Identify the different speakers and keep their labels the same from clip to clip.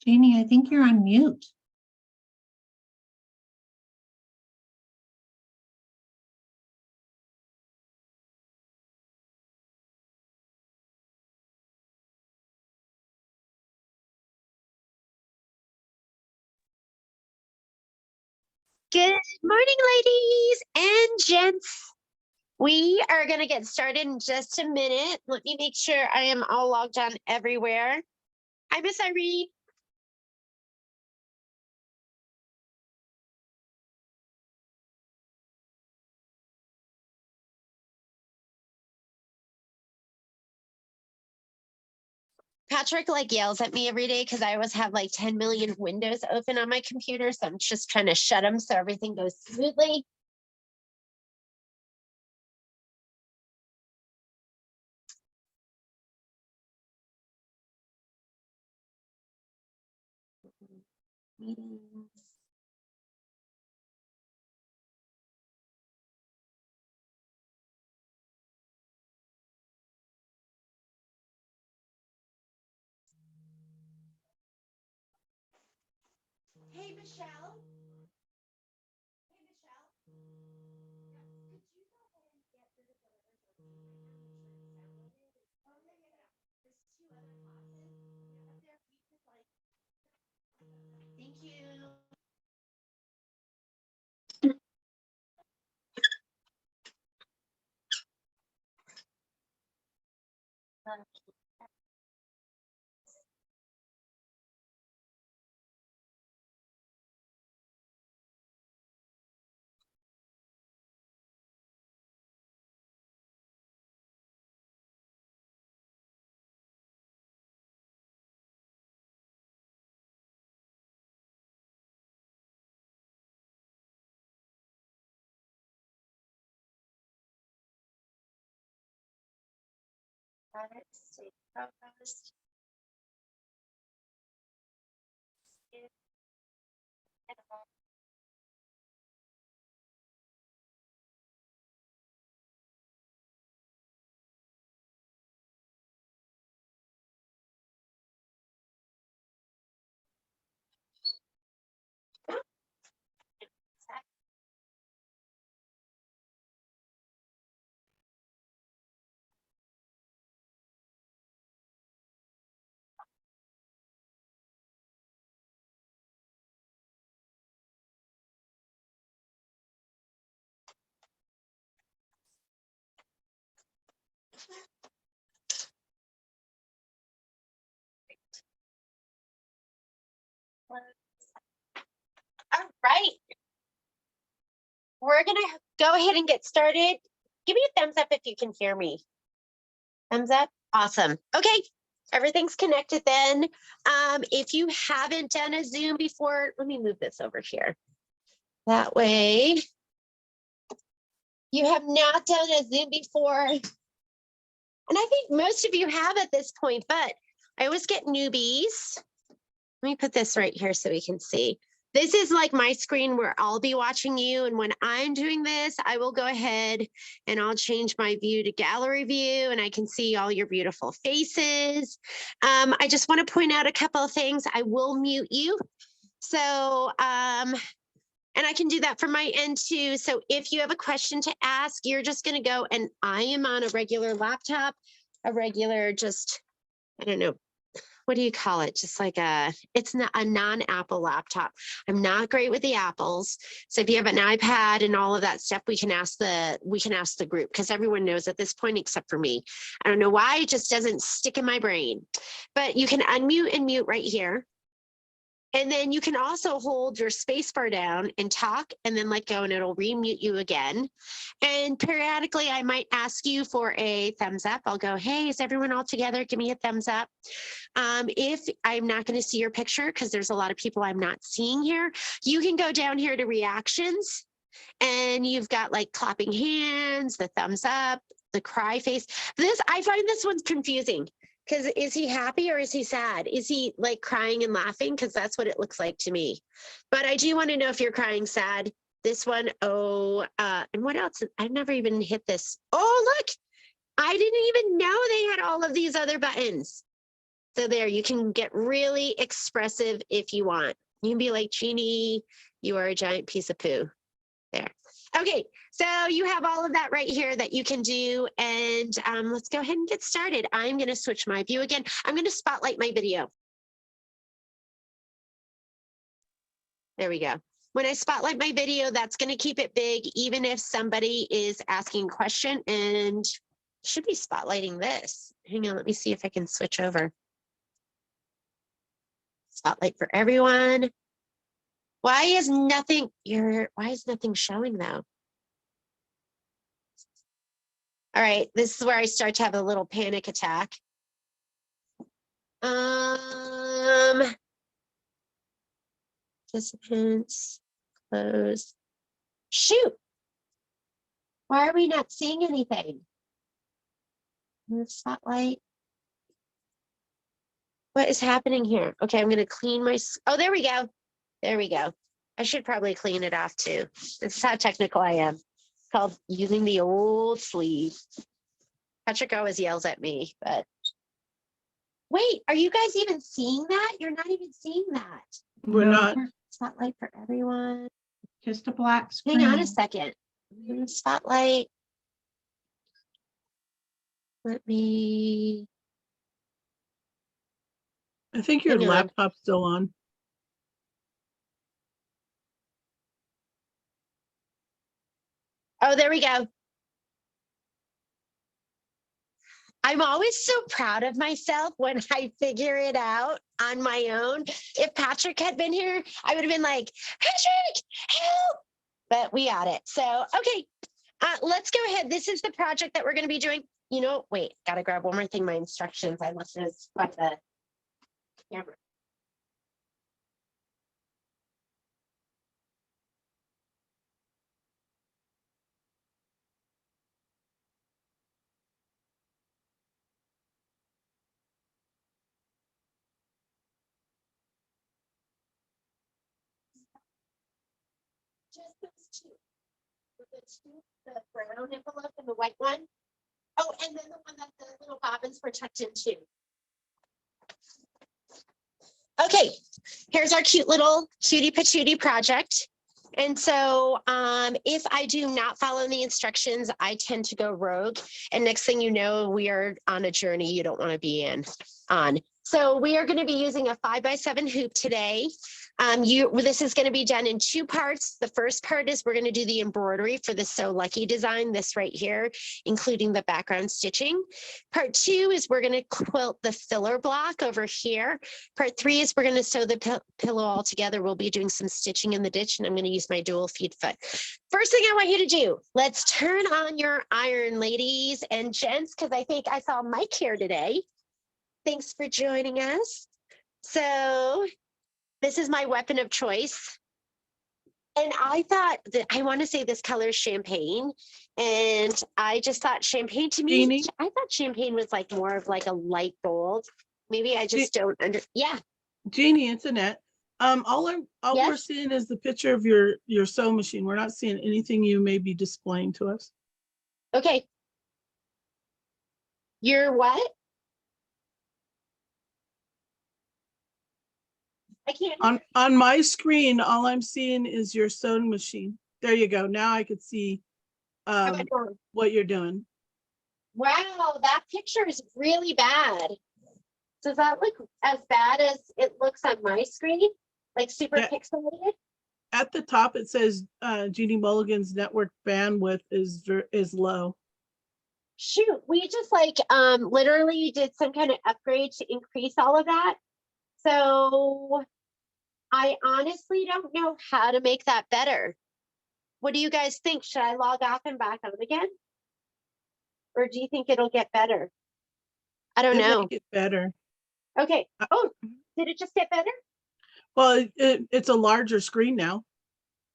Speaker 1: Jeannie, I think you're on mute.
Speaker 2: Good morning, ladies and gents. We are going to get started in just a minute. Let me make sure I am all logged on everywhere. Hi, Miss Irene. Patrick yells at me every day because I always have 10 million windows open on my computer. So I'm just trying to shut them so everything goes smoothly. Meetings. Hey, Michelle. Hey, Michelle. Could you go ahead and get rid of whatever's open here? Oh, yeah. There's two other boxes. They're up there. If you could thank you. All right. We're going to go ahead and get started. Give me a thumbs up if you can hear me. Thumbs up. Awesome. Okay. Everything's connected then. If you haven't done a Zoom before, let me move this over here. That way you have not done a Zoom before. And I think most of you have at this point, but I always get newbies. Let me put this right here so we can see. This is like my screen where I'll be watching you. And when I'm doing this, I will go ahead and I'll change my view to gallery view and I can see all your beautiful faces. I just want to point out a couple of things. I will mute you. So, and I can do that from my end too. So if you have a question to ask, you're just going to go, and I am on a regular laptop, a regular just, I don't know, what do you call it? Just like it's not a non-Apple laptop. I'm not great with the Apples. So if you have an iPad and all of that stuff, we can ask the group because everyone knows at this point except for me. I don't know why it just doesn't stick in my brain, but you can unmute and mute right here. And then you can also hold your space bar down and talk and then let go and it'll remute you again. And periodically I might ask you for a thumbs up. I'll go, hey, is everyone all together? Give me a thumbs up. If I'm not going to see your picture because there's a lot of people I'm not seeing here, you can go down here to reactions and you've got like clapping hands, the thumbs up, the cry face. I find this one's confusing. Because is he happy or is he sad? Is he like crying and laughing? Because that's what it looks like to me. But I do want to know if you're crying sad. This one, and what else? I've never even hit this. Oh, look, I didn't even know they had all of these other buttons. So there, you can get really expressive if you want. You can be like, Jeannie, you are a giant piece of poo. There. Okay, so you have all of that right here that you can do. And let's go ahead and get started. I'm going to switch my view again. I'm going to spotlight my video. There we go. When I spotlight my video, that's going to keep it big, even if somebody is asking a question, and should be spotlighting this. Hang on, let me see if I can switch over. Spotlight for everyone. Why is nothing showing though? All right, this is where I start to have a little panic attack. Participants, close. Shoot. Why are we not seeing anything? Spotlight. What is happening here? Okay, I'm going to clean my, oh, there we go. There we go. I should probably clean it off too. This is how technical I am. It's called using the old sleeve. Patrick always yells at me, but wait, are you guys even seeing that? You're not even seeing that.
Speaker 3: We're not.
Speaker 2: Spotlight for everyone.
Speaker 1: Just a black screen.
Speaker 2: Hang on a second. Spotlight. Let me.
Speaker 3: I think your
Speaker 2: Hang on.
Speaker 3: laptop's still on.
Speaker 2: Oh, there we go. I'm always so proud of myself when I figure it out on my own. If Patrick had been here, I would have been like, Patrick, help. But we got it. So, okay, let's go ahead. This is the project that we're going to be doing. You know, wait, got to grab one more thing. My instructions. I must have got the camera. Just those two. The brown envelope and the white one. Oh, and then the one that the little bobbins were tucked into. Okay, here's our cute little cutie patootie project. And so if I do not follow the instructions, I tend to go rogue. And next thing you know, we are on a journey you don't want to be on. So we are going to be using a 5x7 hoop today. This is going to be done in two parts. The first part is we're going to do the embroidery for the So Lucky design, this right here, including the background stitching. Part two is we're going to quilt the filler block over here. Part three is we're going to sew the pillow all together. We'll be doing some stitching in the ditch, and I'm going to use my dual feed foot. First thing I want you to do, let's turn on your iron, ladies and gents, because I think I saw Mike here today. Thanks for joining us. So this is my weapon of choice. And I thought that I want to say this color is champagne. And I just thought champagne to me,
Speaker 3: Jeannie?
Speaker 2: I thought champagne was like more of like a light gold. Maybe I just don't yeah.
Speaker 3: Jeannie, it's Annette. All we're
Speaker 2: Yes?
Speaker 3: seeing is the picture of your sewing machine. We're not seeing anything you may be displaying to us.
Speaker 2: Okay. You're what? I can't.
Speaker 3: On my screen, all I'm seeing is your sewing machine. There you go. Now I could see what you're doing.
Speaker 2: Wow, that picture is really bad. Does that look as bad as it looks on my screen? Like super
Speaker 3: Yeah.
Speaker 2: pixelated?
Speaker 3: At the top, it says Jeannie Mulligan's network bandwidth is low.
Speaker 2: Shoot, we just like literally did some kind of upgrade to increase all of that. So I honestly don't know how to make that better. What do you guys think? Should I log off and back on again? Or do you think it'll get better? I don't
Speaker 3: It may
Speaker 2: know.
Speaker 3: get better.
Speaker 2: Okay. Oh, did it just get better?
Speaker 3: Well, it's a larger screen now.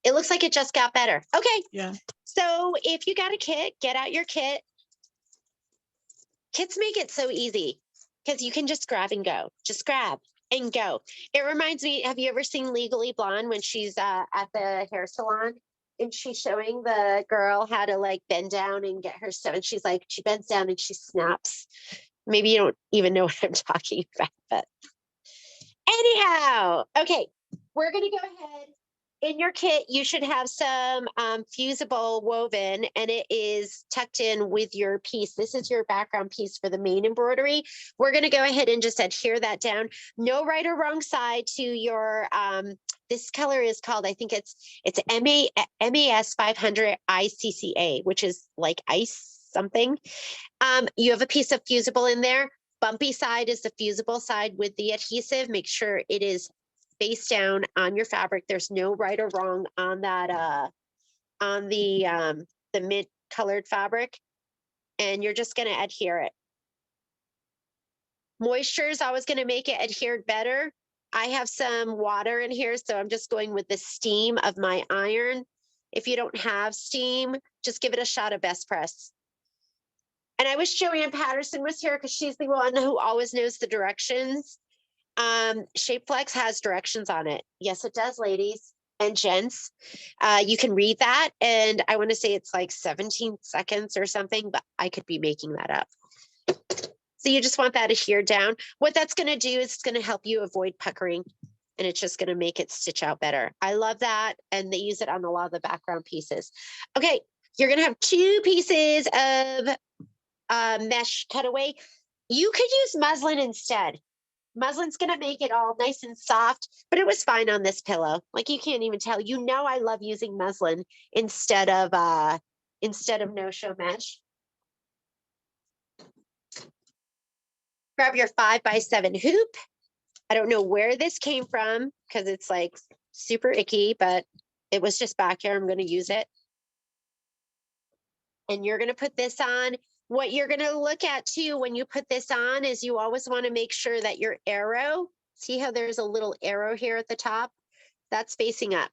Speaker 2: It looks like it just got better. Okay.
Speaker 3: Yeah.
Speaker 2: So if you got a kit, get out your kit. Kits make it so easy because you can just grab and go. Just grab and go. It reminds me, have you ever seen Legally Blonde when she's at the hair salon and she's showing the girl how to like bend down and get her sewn? She's like, she bends down and she snaps. Maybe you don't even know what I'm talking about. but anyhow, okay, we're gonna go ahead. In your kit, you should have some fusible woven, and it is tucked in with your piece. This is your background piece for the main embroidery. We're going to go ahead and just adhere that down. No right or wrong side to your, this color is called, I think it's MAS 500 ICCA, which is like ice something. You have a piece of fusible in there. Bumpy side is the fusible side with the adhesive. Make sure it is face down on your fabric. There's no right or wrong on that, on the mint colored fabric. And you're just going to adhere it. Moisture is always going to make it adhered better. I have some water in here, so I'm just going with the steam of my iron. If you don't have steam, just give it a shot of Best Press. And I wish Joanne Patterson was here because she's the one who always knows the directions. Shapeflex has directions on it. Yes, it does, ladies and gents. You can read that. And I want to say it's like 17 seconds or something, but I could be making that up. So you just want that adhered down. What that's going to do is it's going to help you avoid puckering, and it's just going to make it stitch out better. I love that. And they use it on a lot of the background pieces. Okay, you're going to have 2 pieces of mesh cutaway. You could use muslin instead. Muslin's going to make it all nice and soft, but it was fine on this pillow. Like, you can't even tell. You know, I love using muslin instead of no-show mesh. Grab your 5x7 hoop. I don't know where this came from because it's like super icky, but it was just back here. I'm going to use it. And you're going to put this on. What you're going to look at too when you put this on is you always want to make sure that your arrow, see how there's a little arrow here at the top? That's facing up.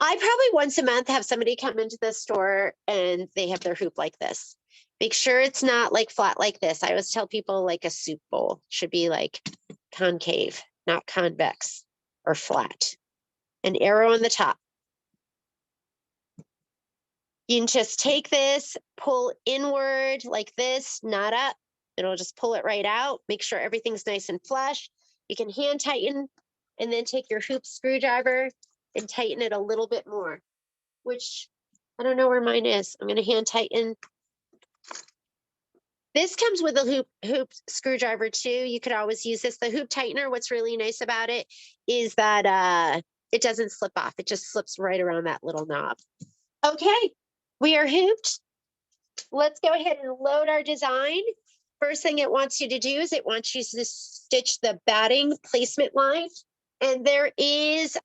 Speaker 2: I probably once a month have somebody come into the store and they have their hoop like this. Make sure it's not like flat like this. I always tell people like a soup bowl should be like concave, not convex or flat. An arrow on the top. You can just take this, pull inward like this, not up. It'll just pull it right out. Make sure everything's nice and flush. You can hand tighten and then take your hoop screwdriver and tighten it a little bit more, which I don't know where mine is. I'm going to hand tighten. This comes with a hoop screwdriver too. You could always use this. The hoop tightener, what's really nice about it is that it doesn't slip off. It just slips right around that little knob. Okay, we are hooped. Let's go ahead and load our design. First thing it wants you to do is it wants you to stitch the batting placement line. And there is,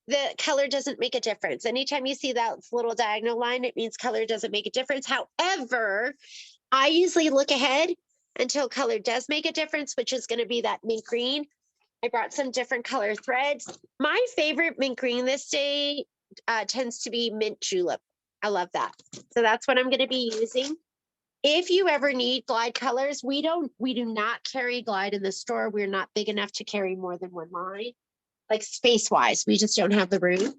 Speaker 2: the color doesn't make a difference. Anytime you see that little diagonal line, it means color doesn't make a difference. However, I usually look ahead until color does make a difference, which is going to be that mint green. I brought some different color threads. My favorite mint green this day tends to be mint julep. I love that. So that's what I'm going to be using. If you ever need glide colors, we do not carry glide in the store. We're not big enough to carry more than one line. Like space-wise, we just don't have the room.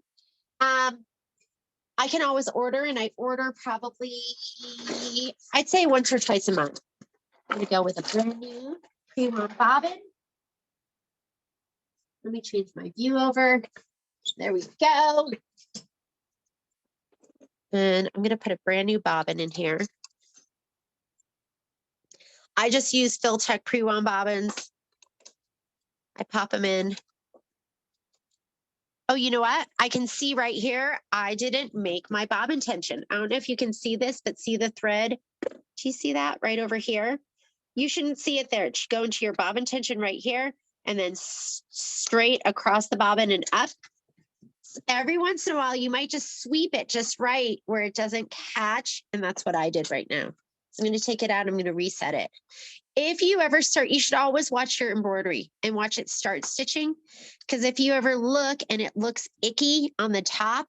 Speaker 2: I can always order, and I order probably, I'd say once or twice a month. I'm going to go with a brand new pre-wound bobbin. Let me change my view over. There we go. And I'm going to put a brand new bobbin in here. I just use Filtech pre-wound bobbins. I pop them in. Oh, you know what? I can see right here, I didn't make my bobbin tension. I don't know if you can see this, but see the thread? Do you see that right over here? You shouldn't see it there. It should go into your bobbin tension right here and then straight across the bobbin and up. Every once in a while, you might just sweep it just right where it doesn't catch. And that's what I did right now. So I'm going to take it out. I'm going to reset it. If you ever start, you should always watch your embroidery and watch it start stitching. Because if you ever look and it looks icky on the top,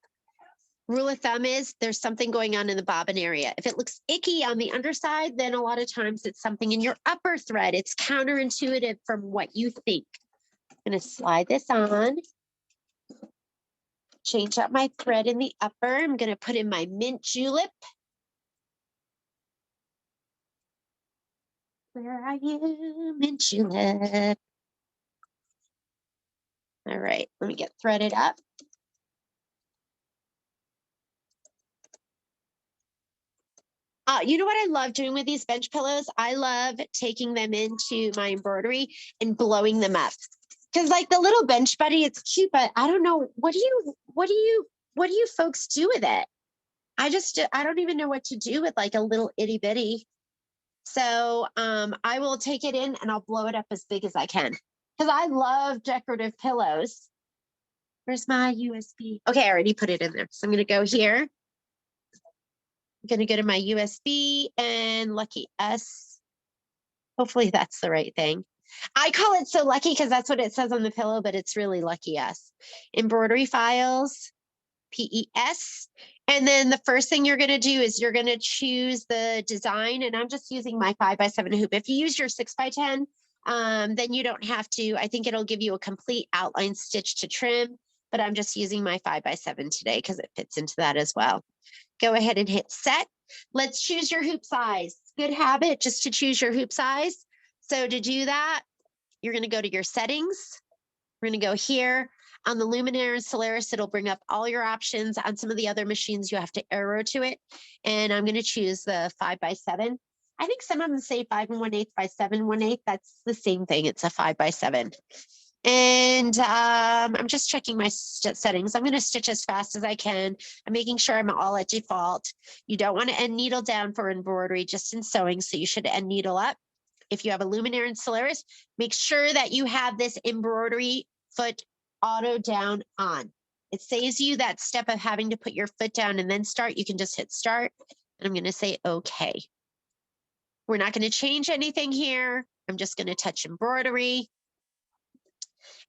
Speaker 2: rule of thumb is there's something going on in the bobbin area. If it looks icky on the underside, then a lot of times it's something in your upper thread. It's counterintuitive from what you think. I'm going to slide this on. Change up my thread in the upper. I'm going to put in my mint julep. Where are you, mint julep? All right, let me get threaded up. You know what I love doing with these bench pillows? I love taking them into my embroidery and blowing them up. Because like the little bench buddy, it's cute, but I don't know. What do you folks do with it? I don't even know what to do with like a little itty bitty. So I will take it in and I'll blow it up as big as I can. Because I love decorative pillows. Where's my USB? Okay, I already put it in there. So I'm gonna go here. I'm going to go to my USB and lucky us. Hopefully that's the right thing. I call it so lucky because that's what it says on the pillow, but it's really lucky us. Embroidery files, PES. And then the first thing you're going to do is you're going to choose the design. And I'm just using my 5x7 hoop. If you use your 6x10, then you don't have to. I think it'll give you a complete outline stitch to trim, but I'm just using my 5x7 today because it fits into that as well. Go ahead and hit set. Let's choose your hoop size. Good habit just to choose your hoop size. So to do that, you're going to go to your settings. We're going to go here on the Luminaire and Solaris. It'll bring up all your options. On some of the other machines, you have to arrow to it. And I'm going to choose the 5x7. I think some of them say 5 1/8 by 7 1/8. That's the same thing. It's a 5x7. And I'm just checking my settings. I'm going to stitch as fast as I can. I'm making sure I'm all at default. You don't want to end needle down for embroidery, just in sewing. So you should end needle up. If you have a Luminaire and Solaris, make sure that you have this embroidery foot auto down on. It saves you that step of having to put your foot down and then start. You can just hit start. And I'm going to say, okay. We're not going to change anything here. I'm just going to touch embroidery.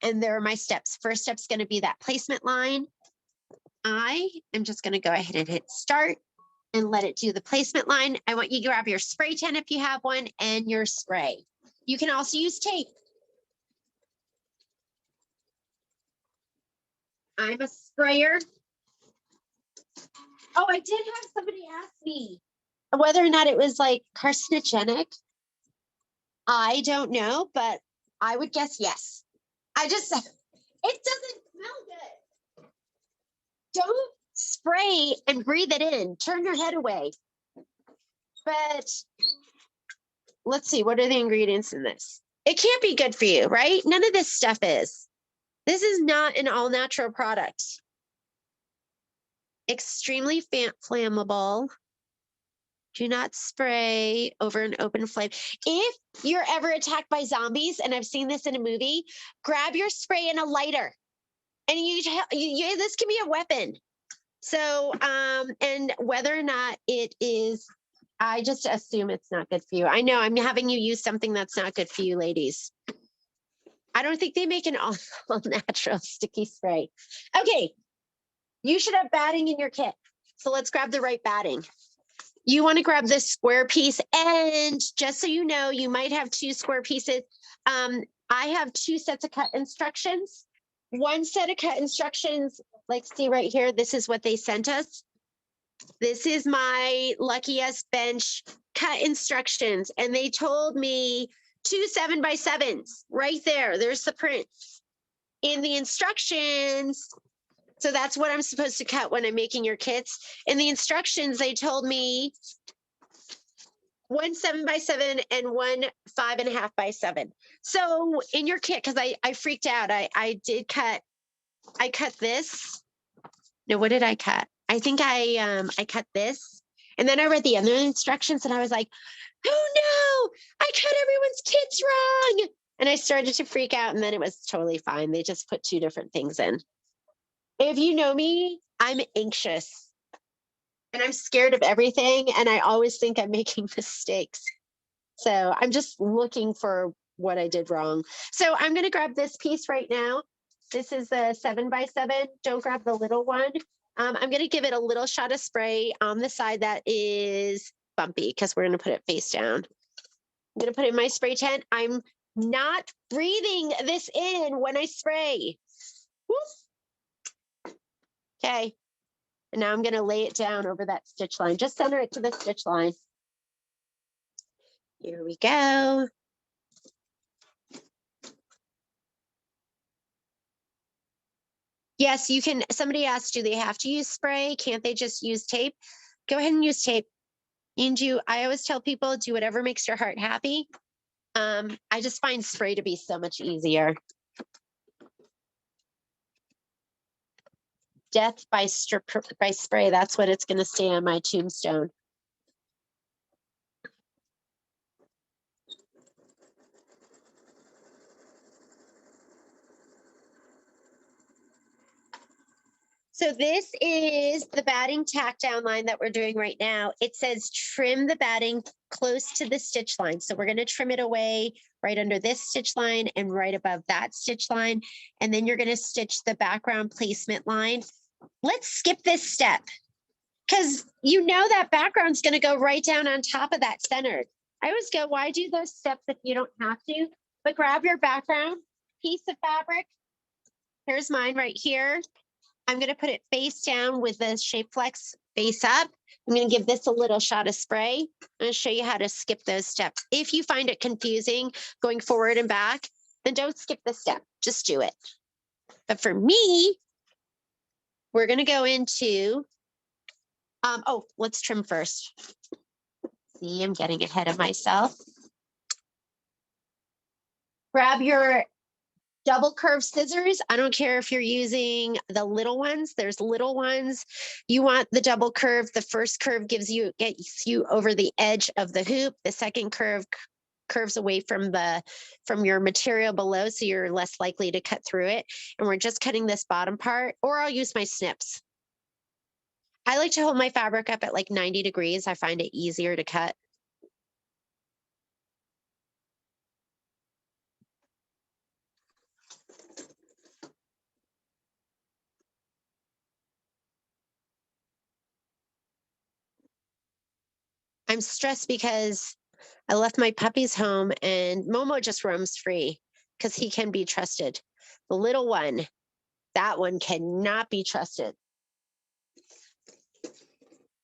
Speaker 2: And there are my steps. First step's going to be that placement line. I am just going to go ahead and hit start and let it do the placement line. I want you to grab your spray tan if you have one and your spray. You can also use tape. I'm a sprayer. Oh, I did have somebody ask me whether or not it was like carcinogenic. I don't know, but I would guess yes. It doesn't smell good. Don't spray and breathe it in. Turn your head away. But let's see, what are the ingredients in this? It can't be good for you, right? None of this stuff is. This is not an all natural product. Extremely flammable. Do not spray over an open flame. If you're ever attacked by zombies, and I've seen this in a movie, grab your spray and a lighter. And this can be a weapon. So, and whether or not it is, I just assume it's not good for you. I know I'm having you use something that's not good for you, ladies. I don't think they make an all natural sticky spray. Okay, you should have batting in your kit. So let's grab the right batting. You want to grab this square piece, and just so you know, you might have 2 square pieces. I have 2 sets of cut instructions. One set of cut instructions, like see right here, this is what they sent us. This is my Lucky Us bench cut instructions, and they told me 2 7x7s right there. There's the print in the instructions. So that's what I'm supposed to cut when I'm making your kits. In the instructions, they told me 1 7x7 and 1 5.5x7. So in your kit, because I freaked out, I cut this. No, what did I cut? I think I cut this. And then I read the other instructions and I was like, oh no, I cut everyone's kits wrong. And I started to freak out, and then it was totally fine. They just put 2 different things in. If you know me, I'm anxious and I'm scared of everything. And I always think I'm making mistakes. So I'm just looking for what I did wrong. So I'm going to grab this piece right now. This is a 7x7. Don't grab the little one. I'm going to give it a little shot of spray on the side that is bumpy because we're going to put it face down. I'm going to put it in my spray tent. I'm not breathing this in when I spray. Whoop. Okay. And now I'm going to lay it down over that stitch line. Just center it to the stitch line. Here we go. Yes, you can. Somebody asked, do they have to use spray? Can't they just use tape? Go ahead and use tape. I always tell people, do whatever makes your heart happy. I just find spray to be so much easier. Death by spray. That's what it's going to say on my tombstone. So this is the batting tack down line that we're doing right now. It says trim the batting close to the stitch line. So we're going to trim it away right under this stitch line and right above that stitch line. And then you're going to stitch the background placement line. Let's skip this step because you know that background's going to go right down on top of that center. I always go, why do those steps if you don't have to? But grab your background piece of fabric. Here's mine right here. I'm going to put it face down with the Shape Flex face up. I'm going to give this a little shot of spray. I'm going to show you how to skip those steps. If you find it confusing going forward and back, then don't skip the step. Just do it. But for me, we're going to go into, let's trim first. See, I'm getting ahead of myself. Grab your double curve scissors. I don't care if you're using the little ones. There's little ones. You want the double curve. The first curve gets you over the edge of the hoop. The second curve curves away from your material below, so you're less likely to cut through it. And we're just cutting this bottom part, or I'll use my snips. I like to hold my fabric up at like 90 degrees. I find it easier to cut. I'm stressed because I left my puppies home and Momo just roams free because he can be trusted. The little one, that one cannot be trusted.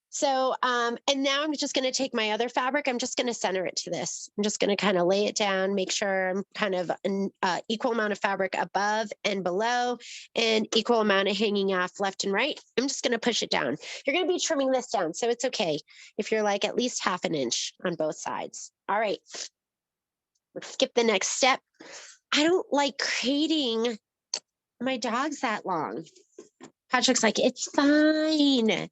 Speaker 2: So, and now I'm just going to take my other fabric. I'm just going to center it to this. I'm just going to kind of lay it down, make sure I'm kind of an equal amount of fabric above and below and equal amount of hanging off left and right. I'm just going to push it down. You're going to be trimming this down. So it's okay if you're like at least half an inch on both sides. All right. Let's skip the next step. I don't like crating my dogs that long. Patrick's like, it's fine.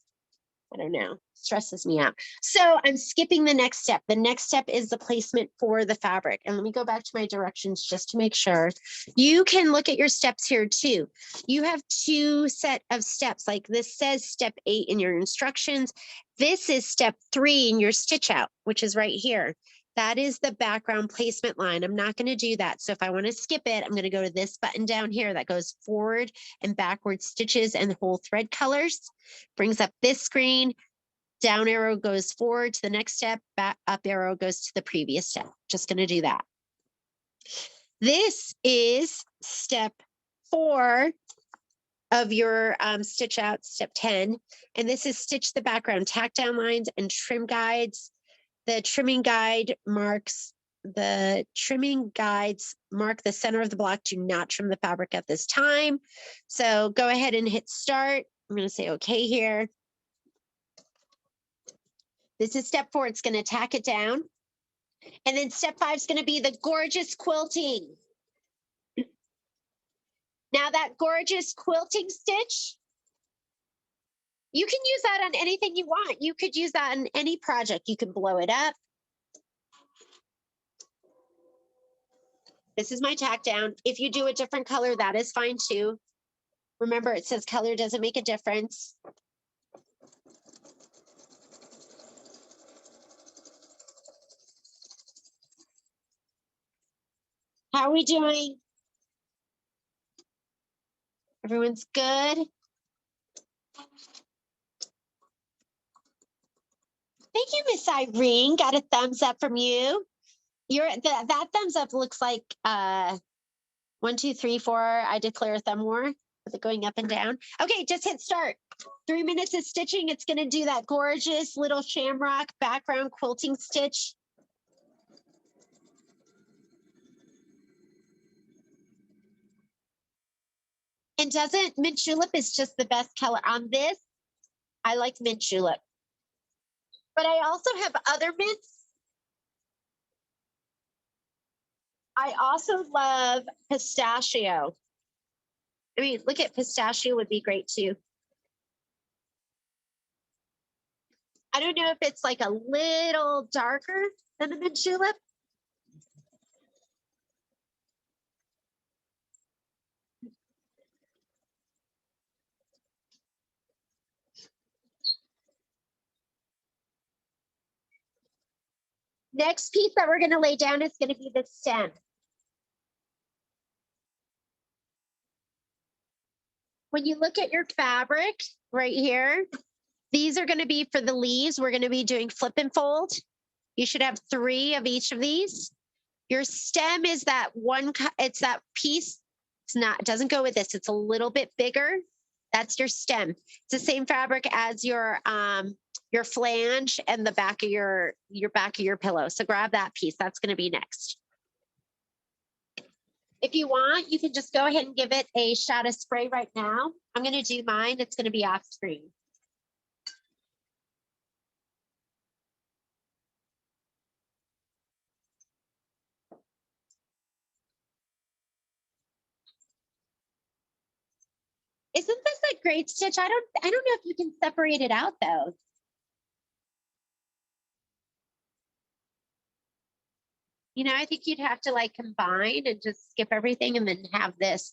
Speaker 2: I don't know, stresses me out. So I'm skipping the next step. The next step is the placement for the fabric. And let me go back to my directions just to make sure. You can look at your steps here too. You have two set of steps. Like this says step 8 in your instructions. This is step 3 in your stitch out, which is right here. That is the background placement line. I'm not going to do that. So if I want to skip it, I'm going to go to this button down here that goes forward and backward stitches and whole thread colors. Brings up this screen. Down arrow goes forward to the next step. Back up arrow goes to the previous step. Just going to do that. This is step 4 of your stitch out, step 10. And this is stitch the background, tack down lines and trim guides. The trimming guide marks the center of the block. Do not trim the fabric at this time. So go ahead and hit start. I'm going to say okay here. This is step 4. It's going to tack it down. And then step 5 is going to be the gorgeous quilting. Now that gorgeous quilting stitch, you can use that on anything you want. You could use that on any project. You can blow it up. This is my tack down. If you do a different color, that is fine too. Remember, it says color doesn't make a difference. How are we doing? Everyone's good? Thank you, Miss Irene. Got a thumbs up from you. That thumbs up looks like 1, 2, 3, 4. I declare thumb war. Is it going up and down? Okay, just hit start. 3 minutes of stitching. It's going to do that gorgeous little shamrock background quilting stitch. And doesn't mint julep is just the best color on this. I like mint julep. But I also have other mints. I also love pistachio. I mean, look at pistachio would be great too. I don't know if it's like a little darker than the mint julep. Next piece that we're going to lay down is going to be the stem. When you look at your fabric right here, these are going to be for the leaves. We're going to be doing flip and fold. You should have 3 of each of these. Your stem is that one, it's that piece. It's not, it doesn't go with this. It's a little bit bigger. That's your stem. It's the same fabric as your flange and the back of your back of your pillow. So grab that piece. That's going to be next. If you want, you can just go ahead and give it a shot of spray right now. I'm going to do mine. It's going to be off screen. Isn't this a great stitch? I don't know if you can separate it out though. You know, I think you'd have to like combine and just skip everything and then have this.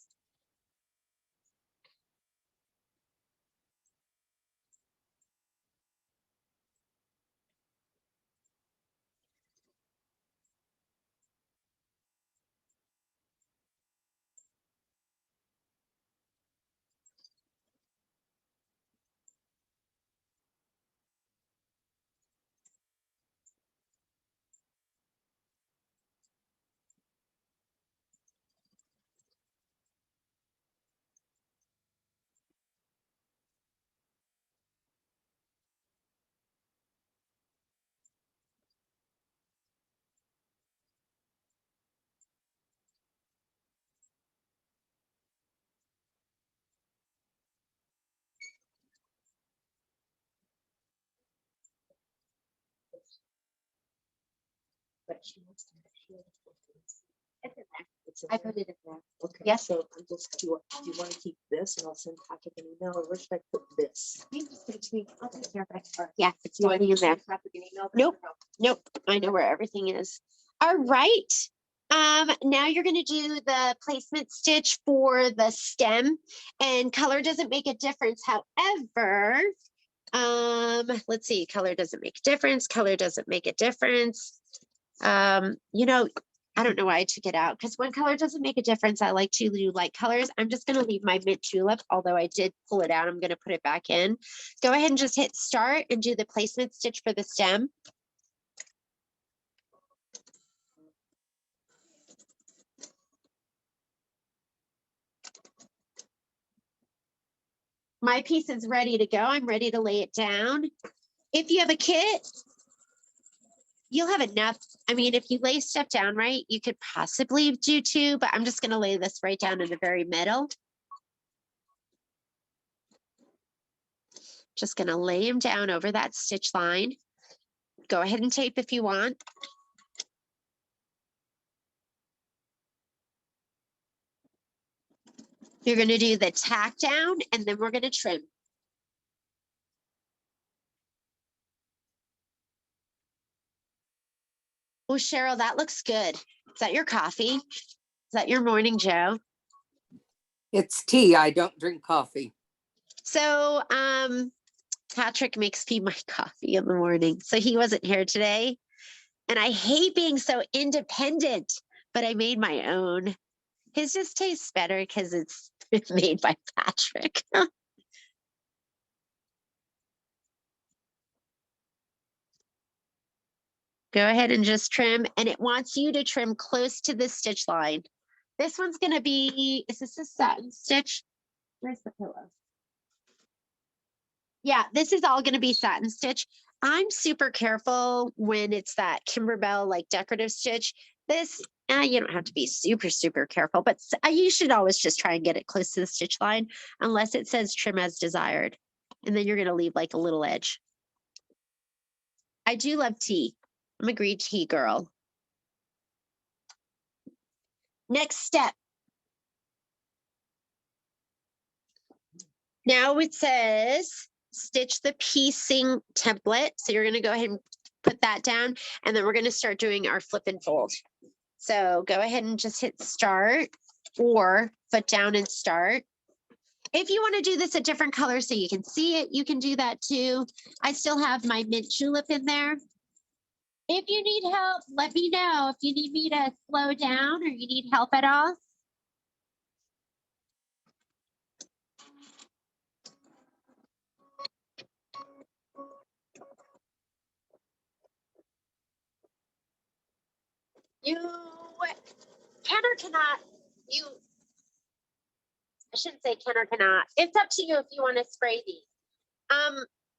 Speaker 2: It's in there. I put it in there.
Speaker 4: Okay.
Speaker 2: Yes.
Speaker 4: So I'm just, do you want to keep this and I'll send Patrick an email, or where should I put this?
Speaker 2: You just put it between- I'll take care of it. Yeah, it's
Speaker 4: Do I
Speaker 2: already
Speaker 4: need
Speaker 2: in
Speaker 4: to
Speaker 2: there.
Speaker 4: send Patrick an email?
Speaker 2: Nope. Nope. I know where everything is. All right. Now you're going to do the placement stitch for the stem, and color doesn't make a difference. However, let's see, color doesn't make a difference. Color doesn't make a difference. You know, I don't know why I took it out, because when color doesn't make a difference, I like to do light colors. I'm just going to leave my mint julep, although I did pull it out. I'm going to put it back in. Go ahead and just hit start and do the placement stitch for the stem. My piece is ready to go. I'm ready to lay it down. If you have a kit, you'll have enough. I mean, if you lay stuff down right, you could possibly do 2, but I'm just going to lay this right down in the very middle. Just going to lay him down over that stitch line. Go ahead and tape if you want. You're going to do the tack down, and then we're going to trim. Oh, Cheryl, that looks good. Is that your coffee? Is that your morning, Joe?
Speaker 5: It's tea. I don't drink coffee.
Speaker 2: So, Patrick makes me my coffee in the morning. So he wasn't here today. And I hate being so independent, but I made my own. His just tastes better because it's made by Patrick. Go ahead and just trim, and it wants you to trim close to the stitch line. This one's going to be, is this a satin stitch? Where's the pillow? Yeah, this is all going to be satin stitch. I'm super careful when it's that Kimberbell like decorative stitch. This, You don't have to be super, super careful, but you should always just try and get it close to the stitch line unless it says trim as desired. And then you're going to leave like a little edge. I do love tea. I'm a green tea girl. Next step. Now it says stitch the piecing template. So you're going to go ahead and put that down, and then we're going to start doing our flip and fold. So go ahead and just hit start or foot down and start. If you want to do this a different color so you can see it, you can do that too. I still have my mint julep in there. If you need help, let me know. If you need me to slow down or you need help at all. You can or cannot, I shouldn't say can or cannot. It's up to you if you want to spray these.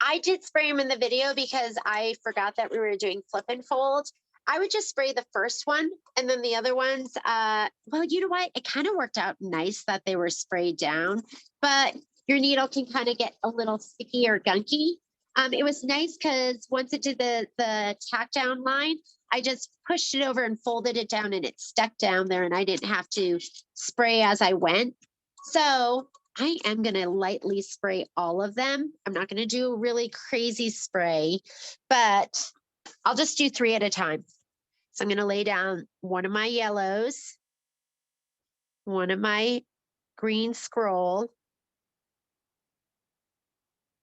Speaker 2: I did spray them in the video because I forgot that we were doing flip and fold. I would just spray the first one and then the other ones, well, you know what? It kind of worked out nice that they were sprayed down, but your needle can kind of get a little sticky or gunky. It was nice because once it did the tack down line, I just pushed it over and folded it down and it stuck down there and I didn't have to spray as I went. So I am going to lightly spray all of them. I'm not going to do a really crazy spray, but I'll just do 3 at a time. So I'm going to lay down one of my yellows, one of my green scroll,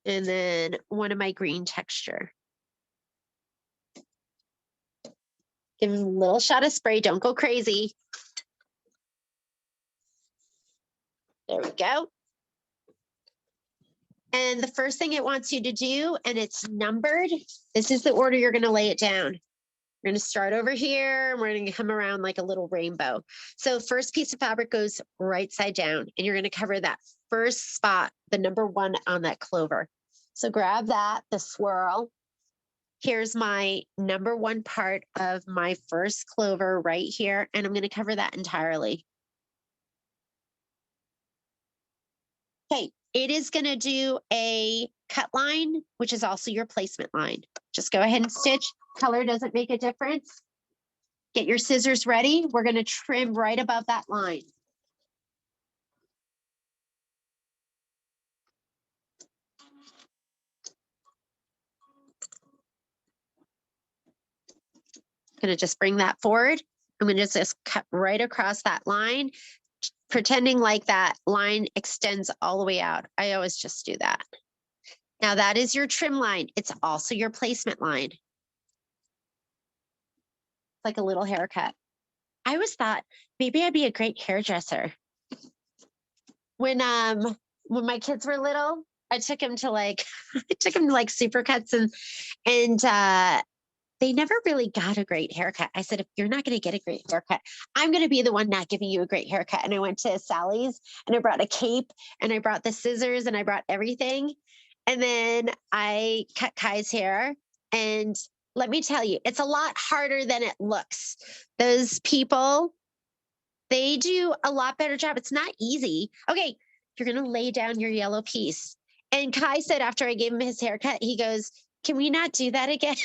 Speaker 2: and then one of my green texture. Give them a little shot of spray. Don't go crazy. There we go. And the first thing it wants you to do, and it's numbered, this is the order you're going to lay it down. We're going to start over here and we're going to come around like a little rainbow. So first piece of fabric goes right side down and you're going to cover that first spot, the number 1 on that clover. So grab that, the swirl. Here's my number 1 part of my first clover right here. And I'm going to cover that entirely. Okay, it is going to do a cut line, which is also your placement line. Just go ahead and stitch. Color doesn't make a difference. Get your scissors ready. We're going to trim right above that line. Going to just bring that forward. I'm going to just cut right across that line, pretending like that line extends all the way out. I always just do that. Now that is your trim line. It's also your placement line. It's like a little haircut. I always thought maybe I'd be a great hairdresser. When my kids were little, I took them to like Supercuts and they never really got a great haircut. I said, if you're not going to get a great haircut, I'm going to be the one not giving you a great haircut. And I went to Sally's and I brought a cape and I brought the scissors and I brought everything. And then I cut Kai's hair. And let me tell you, it's a lot harder than it looks. Those people, they do a lot better job. It's not easy. Okay, you're going to lay down your yellow piece. And Kai said after I gave him his haircut, he goes, can we not do that again?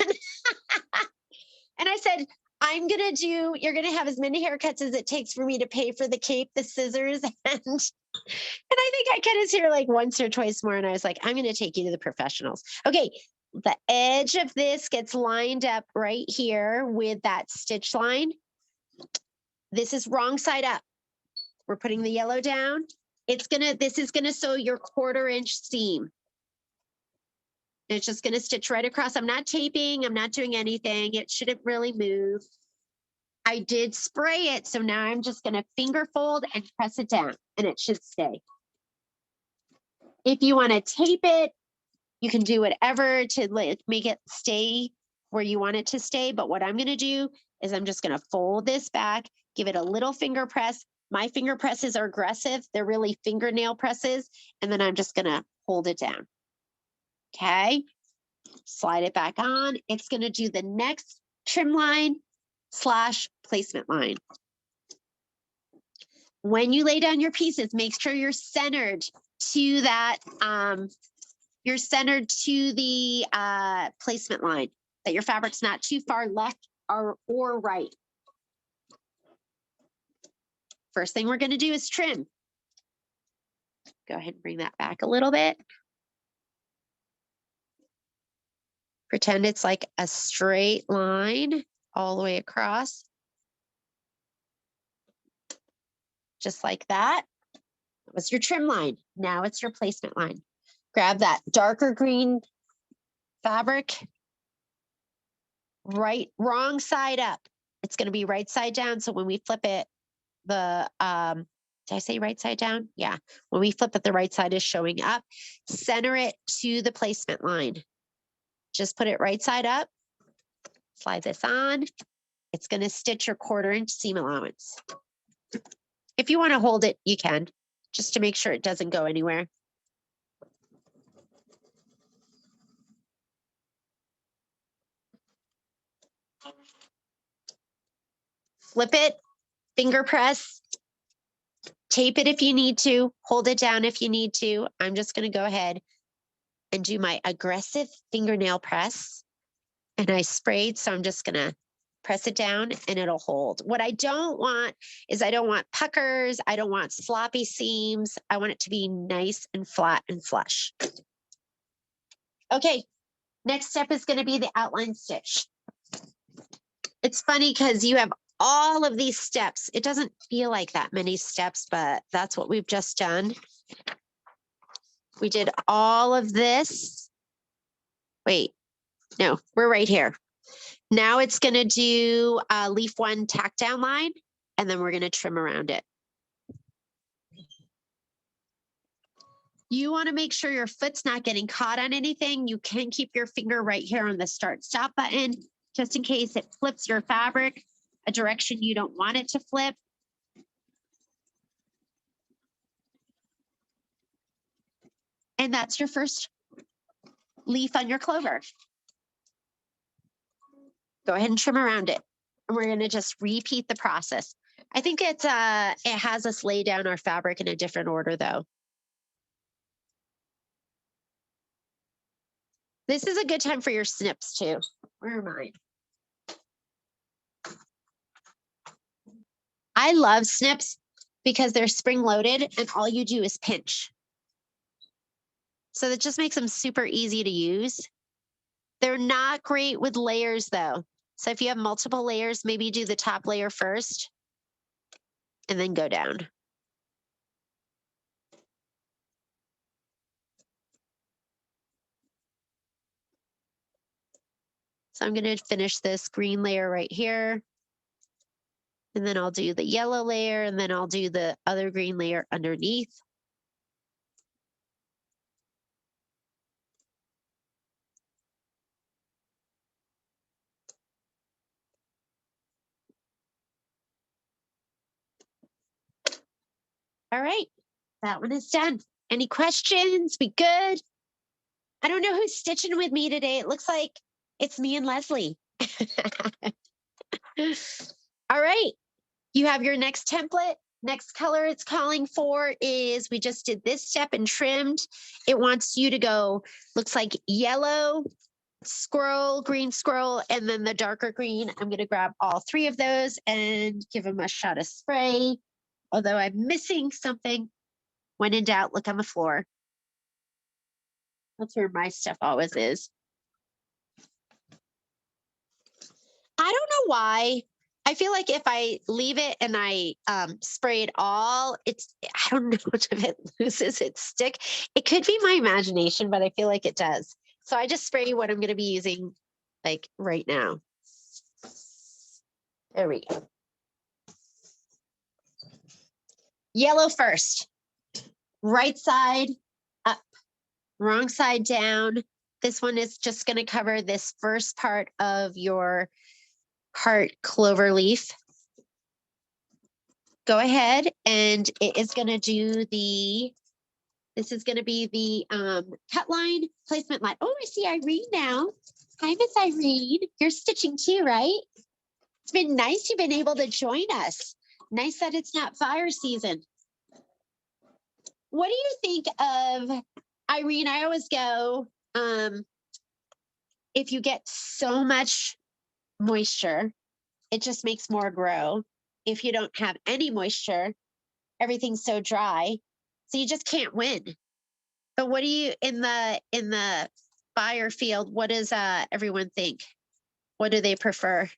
Speaker 2: And I said, you're going to have as many haircuts as it takes for me to pay for the cape, the scissors. And I think I cut his hair like once or twice more. And I was like, I'm going to take you to the professionals. Okay. The edge of this gets lined up right here with that stitch line. This is wrong side up. We're putting the yellow down. This is going to sew your 1/4 inch seam. It's just going to stitch right across. I'm not taping. I'm not doing anything. It shouldn't really move. I did spray it. So now I'm just going to finger fold and press it down and it should stay. If you want to tape it, you can do whatever to make it stay where you want it to stay. But what I'm going to do is I'm just going to fold this back, give it a little finger press. My finger presses are aggressive. They're really fingernail presses. And then I'm just going to hold it down. Okay, slide it back on. It's going to do the next trim line / placement line. when you lay down your pieces, make sure you're centered to that, you're centered to the placement line, that your fabric's not too far left or right. First thing we're gonna do is trim. Go ahead and bring that back a little bit. Pretend it's like a straight line all the way across. Just like that. That was your trim line. Now it's your placement line. Grab that darker green fabric, wrong side up. It's going to be right side down. So when we flip it, did I say right side down? Yeah. When we flip it, the right side is showing up. Center it to the placement line. Just put it right side up. Slide this on. It's going to stitch your 1/4 inch seam allowance. If you want to hold it, you can, just to make sure it doesn't go anywhere. Flip it, finger press, tape it if you need to, hold it down if you need to. I'm just going to go ahead and do my aggressive fingernail press. And I sprayed, so I'm just going to press it down and it'll hold. What I don't want is I don't want puckers. I don't want sloppy seams. I want it to be nice and flat and flush. Okay, next step is going to be the outline stitch. It's funny because you have all of these steps. It doesn't feel like that many steps, but that's what we've just done. We did all of this. Wait, no, we're right here. Now it's going to do a leaf 1 tack down line, and then we're going to trim around it. You want to make sure your foot's not getting caught on anything. You can keep your finger right here on the start stop button, just in case it flips your fabric a direction you don't want it to flip. And that's your first leaf on your clover. Go ahead and trim around it. And we're going to just repeat the process. I think it has us lay down our fabric in a different order though. This is a good time for your snips too. Where are mine? I love snips because they're spring loaded and all you do is pinch. So that just makes them super easy to use. They're not great with layers though. So if you have multiple layers, maybe do the top layer first and then go down. So I'm going to finish this green layer right here. And then I'll do the yellow layer, and then I'll do the other green layer underneath. All right, that one is done. Any questions? We good? I don't know who's stitching with me today. It looks like it's me and Leslie. All right, you have your next template. Next color it's calling for is, we just did this step and trimmed. It wants you to go, looks like yellow, squirrel, green squirrel, and then the darker green. I'm going to grab all 3 of those and give them a shot of spray. Although I'm missing something. When in doubt, look on the floor. That's where my stuff always is. I don't know why. I feel like if I leave it and I spray it all, I don't know which of it loses its stick. It could be my imagination, but I feel like it does. So I just spray what I'm going to be using like right now. There we go. Yellow first. Right side up, wrong side down. This one is just going to cover this first part of your heart clover leaf. Go ahead and it is going to do this is going to be the cut line, placement line. Oh, I see Irene now. Hi, Miss Irene. You're stitching too, right? It's been nice you've been able to join us. Nice that it's not fire season. What do you think of, Irene? I always go, if you get so much moisture, it just makes more grow. If you don't have any moisture, everything's so dry, so you just can't win. But what do you in the fire field? What does everyone think? What do they prefer?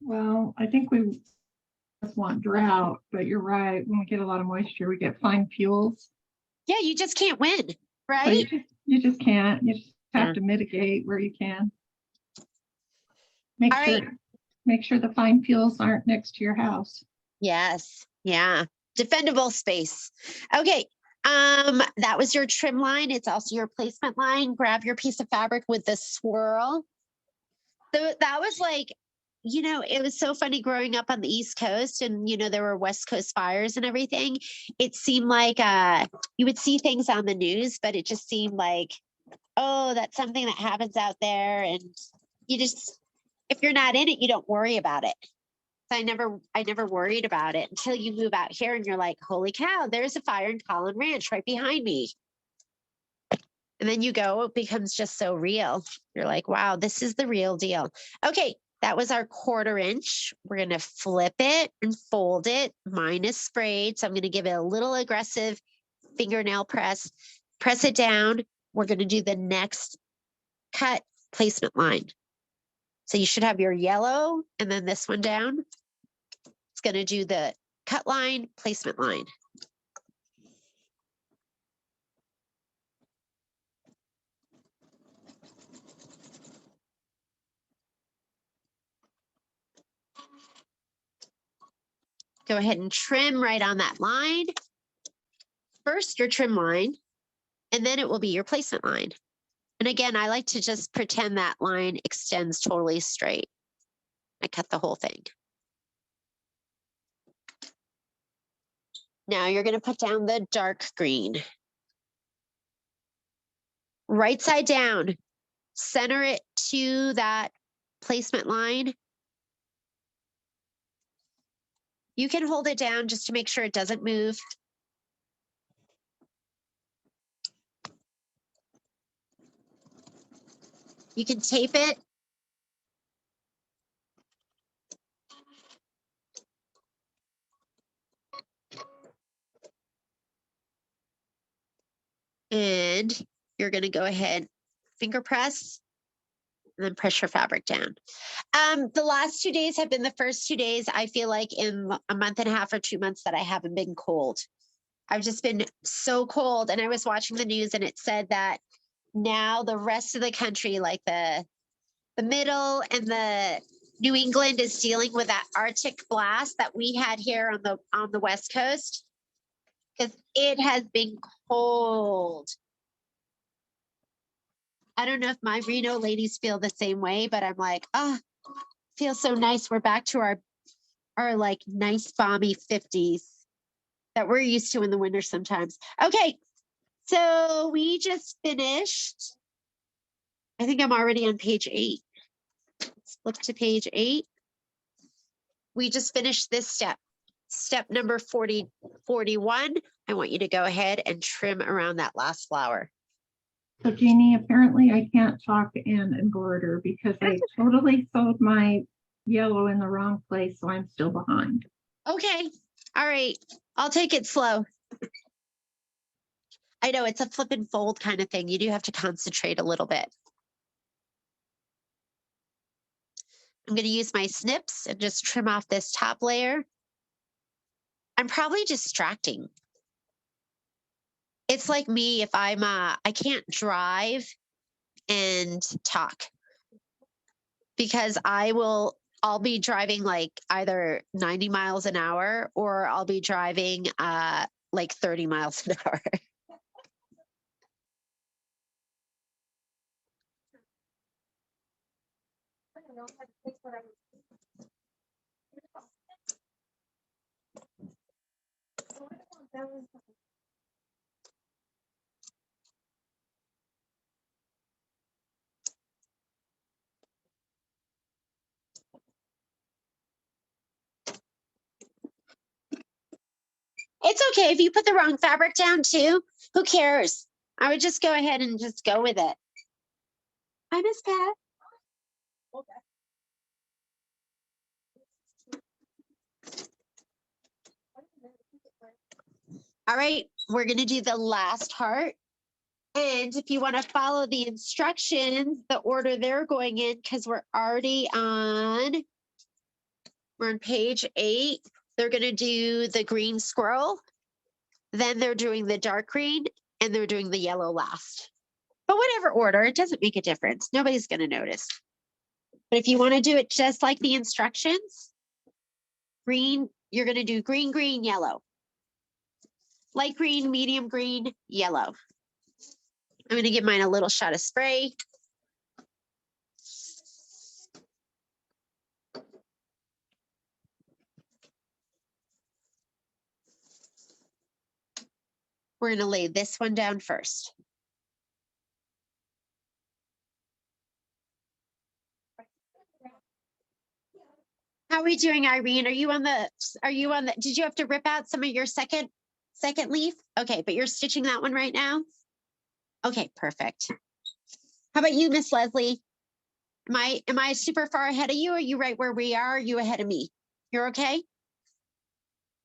Speaker 1: Well, I think we just want drought, but you're right. When we get a lot of moisture, we get fine fuels.
Speaker 2: Yeah, you just can't win,
Speaker 1: So
Speaker 2: right?
Speaker 1: you just can't. You just have
Speaker 2: Yeah.
Speaker 1: to mitigate where you can.
Speaker 2: All right.
Speaker 1: Make sure the fine fuels aren't next to your house.
Speaker 2: Yes. Yeah. Defendable space. Okay. That was your trim line. It's also your placement line. Grab your piece of fabric with the swirl. So that was like, it was so funny growing up on the East Coast and, there were West Coast fires and everything. It seemed like you would see things on the news, but it just seemed like, oh, that's something that happens out there. And if you're not in it, you don't worry about it. So I never worried about it until you move out here and you're like, holy cow, there's a fire in Collin Ranch right behind me. And then you go, it becomes just so real. You're like, wow, this is the real deal. Okay, that was our 1/4 inch. We're going to flip it and fold it. Mine is sprayed, so I'm going to give it a little aggressive fingernail press. Press it down. We're going to do the next cut placement line. So you should have your yellow and then this one down. It's going to do the cut line, placement line. Go ahead and trim right on that line. First your trim line, and then it will be your placement line. And again, I like to just pretend that line extends totally straight. I cut the whole thing. Now you're going to put down the dark green. Right side down, center it to that placement line. You can hold it down just to make sure it doesn't move. You can tape it. And you're going to go ahead, finger press, and then press your fabric down. The last 2 days have been the first 2 days, I feel like, in a month and a half or 2 months that I haven't been cold. I've just been so cold. And I was watching the news and it said that now the rest of the country, like the middle and the New England, is dealing with that Arctic blast that we had here on the West Coast, because it has been cold. I don't know if my Reno ladies feel the same way, but I'm like, feels so nice. We're back to our like nice balmy 50s that we're used to in the winter sometimes. Okay, so we just finished. I think I'm already on page 8. Let's look to page 8. We just finished this step. Step number 41. I want you to go ahead and trim around that last flower.
Speaker 1: So Jeannie, apparently I can't talk and embroider because I totally sewed my yellow in the wrong place, so I'm still behind.
Speaker 2: Okay. All right. I'll take it slow. I know it's a flip and fold kind of thing. You do have to concentrate a little bit. I'm going to use my snips and just trim off this top layer. I'm probably distracting. It's like me if I can't drive and talk, because I'll be driving like either 90 miles an hour or I'll be driving like 30 miles an hour. It's okay if you put the wrong fabric down too. Who cares? I would just go ahead and just go with it. Hi, Miss Pat. All right, we're gonna do the last heart. And if you want to follow the instructions, the order they're going in, because we're on page 8. They're gonna do the green squirrel, then they're doing the dark green, and they're doing the yellow last. But whatever order, it doesn't make a difference. Nobody's gonna notice. But if you want to do it just like the instructions, green, you're gonna do green, green, yellow. Light green, medium green, yellow. I'm gonna give mine a little shot of spray. We're gonna lay this one down first. How are we doing, Irene? Are you on the, did you have to rip out some of your second leaf? Okay, but you're stitching that one right now? Okay, perfect. How about you, Miss Leslie? Am I super far ahead of you? Are you right where we are? Are you ahead of me? You're okay?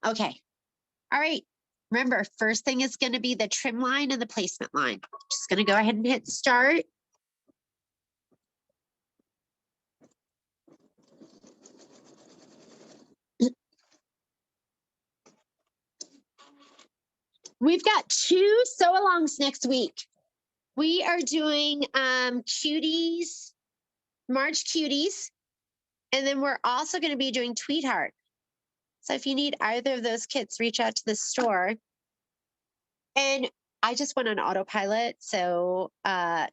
Speaker 2: Okay. All right. Remember, first thing is going to be the trim line and the placement line. Just going to go ahead and hit start. We've got 2 sew-alongs next week. We are doing cuties, March cuties, and then we're also going to be doing Tweetheart. So if you need either of those kits, reach out to the store. And I just went on autopilot, so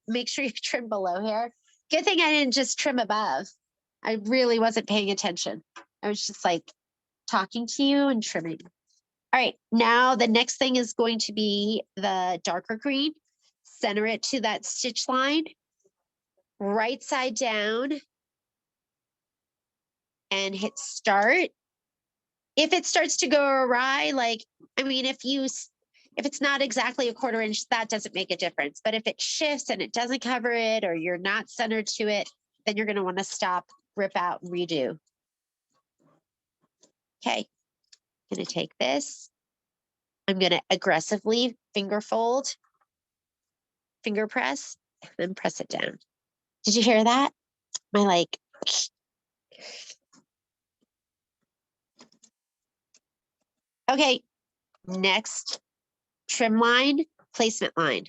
Speaker 2: make sure you trim below here. Good thing I didn't just trim above. I really wasn't paying attention. I was just like talking to you and trimming. All right, now the next thing is going to be the darker green. Center it to that stitch line, right side down, and hit start. If it starts to go awry, like, I mean, if it's not exactly a 1/4 inch, that doesn't make a difference. But if it shifts and it doesn't cover it, or you're not centered to it, then you're gonna wanna stop, rip out, and redo. Okay, I'm gonna take this. I'm gonna aggressively finger fold, finger press, and then press it down. Did you hear that? My like, okay, next trim line, placement line.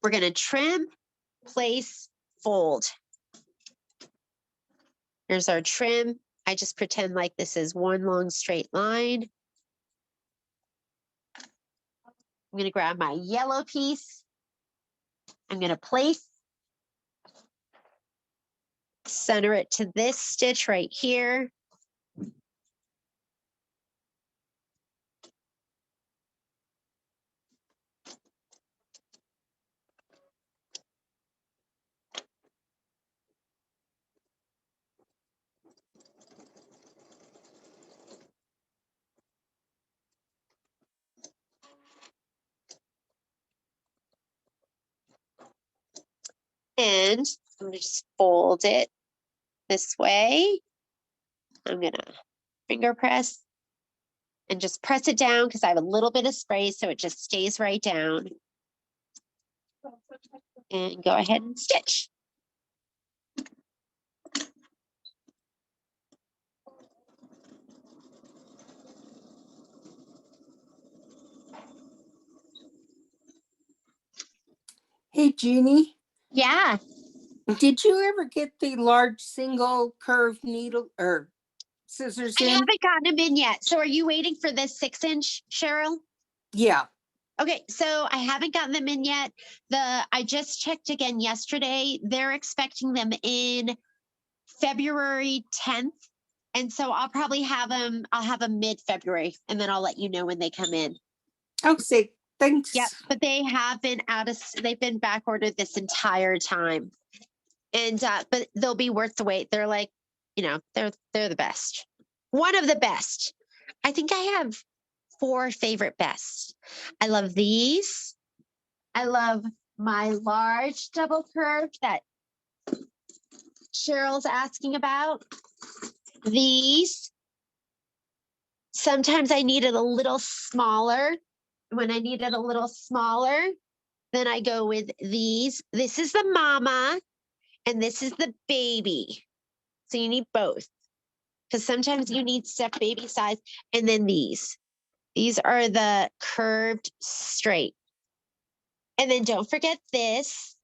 Speaker 2: We're gonna trim, place, fold. Here's our trim. I just pretend like this is one long straight line. I'm gonna grab my yellow piece. I'm gonna place, center it to this stitch right here. And I'm gonna just fold it this way. I'm gonna finger press and just press it down because I have a little bit of spray, so it just stays right down. And go ahead and stitch.
Speaker 5: Hey, Jeannie,
Speaker 2: Yeah,
Speaker 5: did you ever get the large single curved needle or scissors
Speaker 2: I
Speaker 5: in?
Speaker 2: haven't gotten them in yet. So are you waiting for this 6-inch, Cheryl?
Speaker 5: Yeah.
Speaker 2: Okay, so I haven't gotten them in yet. I just checked again yesterday. They're expecting them in February 10th. And so I'll probably have them, I'll have them mid-February, and then I'll let you know when they come in.
Speaker 5: Okay. Thanks.
Speaker 2: Yep, but they have been they've been back ordered this entire time. And but they'll be worth the wait. They're like, they're the best. One of the best. I think I have 4 favorite bests. I love these. I love my large double curve that Cheryl's asking about. These. Sometimes I need it a little smaller. When I need it a little smaller, then I go with these. This is the mama and this is the baby. So you need both. Because sometimes you need stuff baby size. And then these. These are the curved straight. And then don't forget this.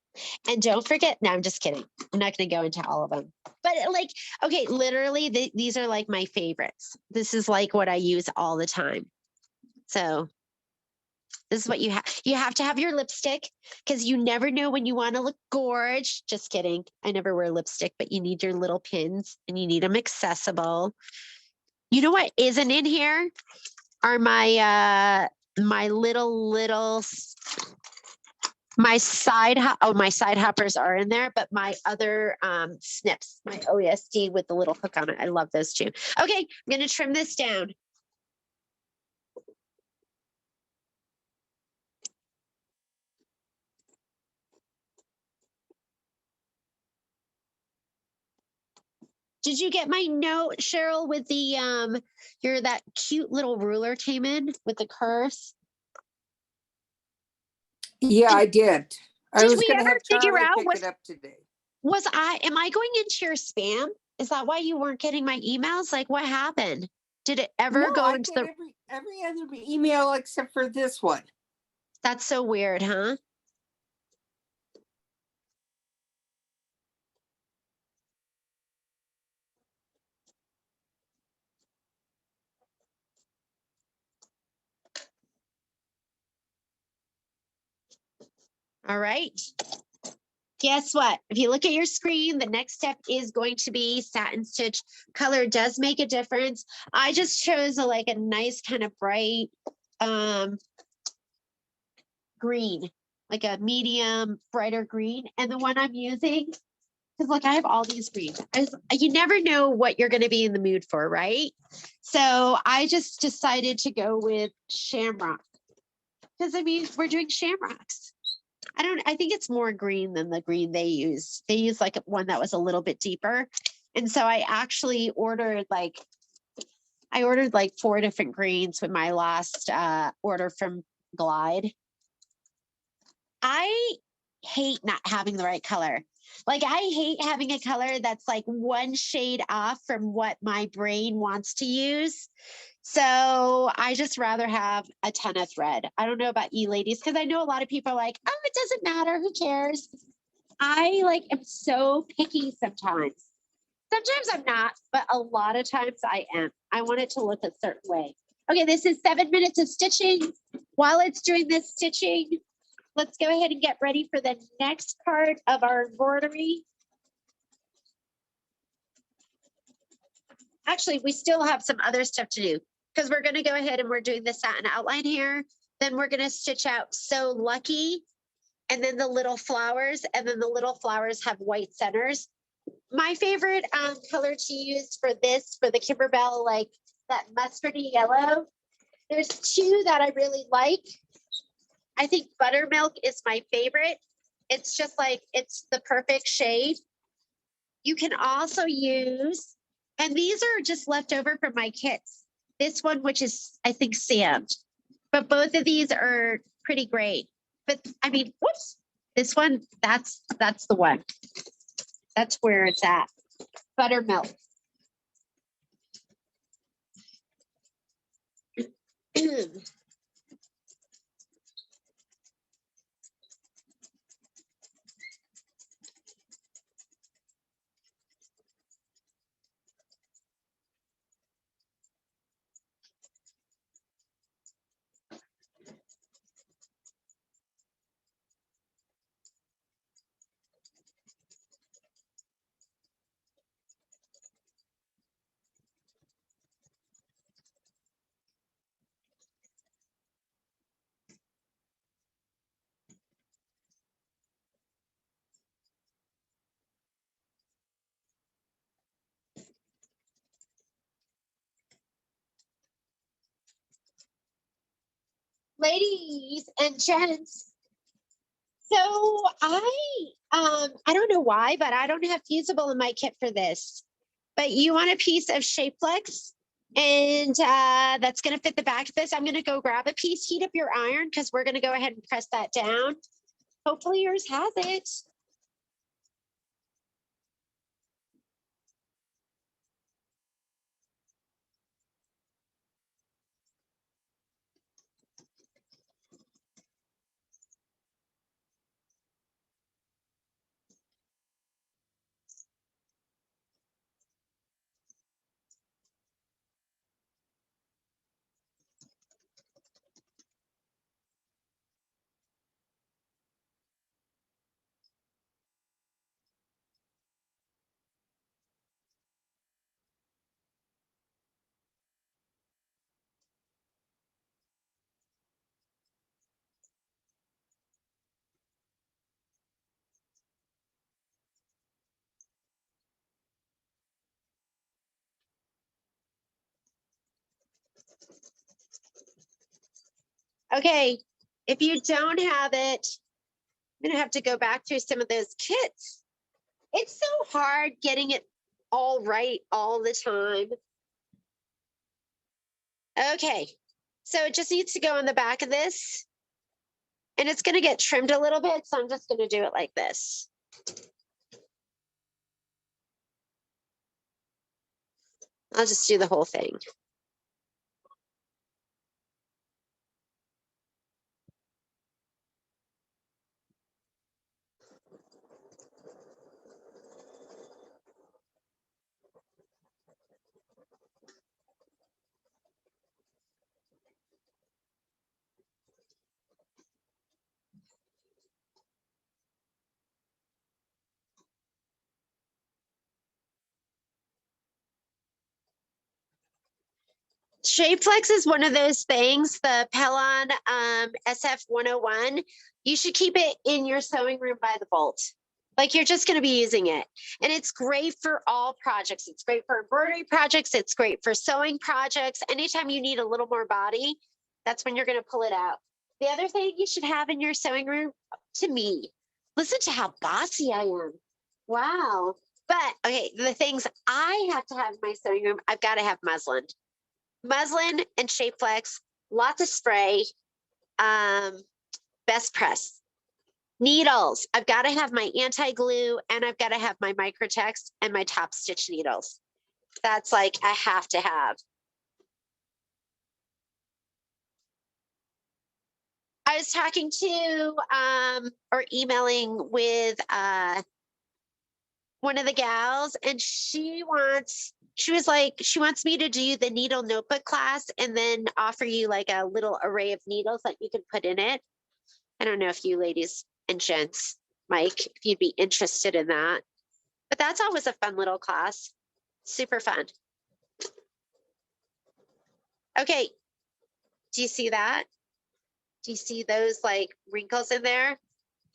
Speaker 2: And don't forget, no, I'm just kidding. I'm not going to go into all of them. But like, okay, literally, these are like my favorites. This is like what I use all the time. So this is what you have. You have to have your lipstick because you never know when you want to look gorge. Just kidding. I never wear lipstick, but you need your little pins and you need them accessible. You know what isn't in here? Are my my my side hoppers are in there, but my other snips, my OESD with the little hook on it. I love those too. Okay, I'm gonna trim this down. Did you get my note, Cheryl, with the that cute little ruler came in with the curves?
Speaker 5: Yeah, I did. I
Speaker 2: Did
Speaker 5: was
Speaker 2: we
Speaker 5: going to
Speaker 2: ever
Speaker 5: have
Speaker 2: figure
Speaker 5: Charlie
Speaker 2: out
Speaker 5: pick it up today.
Speaker 2: am I going into your spam? Is that why you weren't getting my emails? Like what happened? Did it ever
Speaker 5: No,
Speaker 2: go
Speaker 5: I
Speaker 2: into
Speaker 5: get
Speaker 2: the
Speaker 5: every other email except for this one.
Speaker 2: That's so weird, huh? All right. Guess what? If you look at your screen, the next step is going to be satin stitch. Color does make a difference. I just chose a nice kind of bright green, like a medium brighter green. And the one I'm using, because look, I have all these greens. You never know what you're going to be in the mood for, right? So I just decided to go with shamrock because I mean, we're doing shamrocks. I think it's more green than the green they use. They use like one that was a little bit deeper. And so I actually ordered like 4 different greens with my last order from Glide. I hate not having the right color. Like I hate having a color that's like one shade off from what my brain wants to use. So I just rather have a ton of thread. I don't know about you ladies, because I know a lot of people are like, oh, it doesn't matter. Who cares? I am so picky sometimes. Sometimes I'm not, but a lot of times I am. I want it to look a certain way. Okay, this is 7 minutes of stitching. While it's doing this stitching, let's go ahead and get ready for the next part of our embroidery. Actually, we still have some other stuff to do because we're going to go ahead and we're doing the satin outline here. Then we're going to stitch out So Lucky and then the little flowers, and then the little flowers have white centers. My favorite color to use for this, for the Kimberbell, like that mustardy yellow, there's 2 that I really like. I think buttermilk is my favorite. It's just like, it's the perfect shade. You can also use, and these are just left over from my kits. This one, which is, I think, sand. But both of these are pretty great. But I mean, whoops, this one, that's the one. That's where it's at. Buttermilk. Ladies and gents. So I don't know why, but I don't have fusible in my kit for this. But you want a piece of Shapeflex, and that's going to fit the back of this. I'm going to go grab a piece, heat up your iron, because we're going to go ahead and press that down. Hopefully yours has it. Okay, if you don't have it, I'm gonna have to go back through some of those kits. It's so hard getting it all right all the time. Okay, so it just needs to go on the back of this. And it's gonna get trimmed a little bit, so I'm just gonna do it like this. I'll just do the whole thing. Shapeflex is one of those things, the Pellon SF101. You should keep it in your sewing room by the bolt. Like you're just going to be using it. And it's great for all projects. It's great for embroidery projects. It's great for sewing projects. Anytime you need a little more body, that's when you're going to pull it out. The other thing you should have in your sewing room, to me, listen to how bossy I am. Wow. But okay, the things I have to have in my sewing room, I've got to have muslin. Muslin and Shapeflex, lots of spray, best press. Needles, I've got to have my anti-glue and I've got to have my Microtex and my top stitch needles. That's like I have to have. I was talking to or emailing with one of the gals, and she wants me to do the needle notebook class and then offer you like a little array of needles that you can put in it. I don't know if you ladies and gents, Mike, if you'd be interested in that. But that's always a fun little class. Super fun. Okay. Do you see that? Do you see those like wrinkles in there?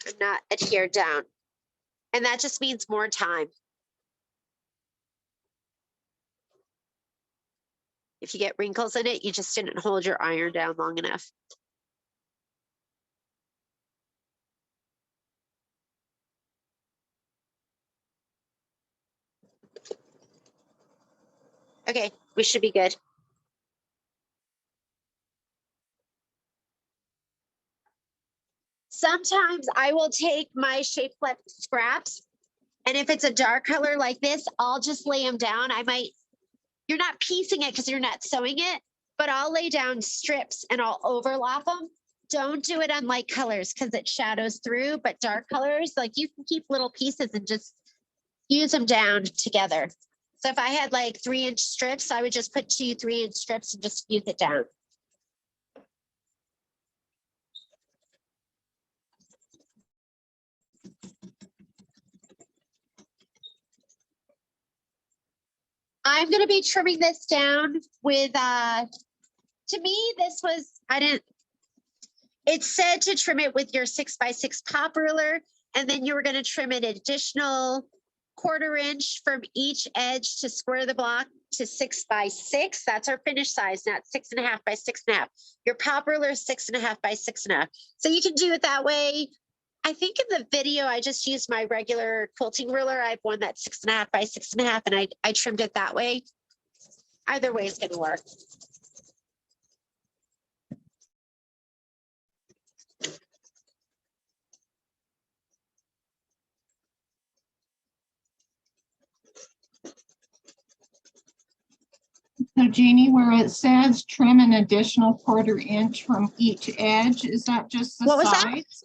Speaker 2: I'm not adhered down. And that just means more time. If you get wrinkles in it, you just didn't hold your iron down long enough. Okay, we should be good. Sometimes I will take my Shapeflex scraps, and if it's a dark color like this, I'll just lay them down. You're not piecing it because you're not sewing it, but I'll lay down strips and I'll overlap them. Don't do it on light colors because it shadows through, but dark colors, like you can keep little pieces and just use them down together. So if I had like 3-inch strips, I would just put 2 3-inch strips and just fuse it down. I'm going to be trimming this down with, to me, this was, it said to trim it with your 6x6 pop ruler, and then you were going to trim an additional 1/4 inch from each edge to square the block to 6 by 6. That's our finished size, not 6.5 by 6.5. Your pop ruler is 6.5 by 6.5. So you can do it that way. I think in the video, I just used my regular quilting ruler. I have one that's 6.5 by 6.5, and I trimmed it that way. Either way is going to work.
Speaker 1: So Jeannie, where it says trim an additional 1/4 inch from each edge, is that just the
Speaker 2: What was that?
Speaker 1: sides?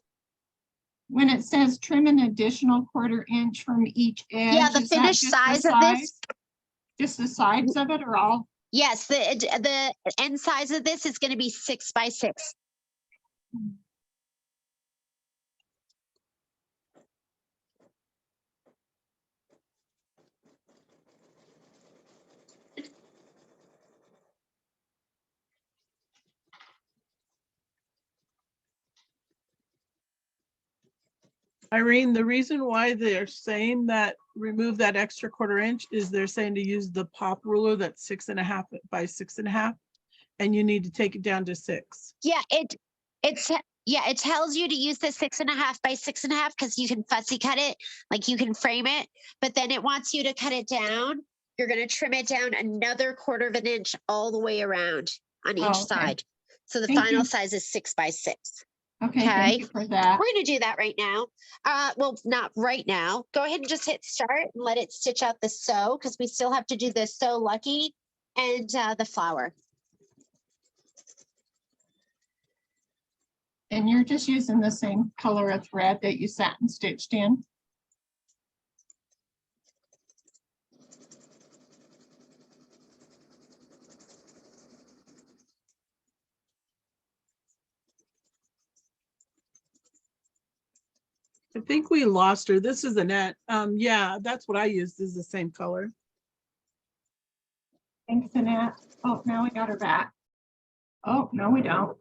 Speaker 1: When it says trim an additional 1/4 inch from each edge.
Speaker 2: Yeah, the
Speaker 1: is that
Speaker 2: finished
Speaker 1: just the
Speaker 2: size of this.
Speaker 1: sides? Just the sides of it or all?
Speaker 2: Yes, the end size of this is going to be 6 by 6.
Speaker 3: Irene, the reason why they're saying that remove that extra 1/4 inch is they're saying to use the pop ruler that's 6.5 by 6.5, and you need to take it down to 6.
Speaker 2: Yeah, it tells you to use the 6.5 by 6.5 because you can fussy cut it, like you can frame it, but then it wants you to cut it down. You're going to trim it down another 1/4 inch all the way around on each
Speaker 1: Oh, okay.
Speaker 2: side. So the
Speaker 1: Thank
Speaker 2: final
Speaker 1: you.
Speaker 2: size is 6 by 6.
Speaker 1: Okay,
Speaker 2: Okay.
Speaker 1: thank you for that.
Speaker 2: We're going to do that right now. Well, not right now. Go ahead and just hit start and let it stitch out the sew because we still have to do the So Lucky and the flower.
Speaker 1: And you're just using the same color of thread that you satin stitched in?
Speaker 3: I think we lost her. This is Annette. Yeah, that's what I used, is the same color.
Speaker 1: Thanks, Annette. Oh, now we got her back. Oh, no, we don't.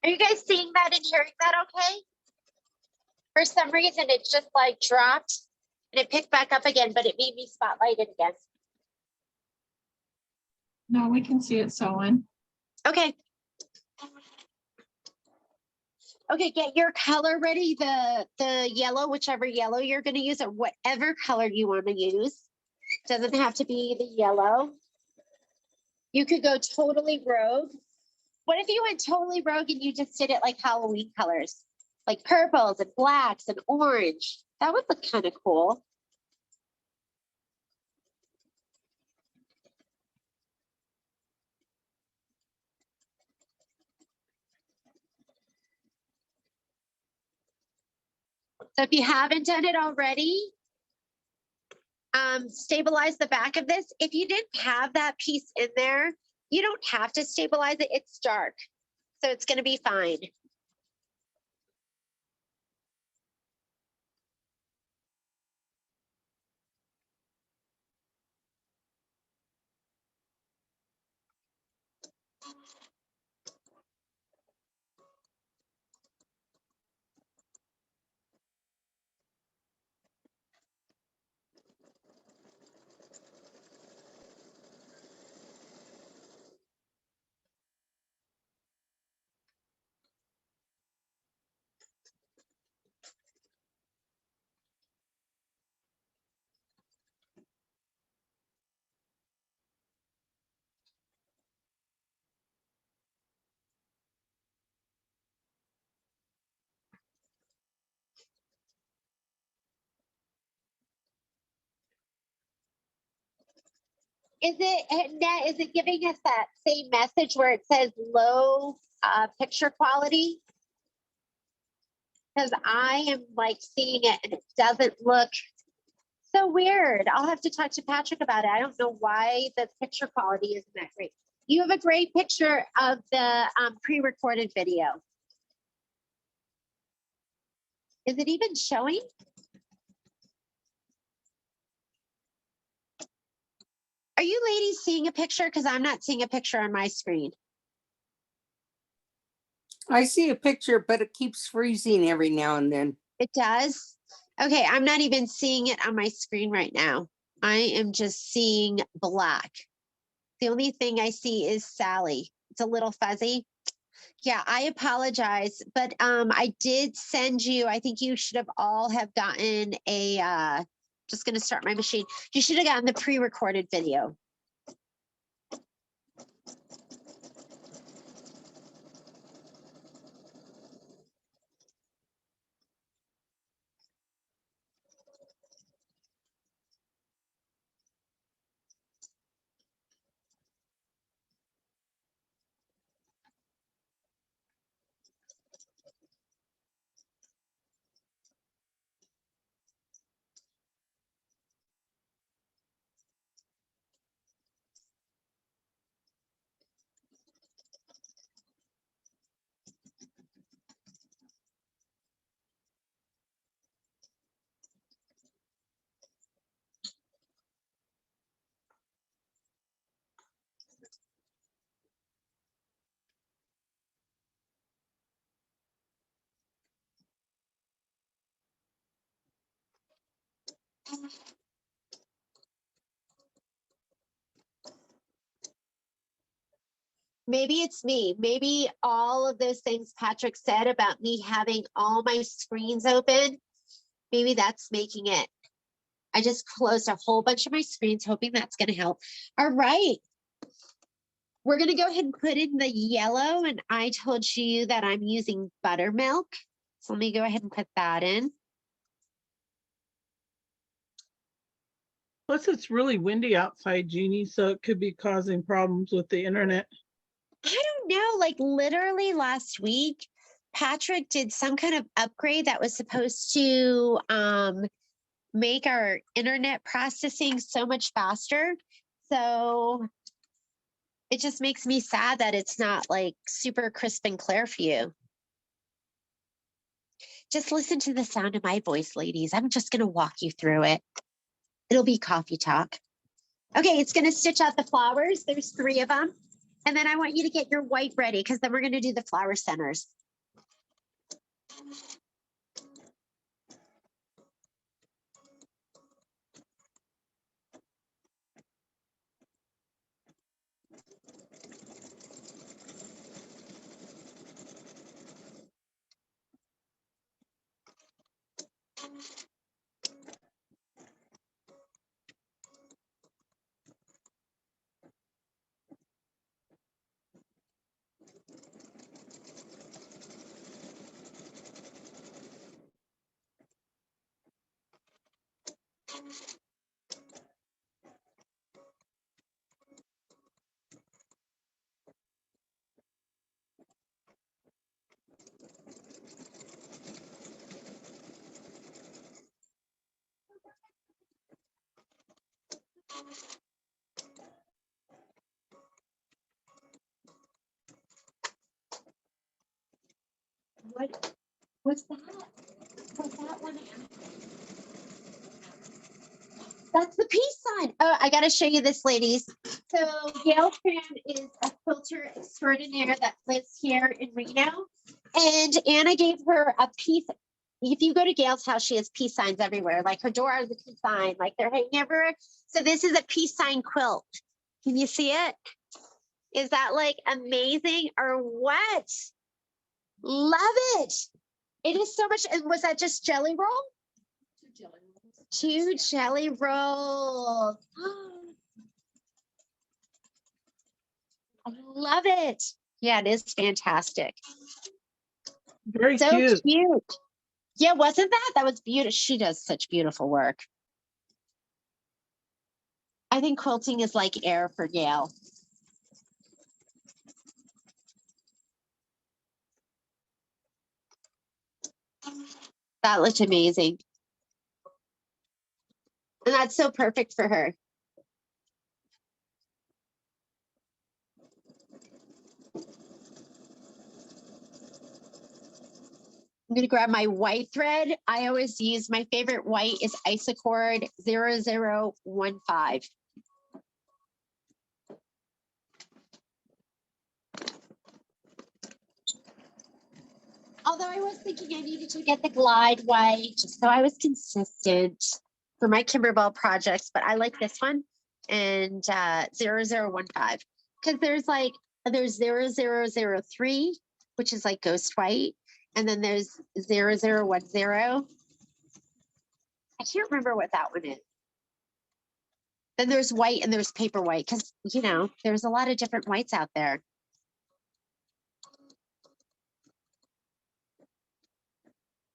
Speaker 2: Are you guys seeing that and hearing that okay? For some reason, it just like dropped and it picked back up again, but it made me spotlight it again.
Speaker 1: No, we can see it sewing.
Speaker 2: Okay. Okay, get your color ready, the yellow, whichever yellow you're going to use or whatever color you want to use. Doesn't have to be the yellow. You could go totally rogue. What if you went totally rogue and you just did it like Halloween colors? Like purples and blacks and orange. That would look kind of cool. So if you haven't done it already, stabilize the back of this. If you didn't have that piece in there, you don't have to stabilize it. It's dark, so it's going to be fine. Is it giving us that same message where it says low picture quality? Because I am like seeing it and it doesn't look So weird. I'll have to talk to Patrick about it. I don't know why the picture quality isn't that great. You have a great picture of the pre-recorded video. Is it even showing? Are you ladies seeing a picture? Because I'm not seeing a picture on my screen.
Speaker 5: I see a picture, but it keeps freezing every now and then.
Speaker 2: It does? Okay, I'm not even seeing it on my screen right now. I am just seeing black. The only thing I see is Sally. It's a little fuzzy. Yeah, I apologize, but I did send you, I think you should have all have gotten a, just gonna start my machine. You should have gotten the pre-recorded video. Maybe it's me. Maybe all of those things Patrick said about me having all my screens open, maybe that's making it. I just closed a whole bunch of my screens, hoping that's going to help. All right. We're going to go ahead and put in the yellow. And I told you that I'm using buttermilk. So let me go ahead and put that in.
Speaker 3: Plus, it's really windy outside, Jeannie, so it could be causing problems with the internet.
Speaker 2: I don't know, like literally last week, Patrick did some kind of upgrade that was supposed to make our internet processing so much faster. So it just makes me sad that it's not like super crisp and clear for you. Just listen to the sound of my voice, ladies. I'm just going to walk you through it. It'll be coffee talk. Okay, it's going to stitch out the flowers. There's 3 of them. And then I want you to get your white ready because then we're going to do the flower centers. What's that? What's that one? That's the peace sign. Oh, I got to show you this, ladies. So Gail Tran is a quilter extraordinaire that lives here in Reno. And Anna gave her a peace. If you go to Gail's house, she has peace signs everywhere. Like her door is a peace sign, like they're hanging everywhere. So this is a peace sign quilt. Can you see it? Is that like amazing or what? Love it. It is so much. And was that just jelly roll? 2 jelly rolls. I love it. Yeah, it is fantastic.
Speaker 3: Very
Speaker 2: So
Speaker 3: cute.
Speaker 2: cute. Yeah, wasn't that? That was beautiful. She does such beautiful work. I think quilting is like air for Gail. That looked amazing. And that's so perfect for her. I'm gonna grab my white thread. I always use, my favorite white is Isacord 0015. Although I was thinking I needed to get the glide white, just so I was consistent for my Kimberbell projects, but I like this one and 0015. Because there's 0003, which is like ghost white, and then there's 0010. I can't remember what that one is. Then there's white and there's paper white, because there's a lot of different whites out there.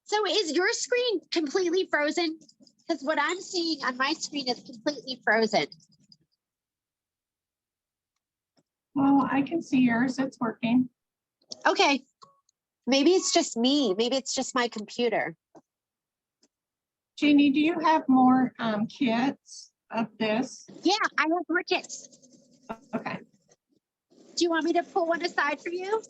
Speaker 2: So is your screen completely frozen? Because what I'm seeing on my screen is completely frozen.
Speaker 1: Well, I can see yours. It's working.
Speaker 2: Okay. Maybe it's just me. Maybe it's just my computer.
Speaker 1: Jeannie, do you have more kits of this?
Speaker 2: Yeah, I have more kits.
Speaker 1: Okay.
Speaker 2: Do you want me to pull one aside for you?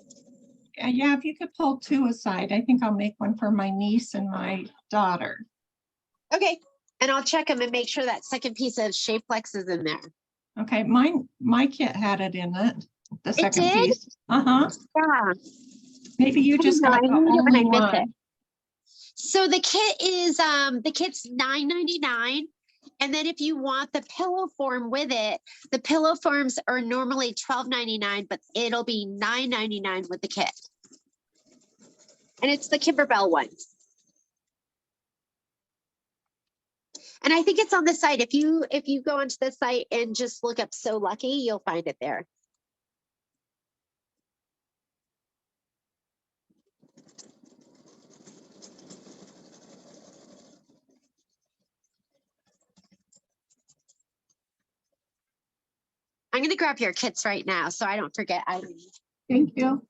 Speaker 1: Yeah, if you could pull two aside, I think I'll make one for my niece and my daughter.
Speaker 2: Okay. And I'll check them and make sure that second piece of Shapeflex is in there.
Speaker 1: Okay, my kit had it in it, the second
Speaker 2: did?
Speaker 1: piece. Uh-huh.
Speaker 2: Yeah.
Speaker 1: Maybe you just
Speaker 2: know,
Speaker 1: got
Speaker 2: I
Speaker 1: the
Speaker 2: need it when I
Speaker 1: only
Speaker 2: miss it.
Speaker 1: one.
Speaker 2: So the kit is the kit's $9.99. And then if you want the pillow form with it, the pillow forms are normally $12.99, but it'll be $9.99 with the kit. And it's the Kimberbell ones. And I think it's on the site. If you go onto the site and just look up So Lucky, you'll find it there. I'm going to grab your kits right now so I don't forget.
Speaker 1: Thank you.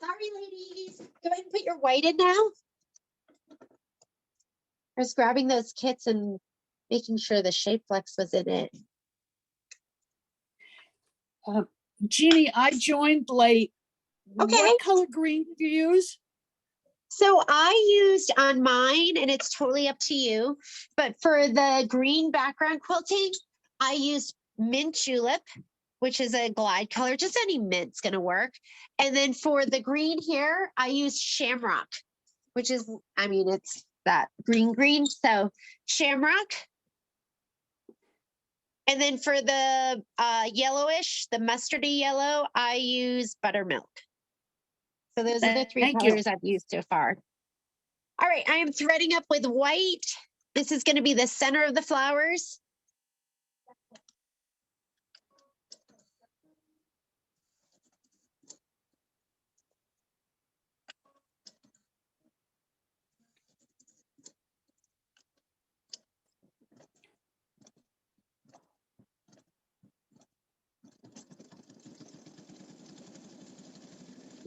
Speaker 2: Sorry, ladies. Go ahead and put your white in now. I was grabbing those kits and making sure the Shapeflex was in it.
Speaker 6: Jeannie, I joined late.
Speaker 2: Okay.
Speaker 6: What color green did you use?
Speaker 2: So I used on mine, and it's totally up to you, but for the green background quilting, I used mint julep, which is a glide color. Just any mint's gonna work. And then for the green here, I used shamrock, which is, it's that green. So shamrock. And then for the yellowish, the mustardy yellow, I use buttermilk. So those are the three
Speaker 6: Thank you.
Speaker 2: colors I've used so far. All right, I am threading up with white. This is going to be the center of the flowers.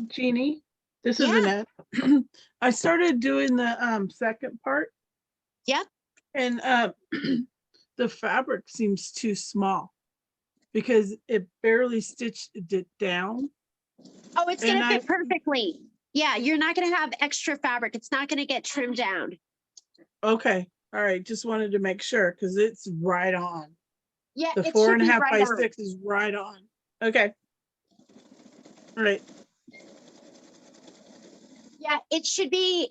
Speaker 3: Jeannie, this is
Speaker 2: Yeah.
Speaker 3: Annette. I started doing the second part.
Speaker 2: Yep.
Speaker 3: And the fabric seems too small because it barely stitched it down.
Speaker 2: Oh, it's going
Speaker 3: And
Speaker 2: to fit perfectly. Yeah, you're not going to have extra fabric. It's not going to get trimmed down.
Speaker 3: Okay. All right. Just wanted to make sure because it's right on.
Speaker 2: Yeah,
Speaker 3: The
Speaker 2: it
Speaker 3: 4.5
Speaker 2: should be right
Speaker 3: by
Speaker 2: on.
Speaker 3: 6 is right on. Okay. All right.
Speaker 2: Yeah, it should be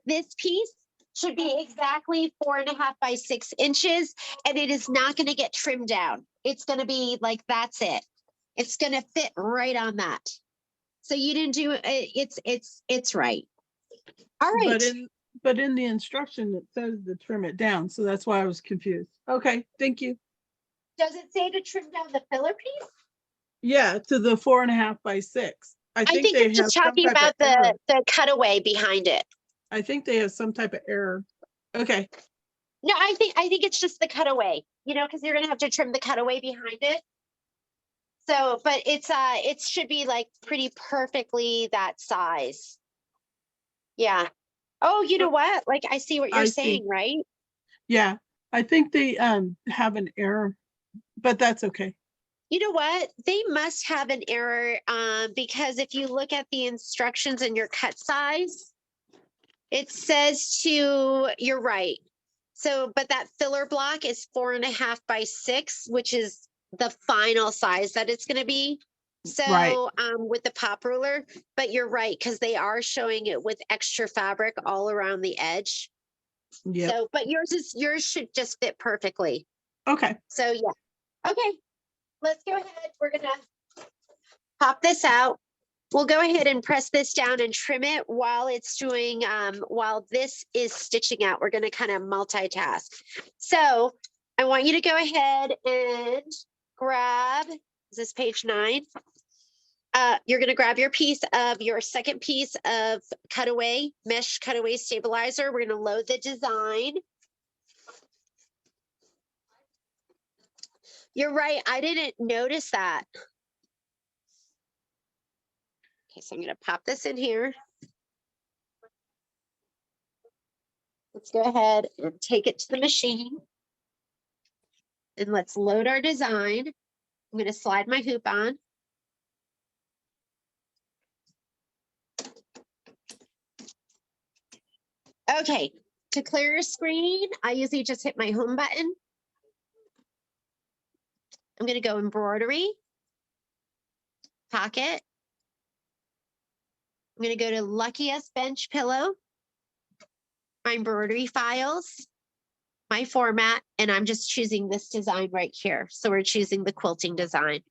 Speaker 2: this piece should be exactly 4.5 by 6 inches, and it is not going to get trimmed down. It's going to be like, that's it. It's going to fit right on that. So you didn't do it. It's right. All right.
Speaker 3: But in the instruction, it says to trim it down. So that's why I was confused. Okay, thank you.
Speaker 2: Does it say to trim down the filler piece?
Speaker 3: Yeah, to the 4.5 by 6. I
Speaker 2: I
Speaker 3: think
Speaker 2: think
Speaker 3: they
Speaker 2: it's
Speaker 3: have
Speaker 2: just
Speaker 3: some
Speaker 2: talking
Speaker 3: type of
Speaker 2: about
Speaker 3: error.
Speaker 2: the cutaway behind it.
Speaker 3: I think they have some type of error. Okay,
Speaker 2: No, I think it's just the cutaway, you know, because you're gonna have to trim the cutaway behind it. So, but it should be like pretty perfectly that size. Yeah. Oh, you know what? Like I see what you're
Speaker 3: I see.
Speaker 2: saying, right?
Speaker 3: Yeah, I think they have an error, but that's okay.
Speaker 2: You know what? They must have an error because if you look at the instructions in your cut size, it says you're right. So, but that filler block is 4.5 by 6, which is the final size that it's going to be.
Speaker 3: Right.
Speaker 2: So, with the pop ruler, but you're right, because they are showing it with extra fabric all around the edge.
Speaker 3: Yep.
Speaker 2: So, but yours should just fit perfectly.
Speaker 3: Okay.
Speaker 2: So, yeah. Okay. Let's go ahead. We're going to pop this out. We'll go ahead and press this down and trim it while it's doing, while this is stitching out. We're going to kind of multitask. So I want you to go ahead and grab, is this page 9? You're going to grab your second piece of cutaway, mesh cutaway stabilizer. We're going to load the design. You're right. I didn't notice that. Okay, so I'm going to pop this in here. Let's go ahead and take it to the machine. And let's load our design. I'm going to slide my hoop on. Okay, to clear your screen, I usually just hit my home button. I'm going to go embroidery, pocket. I'm going to go to Luckiest Bench Pillow, my embroidery files, my format, and I'm just choosing this design right here. So we're choosing the quilting design.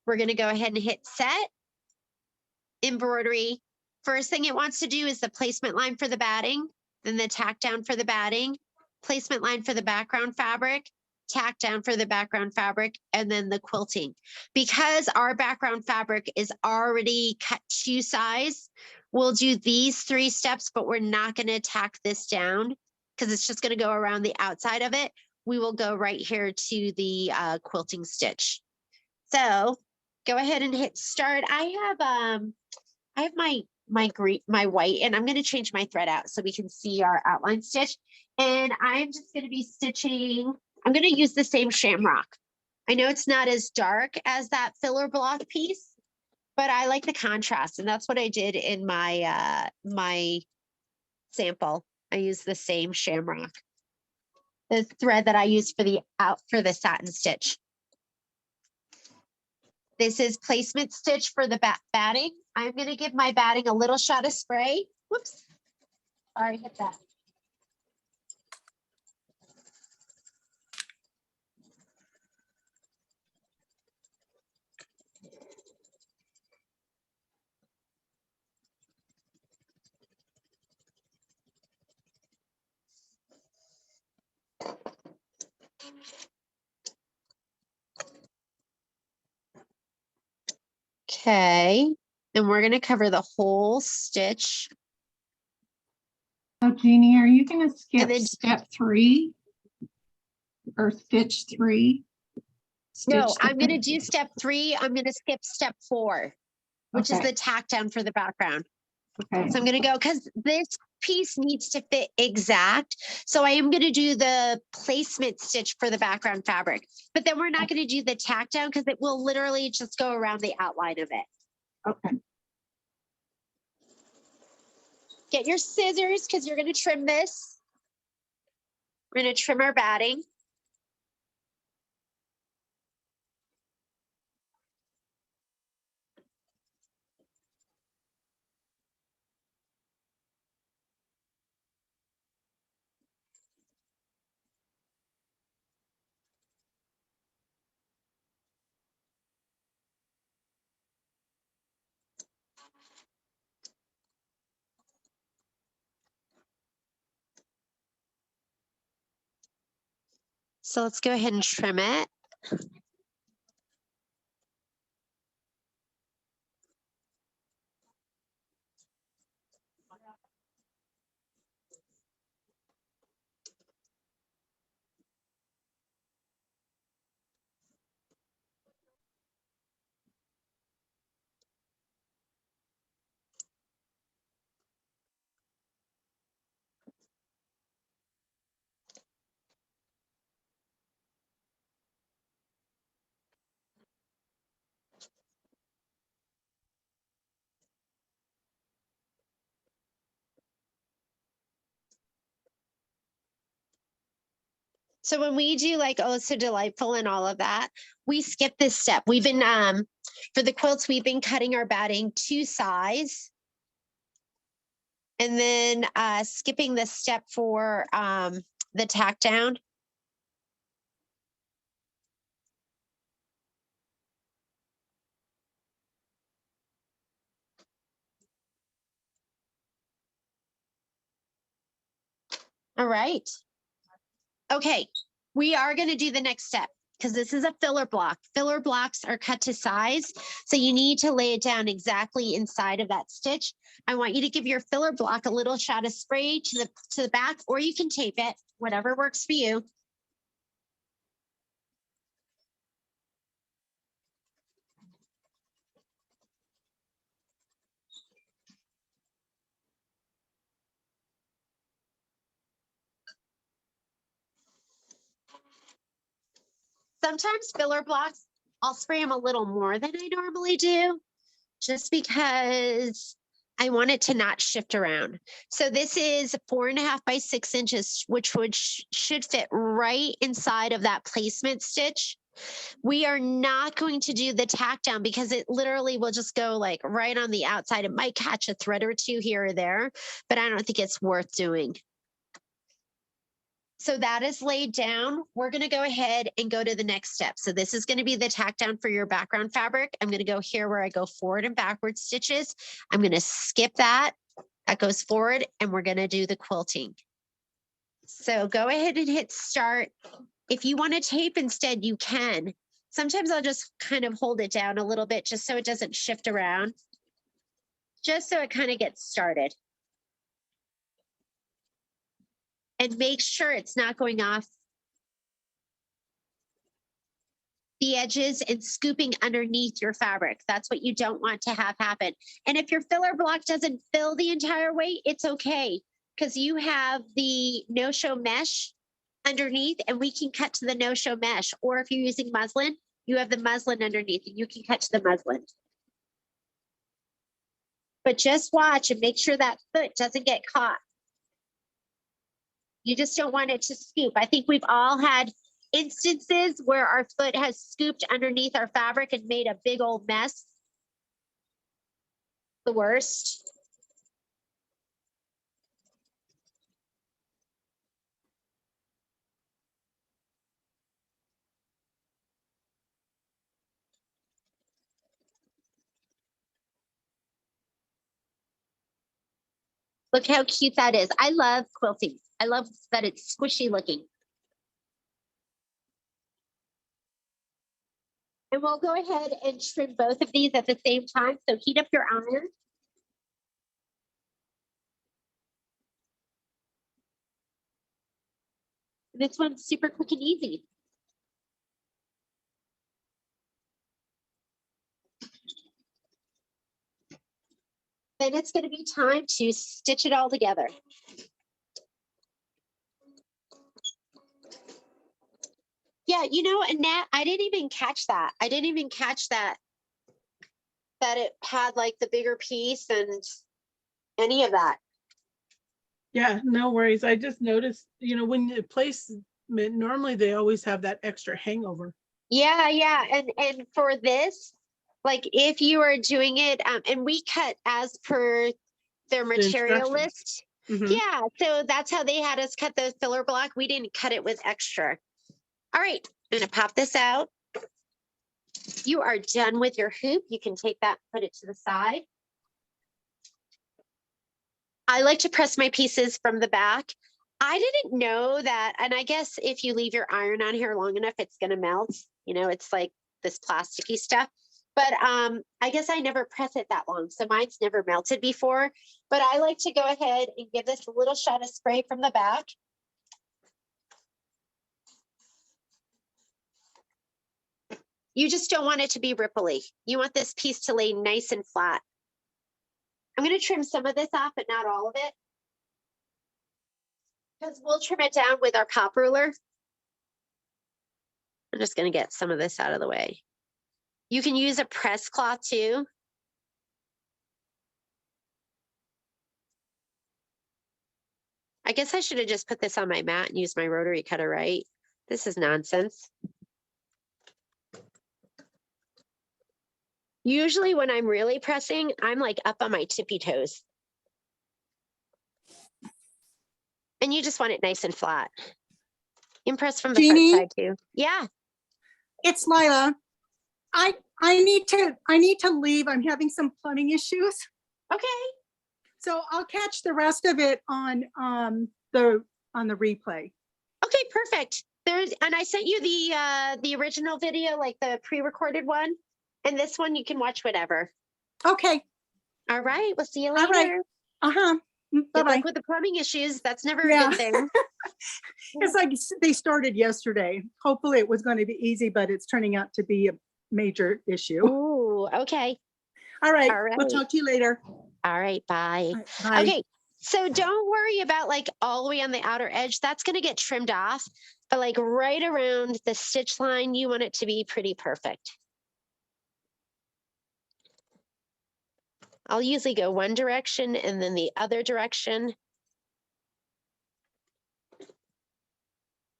Speaker 2: We're going to go ahead and hit set, embroidery. First thing it wants to do is the placement line for the batting, then the tack down for the batting, placement line for the background fabric, tack down for the background fabric, and then the quilting. Because our background fabric is already cut to size, we'll do these 3 steps, but we're not going to tack this down because it's just going to go around the outside of it. We will go right here to the quilting stitch. So go ahead and hit start. I have my white, and I'm going to change my thread out so we can see our outline stitch. And I'm just going to be stitching. I'm going to use the same shamrock. I know it's not as dark as that filler block piece, but I like the contrast, and that's what I did in my my sample. I used the same shamrock, the thread that I used for the satin stitch. This is placement stitch for the batting. I'm going to give my batting a little shot of spray. Whoops. Sorry, hit that. Okay. And we're going to cover the whole stitch.
Speaker 1: So Jeannie, are you going to skip
Speaker 2: then-
Speaker 1: step 3 or stitch 3?
Speaker 2: No,
Speaker 1: Stitch
Speaker 2: I'm going to
Speaker 1: three.
Speaker 2: do step 3. I'm going to skip step 4, which is
Speaker 1: Okay.
Speaker 2: the tack down for the background.
Speaker 1: Okay.
Speaker 2: So I'm going to go because this piece needs to fit exact. So I am going to do the placement stitch for the background fabric, but then we're not going to do the tack down because it will literally just go around the outline of it.
Speaker 1: Okay.
Speaker 2: Get your scissors because you're going to trim this. We're going to trim our batting. So let's go ahead and trim it. So when we do like Oh So Delightful and all of that, we skip this step. We've been for the quilts, we've been cutting our batting to size. And then skipping the step for the tack down. All right. Okay, we are going to do the next step because this is a filler block. Filler blocks are cut to size, so you need to lay it down exactly inside of that stitch. I want you to give your filler block a little shot of spray to the back, or you can tape it, whatever works for you. Sometimes filler blocks, I'll spray them a little more than I normally do, just because I want it to not shift around. So this is 4.5 by 6 inches, which should fit right inside of that placement stitch. We are not going to do the tack down because it literally will just go like right on the outside. It might catch a thread or two here or there, but I don't think it's worth doing. So that is laid down. We're going to go ahead and go to the next step. So this is going to be the tack down for your background fabric. I'm going to go here where I go forward and backward stitches. I'm going to skip that. That goes forward, and we're going to do the quilting. So go ahead and hit start. If you want to tape instead, you can. Sometimes I'll just kind of hold it down a little bit just so it doesn't shift around, just so it kind of gets started. And make sure it's not going off the edges and scooping underneath your fabric. That's what you don't want to have happen. And if your filler block doesn't fill the entire way, it's okay, because you have the no-show mesh underneath, and we can cut to the no-show mesh. Or if you're using muslin, you have the muslin underneath and you can cut to the muslin. But just watch and make sure that foot doesn't get caught. You just don't want it to scoop. I think we've all had instances where our foot has scooped underneath our fabric and made a big old mess. The worst. Look how cute that is. I love quilting. I love that it's squishy looking. And we'll go ahead and trim both of these at the same time. So heat up your iron. This one's super quick and easy. Then it's going to be time to stitch it all together. Yeah, you know, Annette, I didn't even catch that. I didn't even catch that it had like the bigger piece and any of that.
Speaker 3: Yeah, no worries. I just noticed, you know, when you place, normally they always have that extra hangover.
Speaker 2: Yeah, yeah. And for this, like if you are doing it, and we cut as per their material
Speaker 3: instructions.
Speaker 2: list.
Speaker 3: Mhm.
Speaker 2: Yeah, so that's how they had us cut the filler block. We didn't cut it with extra. All right, I'm gonna pop this out. You are done with your hoop. You can take that, put it to the side. I like to press my pieces from the back. I didn't know that. And I guess if you leave your iron on here long enough, it's going to melt. You know, it's like this plasticky stuff. But I guess I never press it that long. So mine's never melted before. But I like to go ahead and give this a little shot of spray from the back. You just don't want it to be ripply. You want this piece to lay nice and flat. I'm going to trim some of this off, but not all of it. Because we'll trim it down with our pop ruler. I'm just going to get some of this out of the way. You can use a press cloth too. I guess I should have just put this on my mat and used my rotary cutter, right? This is nonsense. Usually when I'm really pressing, I'm like up on my tippy toes. And you just want it nice and flat. Impress from the
Speaker 7: Jeannie?
Speaker 2: front side too. Yeah.
Speaker 7: It's Lila. I need to leave. I'm having some plumbing issues.
Speaker 2: Okay.
Speaker 7: So I'll catch the rest of it on the replay.
Speaker 2: Okay, perfect. And I sent you the original video, like the pre-recorded one. And this one you can watch whatever.
Speaker 7: Okay.
Speaker 2: All right. We'll see you
Speaker 7: All
Speaker 2: later.
Speaker 7: right. Uh-huh.
Speaker 2: Good
Speaker 7: Bye-bye.
Speaker 2: luck with the plumbing issues. That's never a
Speaker 7: Yeah.
Speaker 2: good thing.
Speaker 7: It's like they started yesterday. Hopefully it was going to be easy, but it's turning out to be a major issue.
Speaker 2: Ooh, okay.
Speaker 7: All right.
Speaker 2: All
Speaker 7: We'll
Speaker 2: right.
Speaker 7: talk to you later.
Speaker 2: All right. Bye.
Speaker 7: All right, bye.
Speaker 2: Okay. So don't worry about like all the way on the outer edge. That's going to get trimmed off. But like right around the stitch line, you want it to be pretty perfect. I'll usually go one direction and then the other direction.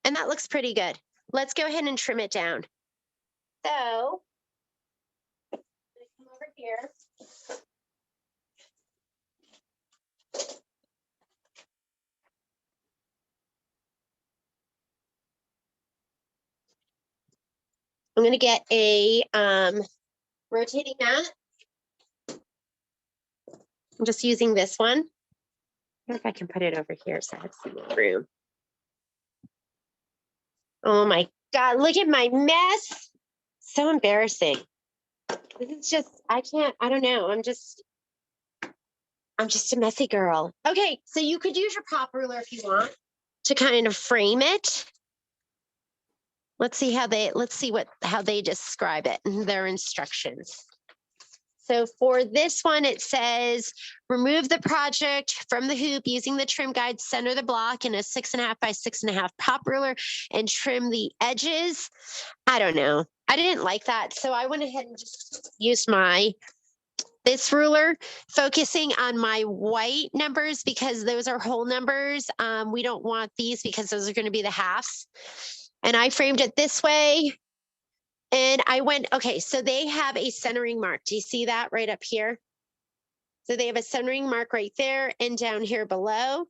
Speaker 2: And that looks pretty good. Let's go ahead and trim it down. So, I'm gonna come over here. I'm gonna get a rotating mat. I'm just using this one. I wonder if I can put it over here so I have some more room. Oh my God, look at my mess. So embarrassing. This is just, I don't know. I'm just a messy girl. Okay, so you could use your pop ruler if you want to kind of frame it. Let's see how they describe it in their instructions. So for this one, it says, remove the project from the hoop using the trim guide, center the block in a 6.5 by 6.5 pop ruler and trim the edges. I don't know. I didn't like that. So I went ahead and just used this ruler, focusing on my white numbers because those are whole numbers. We don't want these because those are going to be the halves. And I framed it this way. And I went, okay, so they have a centering mark. Do you see that right up here? So they have a centering mark right there and down here below.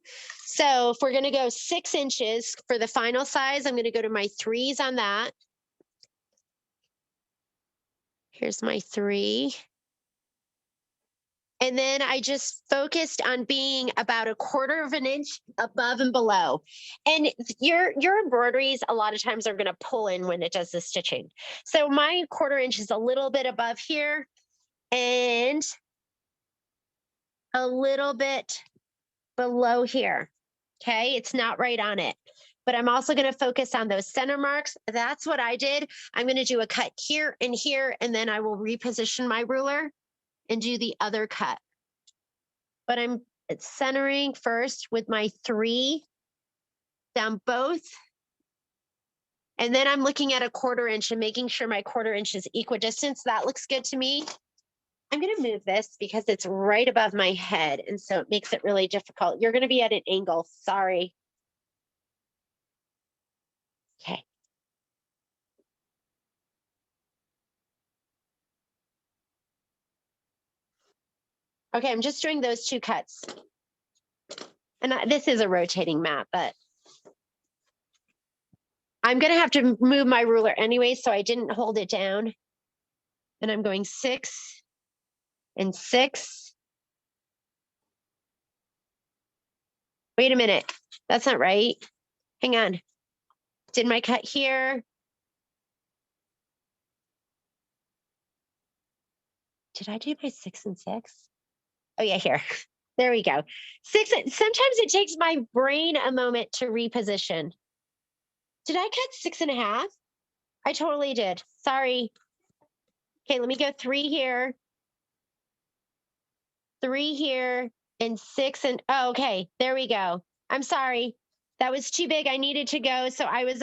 Speaker 2: So if we're going to go 6 inches for the final size, I'm going to go to my 3s on that. Here's my 3. And then I just focused on being about 1/4 of an inch above and below. And your embroideries a lot of times are going to pull in when it does the stitching. So my 1/4 inch is a little bit above here and a little bit below here. Okay, it's not right on it. But I'm also going to focus on those center marks. That's what I did. I'm going to do a cut here, and then I will reposition my ruler and do the other cut. But I'm centering first with my 3 down both. And then I'm looking at a 1/4 inch and making sure my 1/4 inch is equidistant. That looks good to me. I'm going to move this because it's right above my head. And so it makes it really difficult. You're going to be at an angle. Sorry. Okay. Okay, I'm just doing those 2 cuts. And this is a rotating mat, but I'm going to have to move my ruler anyway, so I didn't hold it down. And I'm going 6 and 6. Wait a minute. That's not right. Hang on. Did my cut here? Did I do my 6 and 6? Oh yeah, here. There we go. Sometimes it takes my brain a moment to reposition. Did I cut 6.5? I totally did. Sorry. Okay, let me go 3 here. 3 here and 6 and oh, okay, there we go. I'm sorry. That was too big. I needed to go. So I was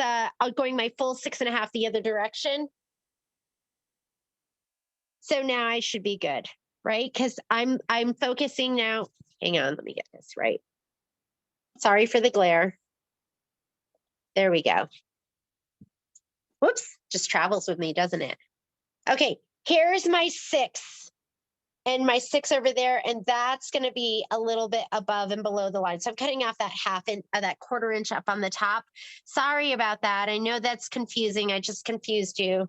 Speaker 2: going my full 6.5 the other direction. So now I should be good, right? Because I'm focusing now. Hang on, let me get this right. Sorry for the glare. There we go. Whoops, just travels with me, doesn't it? Okay, here's my 6 and my 6 over there, and that's going to be a little bit above and below the line. So I'm cutting off that that 1/4 inch up on the top. Sorry about that. I know that's confusing. I just confused you.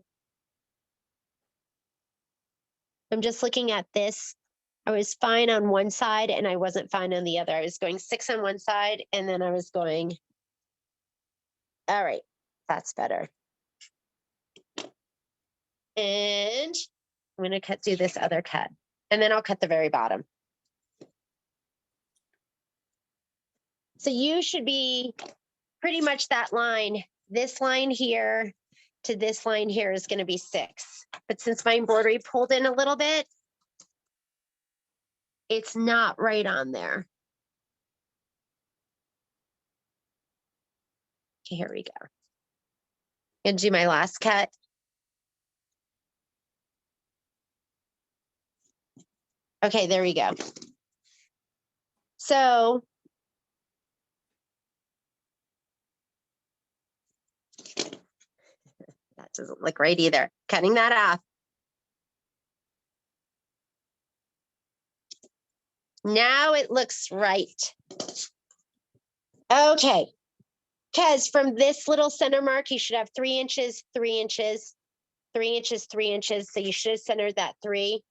Speaker 2: I'm just looking at this. I was fine on one side and I wasn't fine on the other. I was going 6 on one side and then I was going, all right, that's better. And I'm going to do this other cut and then I'll cut the very bottom. So you should be pretty much that line. This line here to this line here is going to be 6. But since my embroidery pulled in a little bit, it's not right on there. Okay, here we go. And do my last cut. Okay, there we go. So that doesn't look right either. Cutting that off. Now it looks right. Okay, because from this little center mark, you should have 3 inches, 3 inches, 3 inches, 3 inches. So you should have centered that 3.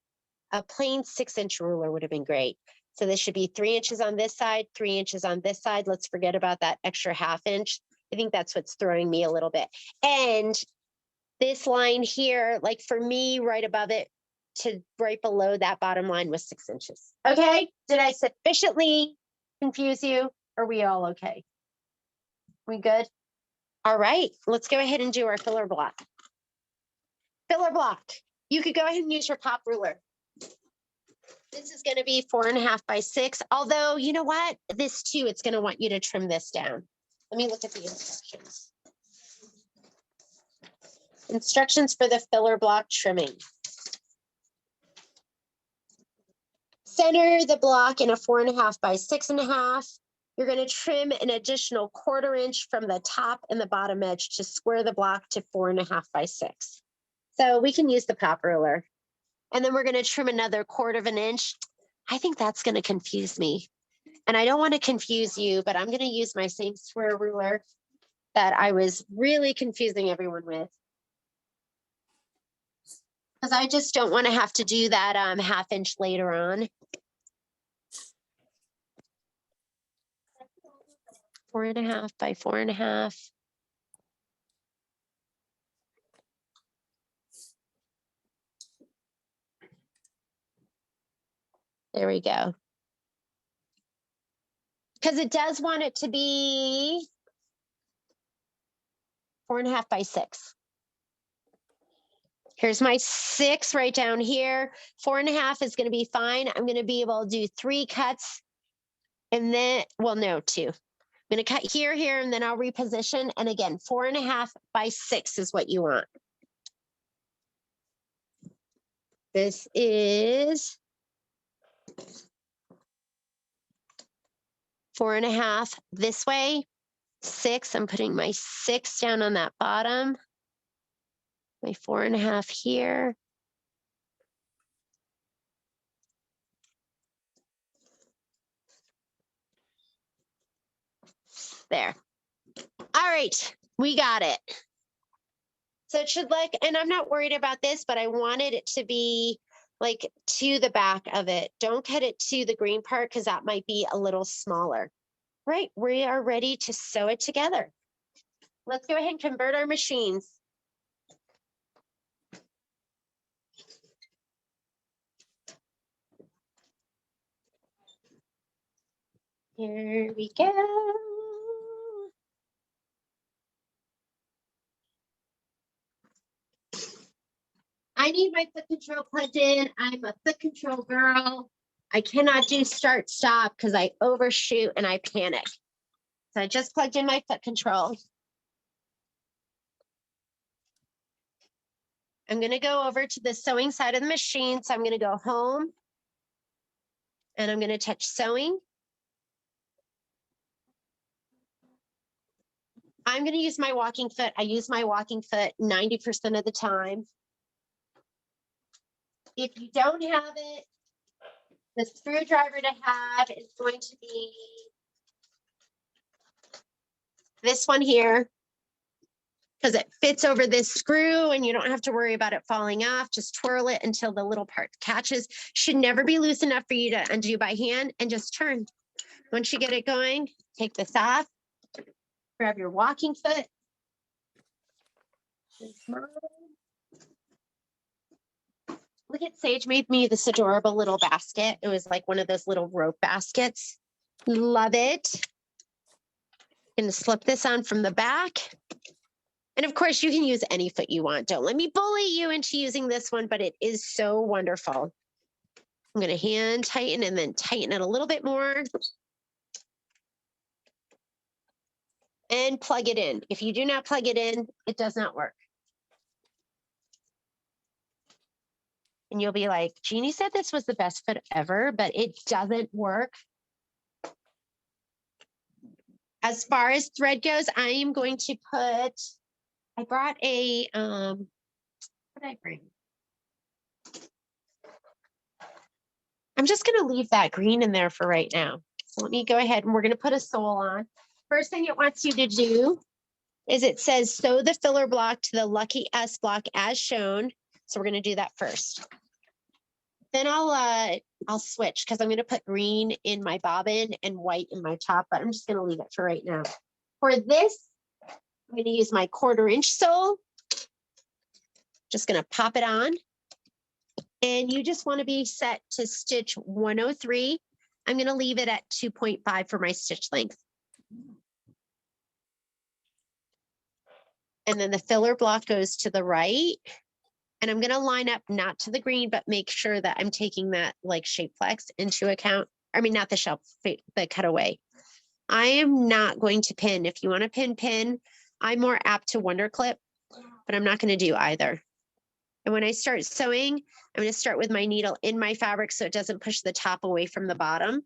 Speaker 2: A plain 6-inch ruler would have been great. So this should be 3 inches on this side, 3 inches on this side. Let's forget about that extra 1/2 inch. I think that's what's throwing me a little bit. And this line here, like for me, right above it to right below that bottom line was 6 inches. Okay, did I sufficiently confuse you? Are we all okay? We good? All right, let's go ahead and do our filler block. Filler block. You could go ahead and use your pop ruler. This is going to be 4.5 by 6. Although, you know what? This too, it's going to want you to trim this down. Let me look at the instructions. Instructions for the filler block trimming. Center the block in a 4.5 by 6.5. You're going to trim an additional 1/4 inch from the top and the bottom edge to square the block to 4.5 by 6. So we can use the pop ruler. And then we're going to trim another 1/4 inch. I think that's going to confuse me. And I don't want to confuse you, but I'm going to use my same square ruler that I was really confusing everyone with. Because I just don't want to have to do that 1/2 inch later on. 4.5 by 4.5. There we go. Because it does want it to be 4.5 by 6. Here's my 6 right down here. 4.5 is going to be fine. I'm going to be able to do 3 cuts and then, well, no, 2. I'm going to cut here, here, and then I'll reposition. And again, 4.5 by 6 is what you want. This is 4.5 this way, 6. I'm putting my 6 down on that bottom. My 4.5 here. There. All right, we got it. So it should look, and I'm not worried about this, but I wanted it to be like to the back of it. Don't cut it to the green part because that might be a little smaller. Right, we are ready to sew it together. Let's go ahead and convert our machines. Here we go. I need my foot control plugged in. I'm a foot control girl. I cannot do start stop because I overshoot and I panic. So I just plugged in my foot control. I'm going to go over to the sewing side of the machine. So I'm going to go home and I'm going to touch sewing. I'm going to use my walking foot. I use my walking foot 90% of the time. If you don't have it, the screwdriver to have is going to be this one here, because it fits over this screw and you don't have to worry about it falling off. Just twirl it until the little part catches. Should never be loose enough for you to undo by hand, and just turn. Once you get it going, take this off, grab your walking foot. Look at Sage made me this adorable little basket. It was like one of those little rope baskets. Love it. Gonna slip this on from the back. And of course you can use any foot you want. Don't let me bully you into using this one, but it is so wonderful. I'm gonna hand tighten and then tighten it a little bit more. And plug it in. If you do not plug it in, it does not work. And you'll be like, Jeannie said this was the best foot ever, but it doesn't work. As far as thread goes, I am going to put, I brought a, what did I bring? I'm just going to leave that green in there for right now. So let me go ahead and we're going to put a sole on. First thing it wants you to do is it says sew the filler block to the Lucky S block as shown. So we're going to do that first. Then I'll switch because I'm going to put green in my bobbin and white in my top, but I'm just going to leave it for right now. For this, I'm going to use my 1/4 inch sole. Just going to pop it on. And you just want to be set to stitch 103. I'm going to leave it at 2.5 for my stitch length. And then the filler block goes to the right. And I'm going to line up not to the green, but make sure that I'm taking that like shape flex into account. I mean, not the shelf, the cutaway. I am not going to pin. If you want to pin, pin. I'm more apt to wonder clip, but I'm not going to do either. And when I start sewing, I'm going to start with my needle in my fabric so it doesn't push the top away from the bottom.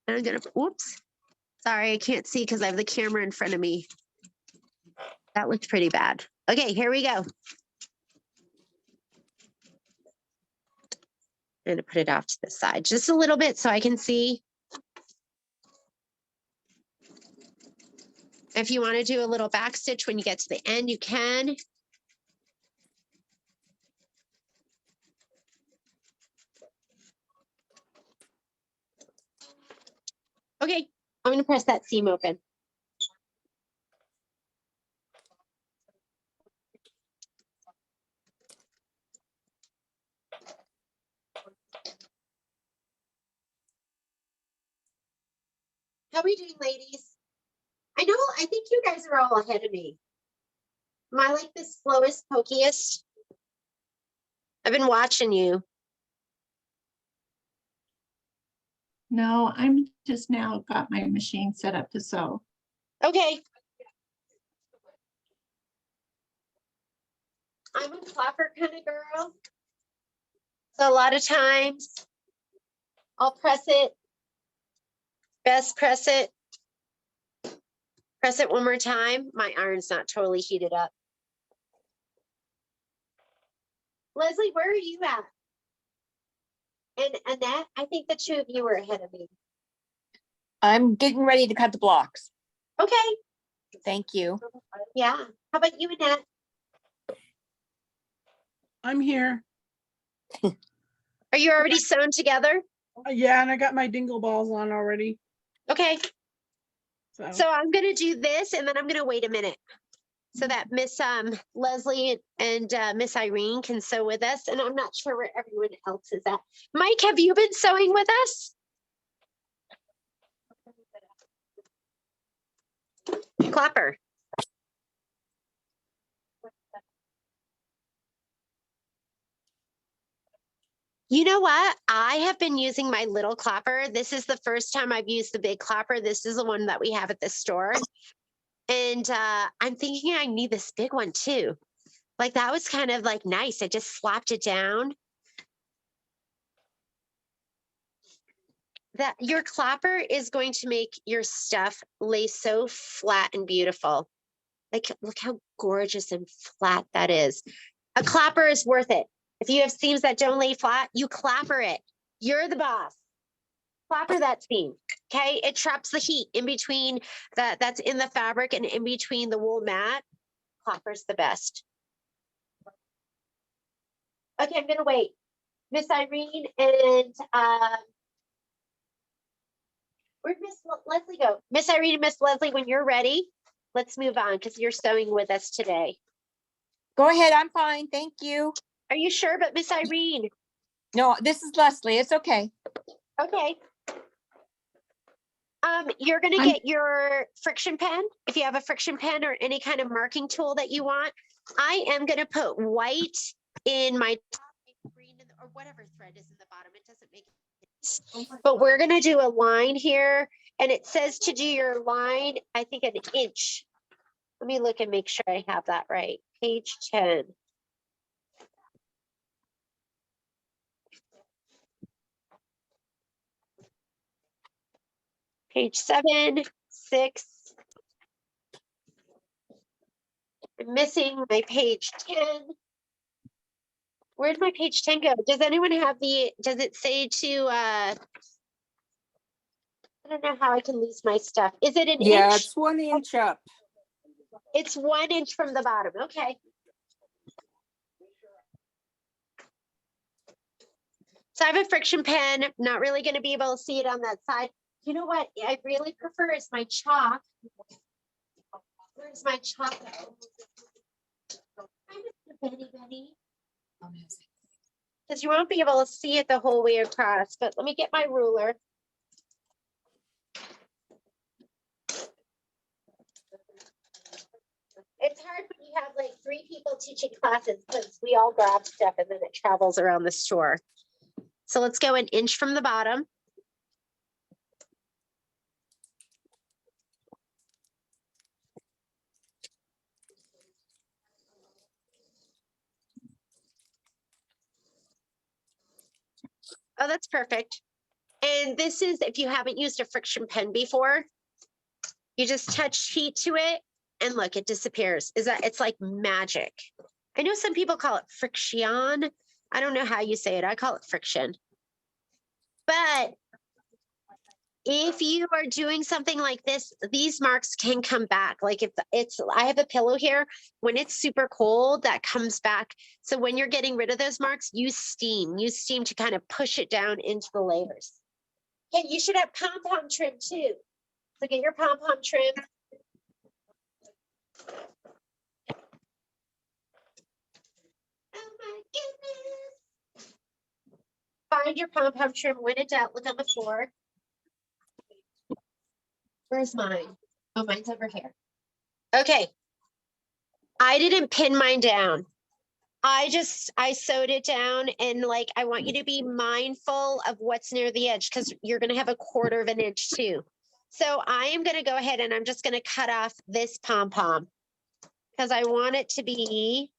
Speaker 2: And I'm going to, whoops, sorry, I can't see because I have the camera in front of me. That looked pretty bad. Okay, here we go. I'm going to put it off to the side just a little bit so I can see. If you want to do a little back stitch when you get to the end, you can. Okay, I'm going to press that seam open. How are we doing, ladies? I think you guys are all ahead of me. Am I like the slowest, pokiest? I've been watching you.
Speaker 1: No, I'm just now got my machine set up to sew.
Speaker 2: Okay. I'm a clapper kind of girl. So a lot of times I'll press it, best press it one more time. My iron's not totally heated up. Leslie, where are you at? And Annette, I think the two of you were ahead of me.
Speaker 8: I'm getting ready to cut the blocks.
Speaker 2: Okay.
Speaker 8: Thank you.
Speaker 2: Yeah. How about you, Annette?
Speaker 3: I'm here.
Speaker 2: Are you already sewn together?
Speaker 3: Yeah, and I got my dingle balls on already.
Speaker 2: Okay,
Speaker 3: So,
Speaker 2: so I'm gonna do this and then I'm gonna wait a minute so that Miss Leslie and Miss Irene can sew with us. And I'm not sure where everyone else is at. Mike, have you been sewing with us? Clapper. You know what? I have been using my little clapper. This is the first time I've used the big clapper. This is the one that we have at the store. And I'm thinking I need this big one too. Like that was kind of like nice. I just slapped it down. That your clapper is going to make your stuff lay so flat and beautiful. Like, look how gorgeous and flat that is. A clapper is worth it. If you have seams that don't lay flat, you clapper it. You're the boss. Clapper that seam. Okay. It traps the heat in between that's in the fabric and in between the wool mat. Clapper's the best. Okay, I'm gonna wait. Miss Irene and where'd Miss Leslie go? Miss Irene and Miss Leslie, when you're ready, let's move on because you're sewing with us today.
Speaker 8: Go ahead, I'm fine, thank you.
Speaker 2: Are you sure? But Miss Irene.
Speaker 8: No, this is Leslie, it's okay.
Speaker 2: Okay. You're gonna
Speaker 1: I'm-
Speaker 2: get your friction pen. If you have a friction pen or any kind of marking tool that you want, I am gonna put white in my top and green in or whatever thread is in the bottom. It doesn't make it. But we're gonna do a line here, and it says to do your line, I think an inch. Let me look and make sure I have that right. Page 10. Page 7, 6. I'm missing my page 10. Where'd my page 10 go? Does anyone have does it say to, I don't know how I can lose my stuff. Is it an
Speaker 5: Yeah,
Speaker 2: inch?
Speaker 5: it's 1 inch up.
Speaker 2: It's 1 inch from the bottom. Okay. So I have a friction pen. Not really going to be able to see it on that side. You know what I really prefer is my chalk. Where's my chalk? Benny. Because you won't be able to see it the whole way across, but let me get my ruler. It's hard when you have like 3 people teaching classes because we all grab stuff and then it travels around the store. So let's go 1 inch from the bottom. Oh, that's perfect. And this is, if you haven't used a friction pen before, you just touch heat to it and look, it disappears. It's like magic. I know some people call it friction. I don't know how you say it. I call it friction. But if you are doing something like this, these marks can come back. Like if I have a pillow here, when it's super cold, that comes back. So when you're getting rid of those marks, use steam to kind of push it down into the layers. Okay, you should have pom-pom trim too. So get your pom-pom trim. Oh my goodness. Find your pom-pom trim, win it out, look on the floor. Where's mine? Oh, mine's over here. Okay. I didn't pin mine down. I sewed it down, and like, I want you to be mindful of what's near the edge because you're going to have 1/4 of an inch too. So I am going to go ahead and I'm just going to cut off this pom-pom because I want it to be,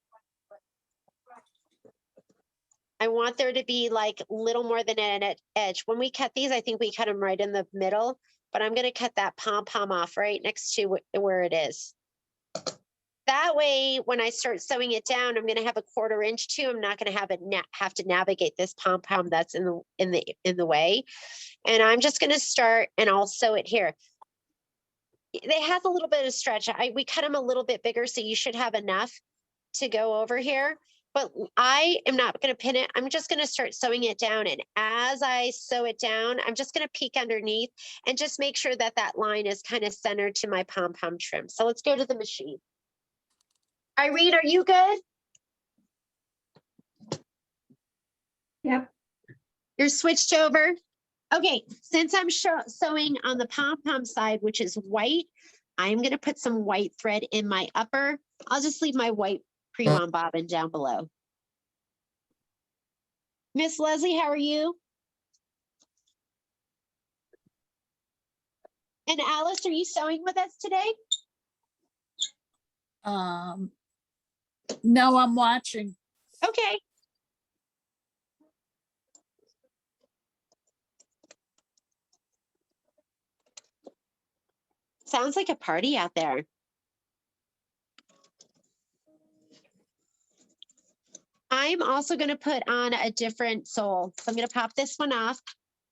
Speaker 2: I want there to be like little more than an edge. When we cut these, I think we cut them right in the middle, but I'm going to cut that pom-pom off right next to where it is. That way, when I start sewing it down, I'm going to have 1/4 inch too. I'm not going to have to navigate this pom-pom that's in the way. And I'm just going to start and I'll sew it here. They have a little bit of stretch. We cut them a little bit bigger, so you should have enough to go over here. But I am not going to pin it. I'm just going to start sewing it down. And as I sew it down, I'm just going to peek underneath and just make sure that that line is kind of centered to my pom-pom trim. So let's go to the machine. Irene, are you good?
Speaker 1: Yep.
Speaker 2: You're switched over. Okay, since I'm sewing on the pom-pom side, which is white, I'm going to put some white thread in my upper. I'll just leave my white pre-wound bobbin down below. Miss Leslie, how are you? And Alice, are you sewing with us today?
Speaker 6: No, I'm watching.
Speaker 2: Okay. Sounds like a party out there. I'm also going to put on a different sole. So I'm going to pop this one off.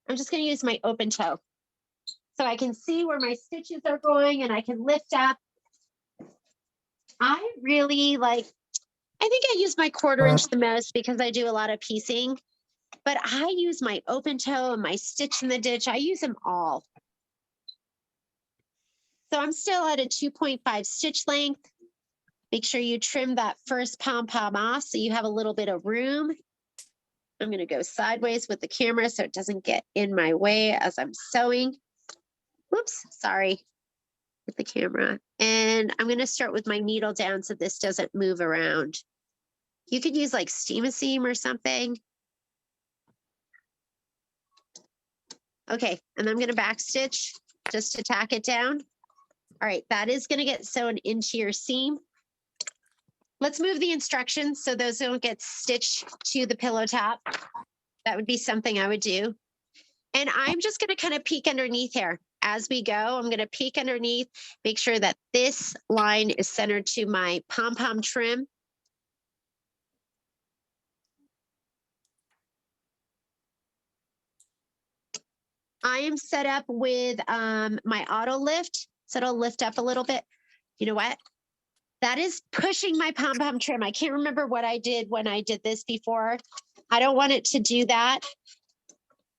Speaker 2: I'm just going to use my open toe so I can see where my stitches are going and I can lift up. I really like, I think I use my 1/4 inch the most because I do a lot of piecing, but I use my open toe and my stitch in the ditch. I use them all. So I'm still at a 2.5 stitch length. Make sure you trim that first pom-pom off so you have a little bit of room. I'm going to go sideways with the camera so it doesn't get in my way as I'm sewing. Whoops, sorry, with the camera. And I'm going to start with my needle down so this doesn't move around. You could use like steam-a-seam or something. Okay, and I'm going to back stitch just to tack it down. All right, that is going to get sewn into your seam. Let's move the instructions so those don't get stitched to the pillow top. That would be something I would do. And I'm just going to kind of peek underneath here. As we go, I'm going to peek underneath, make sure that this line is centered to my pom-pom trim. I am set up with my auto lift, so it'll lift up a little bit. You know what? That is pushing my pom-pom trim. I can't remember what I did when I did this before. I don't want it to do that.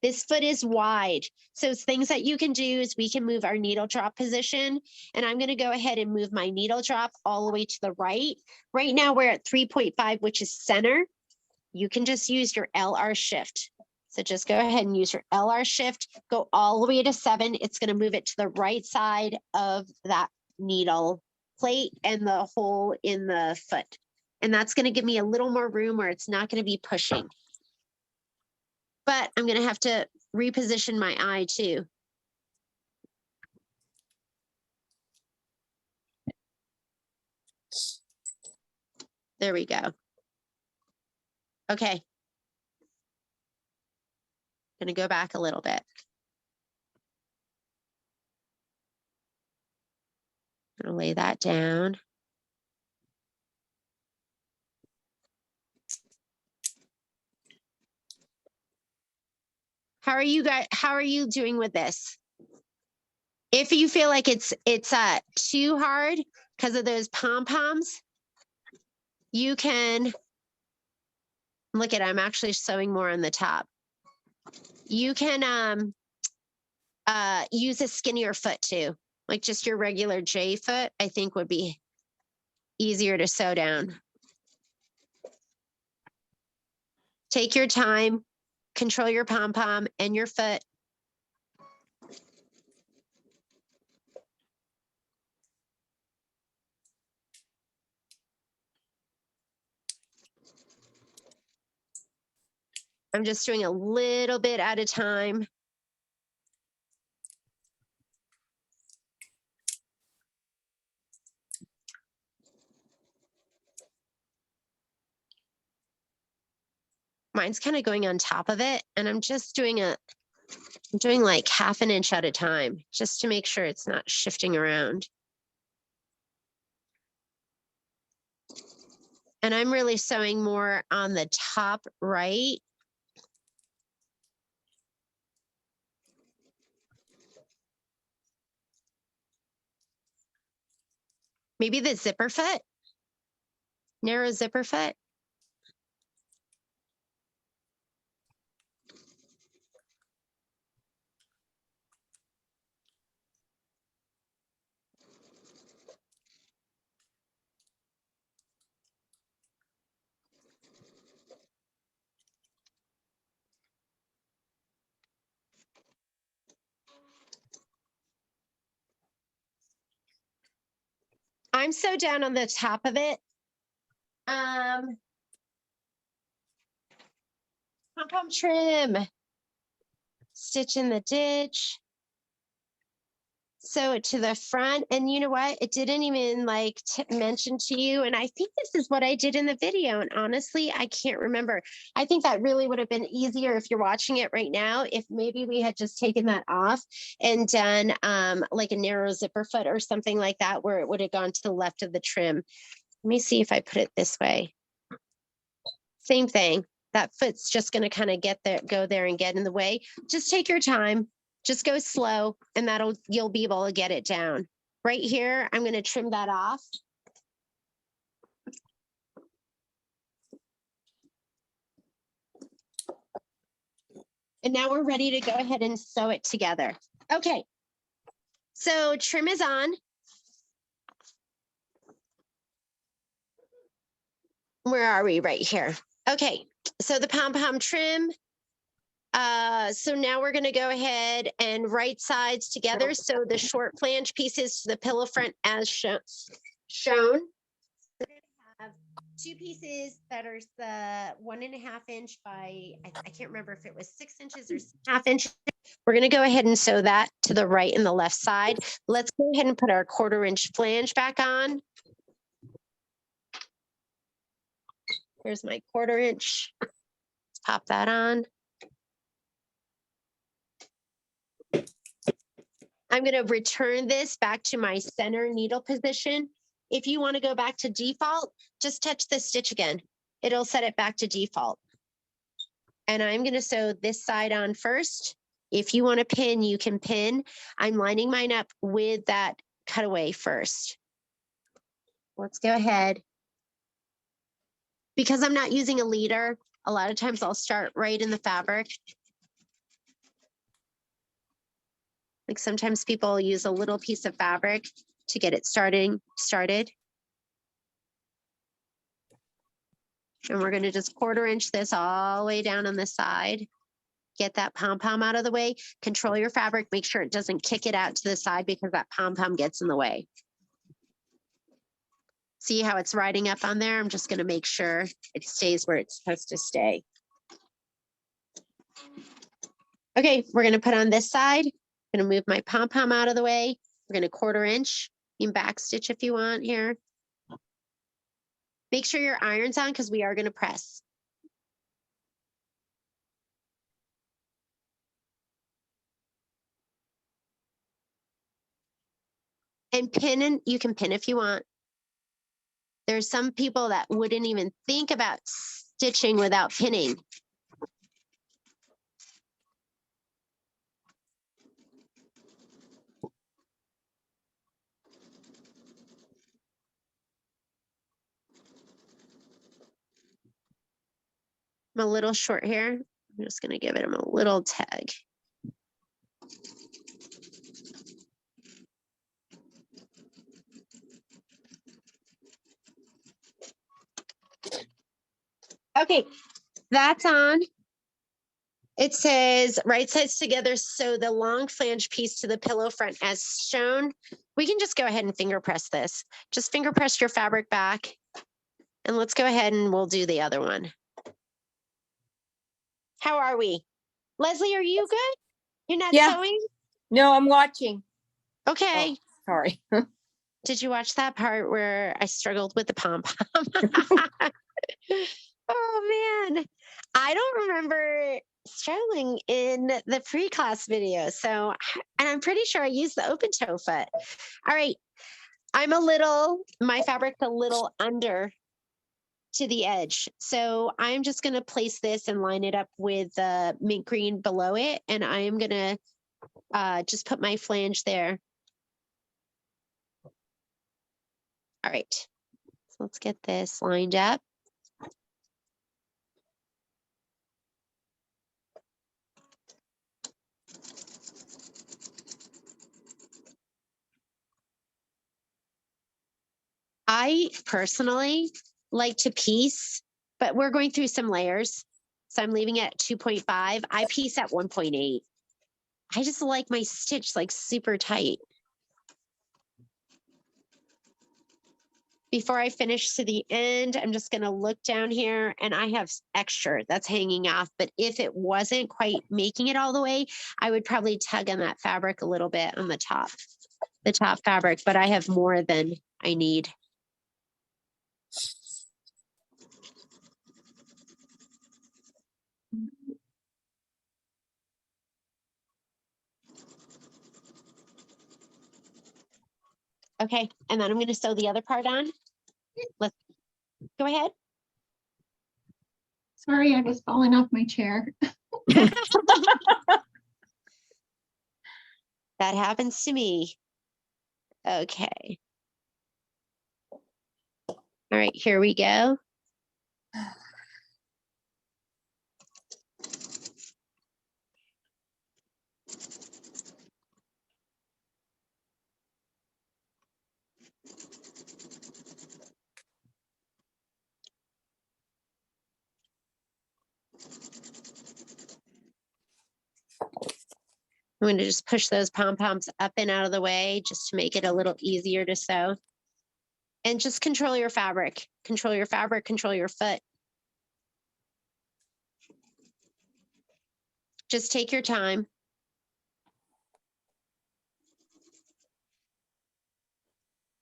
Speaker 2: This foot is wide. So things that you can do is we can move our needle drop position. And I'm going to go ahead and move my needle drop all the way to the right. Right now we're at 3.5, which is center. You can just use your LR shift. So just go ahead and use your LR shift, go all the way to 7. It's going to move it to the right side of that needle plate and the hole in the foot. And that's going to give me a little more room where it's not going to be pushing. But I'm going to have to reposition my eye too. There we go. Okay. Going to go back a little bit. Gonna lay that down. How are you guys? How are you doing with this? If you feel like it's too hard because of those pom-poms, you can look at. I'm actually sewing more on the top. You can use a skinnier foot too, like just your regular J foot. I think would be easier to sew down. Take your time, control your pom-pom and your foot. I'm just doing a little bit at a time. Mine's kind of going on top of it, and I'm just doing I'm doing like 1/2 inch at a time, just to make sure it's not shifting around. And I'm really sewing more on the top right. Maybe the zipper foot, narrow zipper foot. I'm so down on the top of it. Pom-pom trim. Stitch in the ditch. Sew it to the front. And you know what? It didn't even like mention to you. And I think this is what I did in the video. And honestly, I can't remember. I think that really would have been easier if you're watching it right now, if maybe we had just taken that off and done like a narrow zipper foot or something like that, where it would have gone to the left of the trim. Let me see if I put it this way. Same thing. That foot's just going to kind of go there and get in the way. Just take your time. Just go slow, and you'll be able to get it down. Right here, I'm going to trim that off. And now we're ready to go ahead and sew it together. Okay. So trim is on. Where are we? Right here. Okay. So the pom-pom trim. So now we're going to go ahead and right sides together. So the short flange pieces to the pillow front as shown. We're going to have two pieces that are the 1.5 inch by, I can't remember if it was 6 inches or 1/2 inch. We're going to go ahead and sew that to the right and the left side. Let's go ahead and put our 1/4 inch flange back on. Here's my 1/4 inch. Let's pop that on. I'm going to return this back to my center needle position. If you want to go back to default, just touch the stitch again. It'll set it back to default. And I'm going to sew this side on first. If you want to pin, you can pin. I'm lining mine up with that cutaway first. Let's go ahead. Because I'm not using a leader, a lot of times I'll start right in the fabric. Like sometimes people use a little piece of fabric to get it started. And we're going to just 1/4 inch this all the way down on the side. Get that pom-pom out of the way. Control your fabric. Make sure it doesn't kick it out to the side because that pom-pom gets in the way. See how it's riding up on there? I'm just going to make sure it stays where it's supposed to stay. Okay, we're going to put on this side. I'm going to move my pom-pom out of the way. We're going to 1/4 inch. You can back stitch if you want here. Make sure your iron's on because we are going to press. And pin, you can pin if you want. There's some people that wouldn't even think about stitching without pinning. I'm a little short here. I'm just going to give it a little tag. Okay, that's on. It says right sides together, sew the long flange piece to the pillow front as shown. We can just go ahead and finger press this. Just finger press your fabric back. And let's go ahead and we'll do the other one. How are we? Leslie, are you good? You're not
Speaker 8: Yeah.
Speaker 2: sewing?
Speaker 8: No, I'm watching.
Speaker 2: Okay.
Speaker 8: Oh, sorry.
Speaker 2: Did you watch that part where I struggled with the pom-pom? Oh man, I don't remember struggling in the pre-class video. So, and I'm pretty sure I used the open toe foot. All right, my fabric's a little under to the edge. So I'm just going to place this and line it up with the mint green below it. And I am going to just put my flange there. All right, so let's get this lined up. I personally like to piece, but we're going through some layers. So I'm leaving it at 2.5. I piece at 1.8. I just like my stitch like super tight. Before I finish to the end, I'm just gonna look down here and I have extra that's hanging off. But if it wasn't quite making it all the way, I would probably tug on that fabric a little bit on the top fabric, but I have more than I need. Okay, and then I'm gonna sew the other part on. Let's go ahead.
Speaker 1: Sorry, I was falling off my chair.
Speaker 2: That happens to me. Okay. All right, here we go. I'm going to just push those pom-poms up and out of the way just to make it a little easier to sew. And just control your fabric, control your fabric, control your foot. Just take your time.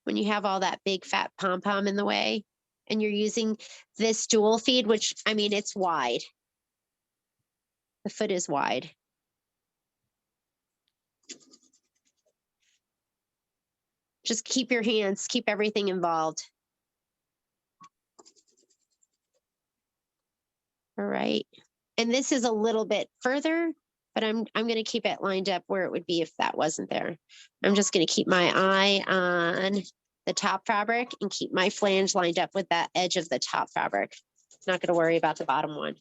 Speaker 2: When you have all that big fat pom-pom in the way and you're using this dual feed, which I mean, it's wide. The foot is wide. Just keep your hands, keep everything involved. All right. And this is a little bit further, but I'm going to keep it lined up where it would be if that wasn't there. I'm just going to keep my eye on the top fabric and keep my flange lined up with that edge of the top fabric. Not going to worry about the bottom one.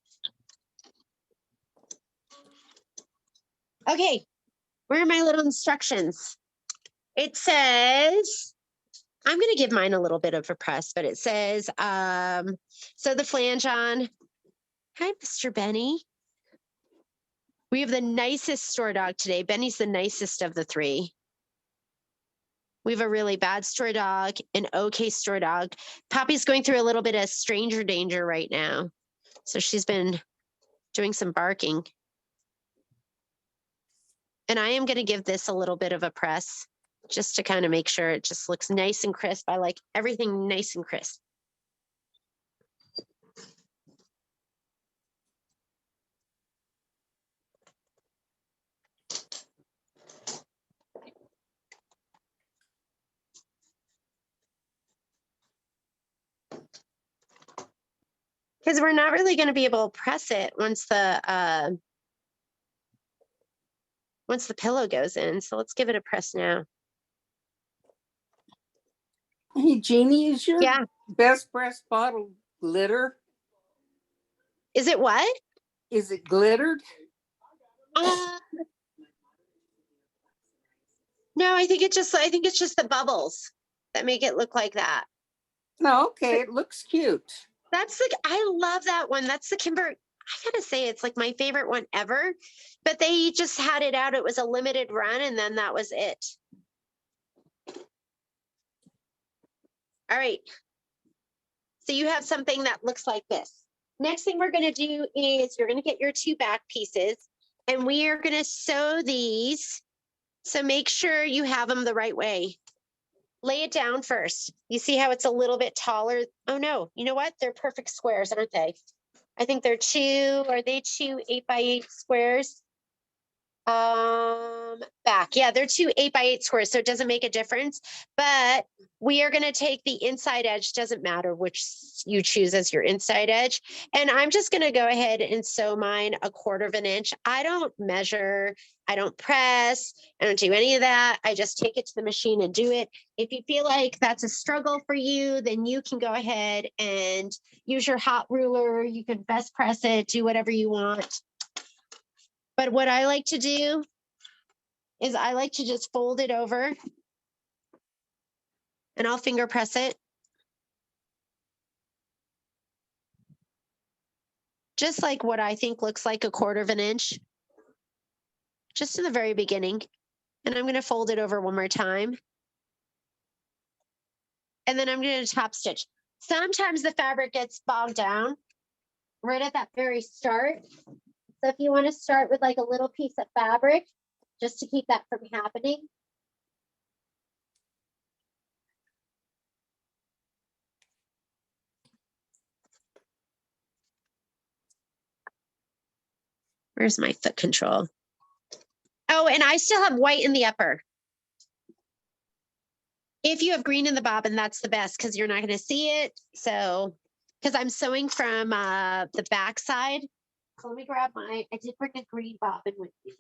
Speaker 2: Okay. Where are my little instructions? It says, I'm going to give mine a little bit of a press, but it says, so the flange on. Hi, Mr. Benny. We have the nicest store dog today. Benny's the nicest of the three. We have a really bad store dog, an okay store dog. Poppy's going through a little bit of stranger danger right now. So she's been doing some barking. And I am going to give this a little bit of a press just to kind of make sure it just looks nice and crisp. I like everything nice and crisp. Because we're not really going to be able to press it once the pillow goes in. So let's give it a press now.
Speaker 5: Hey, Jeannie, is your
Speaker 2: Yeah.
Speaker 5: best press bottle glitter?
Speaker 2: Is it what?
Speaker 5: Is it glittered?
Speaker 2: No, I think it's just the bubbles that make it look like that.
Speaker 5: No, okay, it looks cute.
Speaker 2: I love that one. That's the Kimber. I gotta say, it's like my favorite one ever, but they just had it out. It was a limited run and then that was it. All right. So you have something that looks like this. Next thing we're gonna do is you're gonna get your two back pieces and we are gonna sew these. So make sure you have them the right way. Lay it down first. You see how it's a little bit taller? Oh no, you know what? They're perfect squares, aren't they? I think they're are they two 8x8 squares? Back. Yeah, they're two 8x8 squares, so it doesn't make a difference. But we are going to take the inside edge, doesn't matter which you choose as your inside edge. And I'm just going to go ahead and sew mine 1/4 inch. I don't measure, I don't press, I don't do any of that. I just take it to the machine and do it. If you feel like that's a struggle for you, then you can go ahead and use your hot ruler. You can best press it, do whatever you want. But what I like to do is I like to just fold it over and I'll finger press it. Just like what I think looks like 1/4 inch. Just in the very beginning. And I'm going to fold it over one more time. And then I'm going to top stitch. Sometimes the fabric gets bogged down right at that very start. So if you want to start with like a little piece of fabric, just to keep that from happening. Where's my foot control? Oh, and I still have white in the upper. If you have green in the bobbin, that's the best because you're not going to see it. So, because I'm sewing from the back side. So let me grab I did bring a green bobbin with me.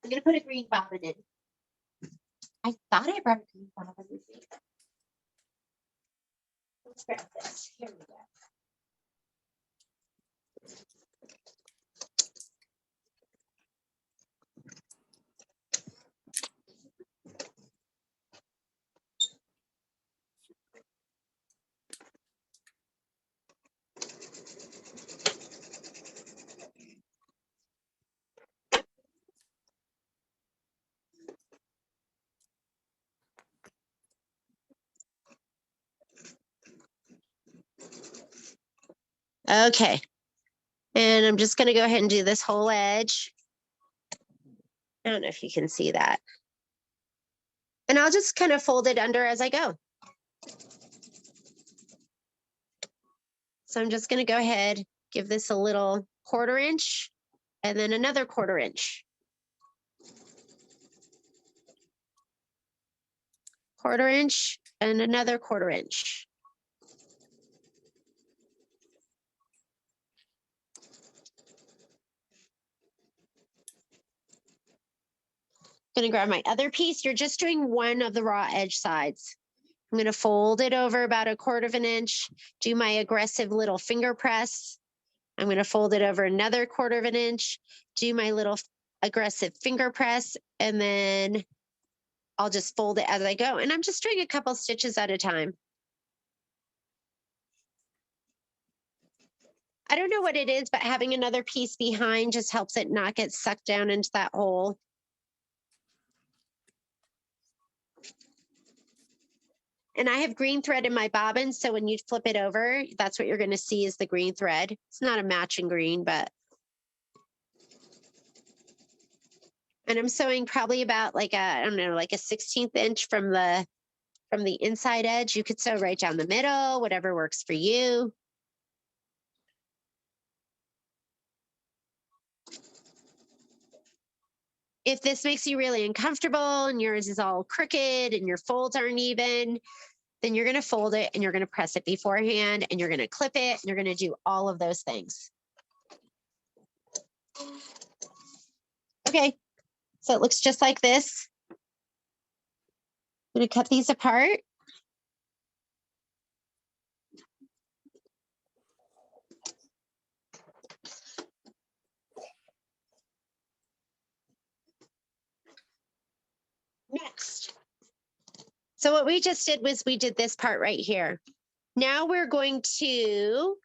Speaker 2: I'm going to put a green bobbin in. I thought I brought a green bobbin with me. Let's grab this. Here we go. Okay. And I'm just going to go ahead and do this whole edge. I don't know if you can see that. And I'll just kind of fold it under as I go. So I'm just going to go ahead, give this a little 1/4 inch and then another 1/4 inch. 1/4 inch and another 1/4 inch. Going to grab my other piece. You're just doing one of the raw edge sides. I'm going to fold it over about 1/4 inch, do my aggressive little finger press. I'm going to fold it over another 1/4 inch, do my little aggressive finger press, and then I'll just fold it as I go. And I'm just doing a couple stitches at a time. I don't know what it is, but having another piece behind just helps it not get sucked down into that hole. And I have green thread in my bobbin, so when you flip it over, that's what you're going to see is the green thread. It's not a matching green, but. And I'm sewing probably about like I don't know, like a 1/16 inch from the inside edge. You could sew right down the middle, whatever works for you. If this makes you really uncomfortable and yours is all crooked and your folds aren't even, then you're going to fold it and you're going to press it beforehand and you're going to clip it and you're going to do all of those things. Okay, so it looks just like this. I'm going to cut these apart. Next. So what we just did was we did this part right here. Now we're going to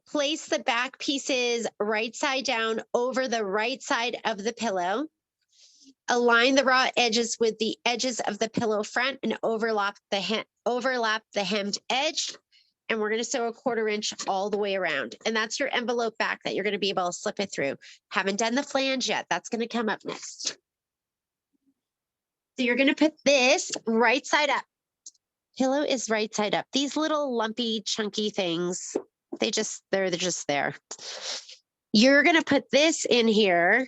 Speaker 2: place the back pieces right side down over the right side of the pillow. Align the raw edges with the edges of the pillow front and overlap the hemmed edge. And we're going to sew a 1/4 inch all the way around. And that's your envelope back that you're going to be able to slip it through. Haven't done the flange yet. That's going to come up next. So you're going to put this right side up. Pillow is right side up. These little lumpy, chunky things, they're just there. You're going to put this in here.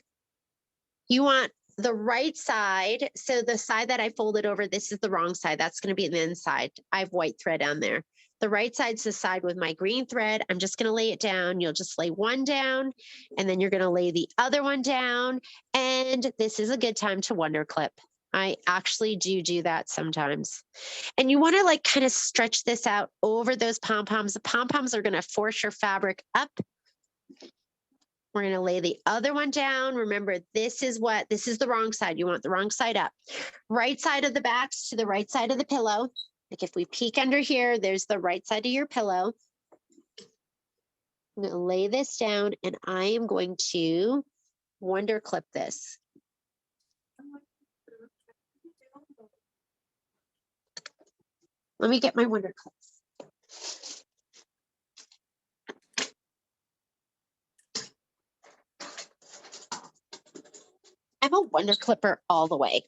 Speaker 2: You want the right side. So the side that I folded over, this is the wrong side. That's going to be the inside. I have white thread on there. The right side's the side with my green thread. I'm just going to lay it down. You'll just lay one down and then you're going to lay the other one down. And this is a good time to wonder clip. I actually do that sometimes. And you want to like kind of stretch this out over those pom-poms. The pom-poms are going to force your fabric up. We're going to lay the other one down. Remember, this is the wrong side. You want the wrong side up. Right side of the backs to the right side of the pillow. Like if we peek under here, there's the right side of your pillow. I'm going to lay this down and I am going to wonder clip this. Let me get my wonder clips. I'm a wonder clipper all the way.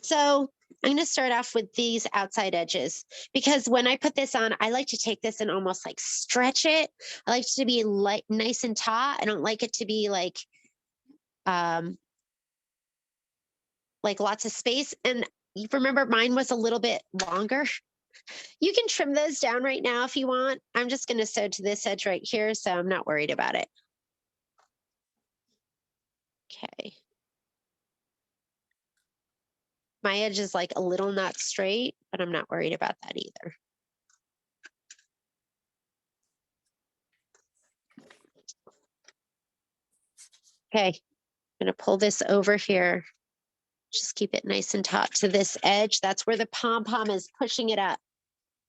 Speaker 2: So I'm going to start off with these outside edges because when I put this on, I like to take this and almost like stretch it. I like it to be light, nice and taut. I don't like it to be like lots of space. And you remember mine was a little bit longer. You can trim those down right now if you want. I'm just going to sew to this edge right here, so I'm not worried about it. Okay. My edge is like a little not straight, but I'm not worried about that either. Okay, I'm gonna pull this over here. Just keep it nice and taut to this edge. That's where the pom-pom is pushing it up.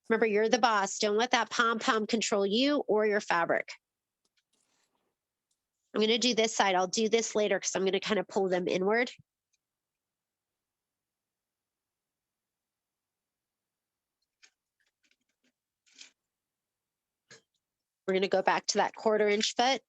Speaker 2: Remember, you're the boss. Don't let that pom-pom control you or your fabric. I'm gonna do this side. I'll do this later because I'm gonna kind of pull them inward. We're going to go back to that 1/4 inch foot.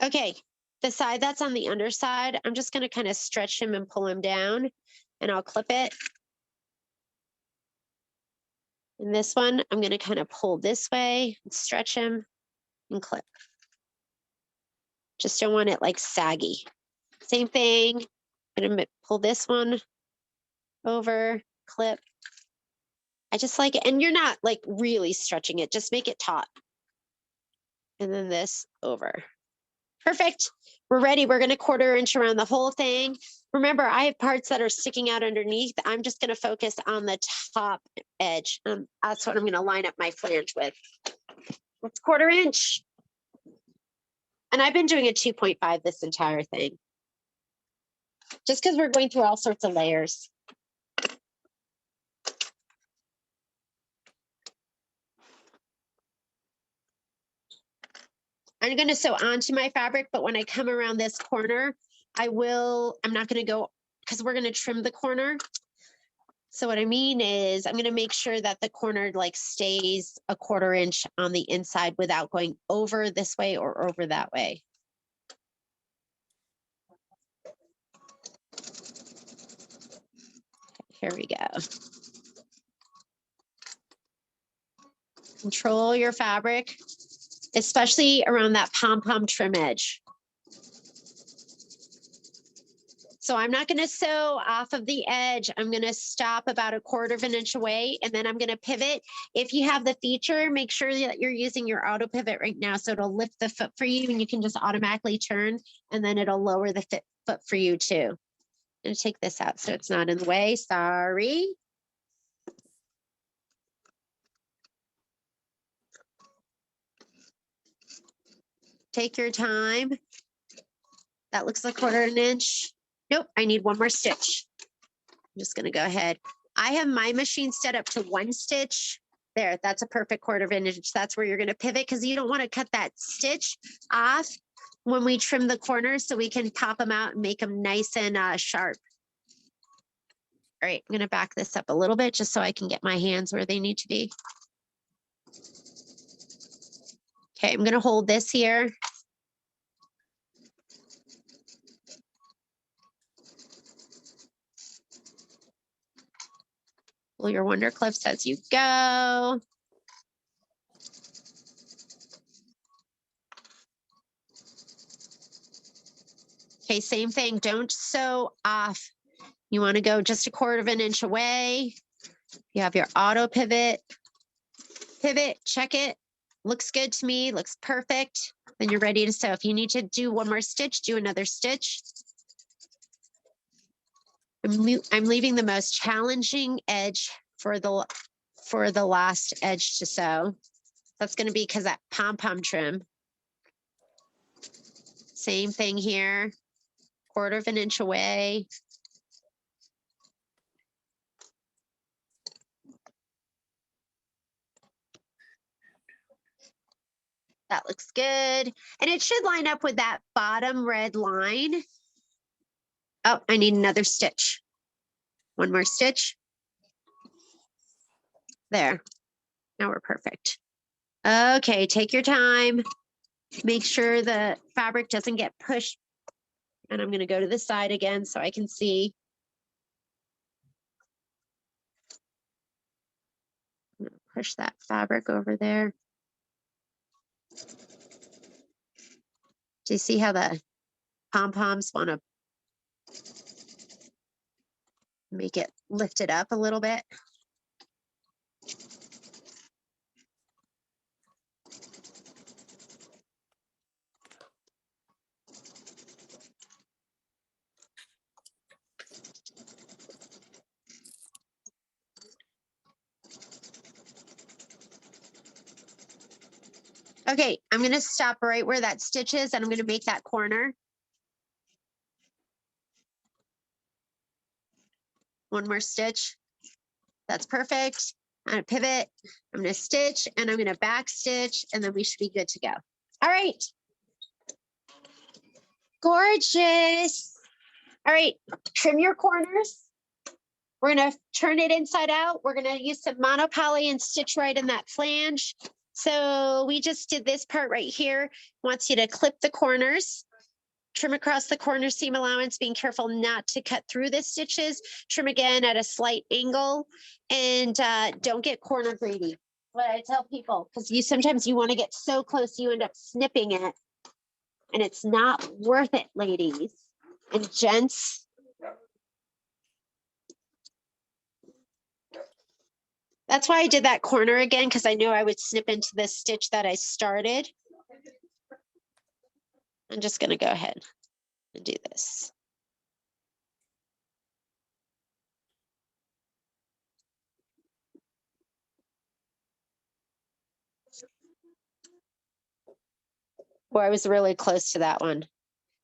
Speaker 2: Okay, the side that's on the underside, I'm just going to kind of stretch him and pull him down, and I'll clip it. And this one, I'm going to kind of pull this way, stretch him, and clip. Just don't want it like saggy. Same thing. I'm going to pull this one over, clip. I just like it. And you're not like really stretching it, just make it taut. And then this over. Perfect. We're ready. We're going to 1/4 inch around the whole thing. Remember, I have parts that are sticking out underneath. I'm just going to focus on the top edge. That's what I'm going to line up my flange with. Let's 1/4 inch. And I've been doing a 2.5 this entire thing. Just because we're going through all sorts of layers. I'm going to sew onto my fabric, but when I come around this corner, I'm not going to go, because we're going to trim the corner. So what I mean is I'm going to make sure that the corner like stays a 1/4 inch on the inside without going over this way or over that way. Here we go. Control your fabric, especially around that pom-pom trim edge. So I'm not going to sew off of the edge. I'm going to stop about a 1/4 inch away, and then I'm going to pivot. If you have the feature, make sure that you're using your auto pivot right now. So it'll lift the foot for you and you can just automatically turn, and then it'll lower the foot for you too. I'm going to take this out so it's not in the way. Sorry. Take your time. That looks like 1/4 inch. Nope, I need one more stitch. I'm just going to go ahead. I have my machine set up to 1 stitch. There, that's a perfect 1/4 inch. That's where you're going to pivot because you don't want to cut that stitch off when we trim the corners, so we can pop them out and make them nice and sharp. All right, I'm going to back this up a little bit just so I can get my hands where they need to be. Okay, I'm going to hold this here. Pull your wonder clips as you go. Okay, same thing. Don't sew off. You want to go just a 1/4 inch away. You have your auto pivot. Pivot, check it. Looks good to me, looks perfect. Then you're ready to sew. If you need to do one more stitch, do another stitch. I'm leaving the most challenging edge for the last edge to sew. That's going to be because that pom-pom trim. Same thing here, 1/4 of an inch away. That looks good. And it should line up with that bottom red line. Oh, I need another stitch. One more stitch. There. Now we're perfect. Okay, take your time. Make sure the fabric doesn't get pushed. And I'm going to go to the side again so I can see. I'm gonna push that fabric over there. Do you see how the pom-poms want to make it lift it up a little bit? Okay, I'm going to stop right where that stitch is and I'm going to make that corner. One more stitch. That's perfect. I'm going to pivot. I'm going to stitch and I'm going to back stitch and then we should be good to go. All right. Gorgeous. All right, trim your corners. We're going to turn it inside out. We're going to use some monopoly and stitch right in that flange. So we just did this part right here. Wants you to clip the corners, trim across the corner seam allowance, being careful not to cut through the stitches, trim again at a slight angle, and don't get corner greedy. What I tell people, because sometimes you want to get so close, you end up snipping it, and it's not worth it, ladies and gents. That's why I did that corner again, because I knew I would snip into the stitch that I started. I'm just going to go ahead and do this. Or I was really close to that one.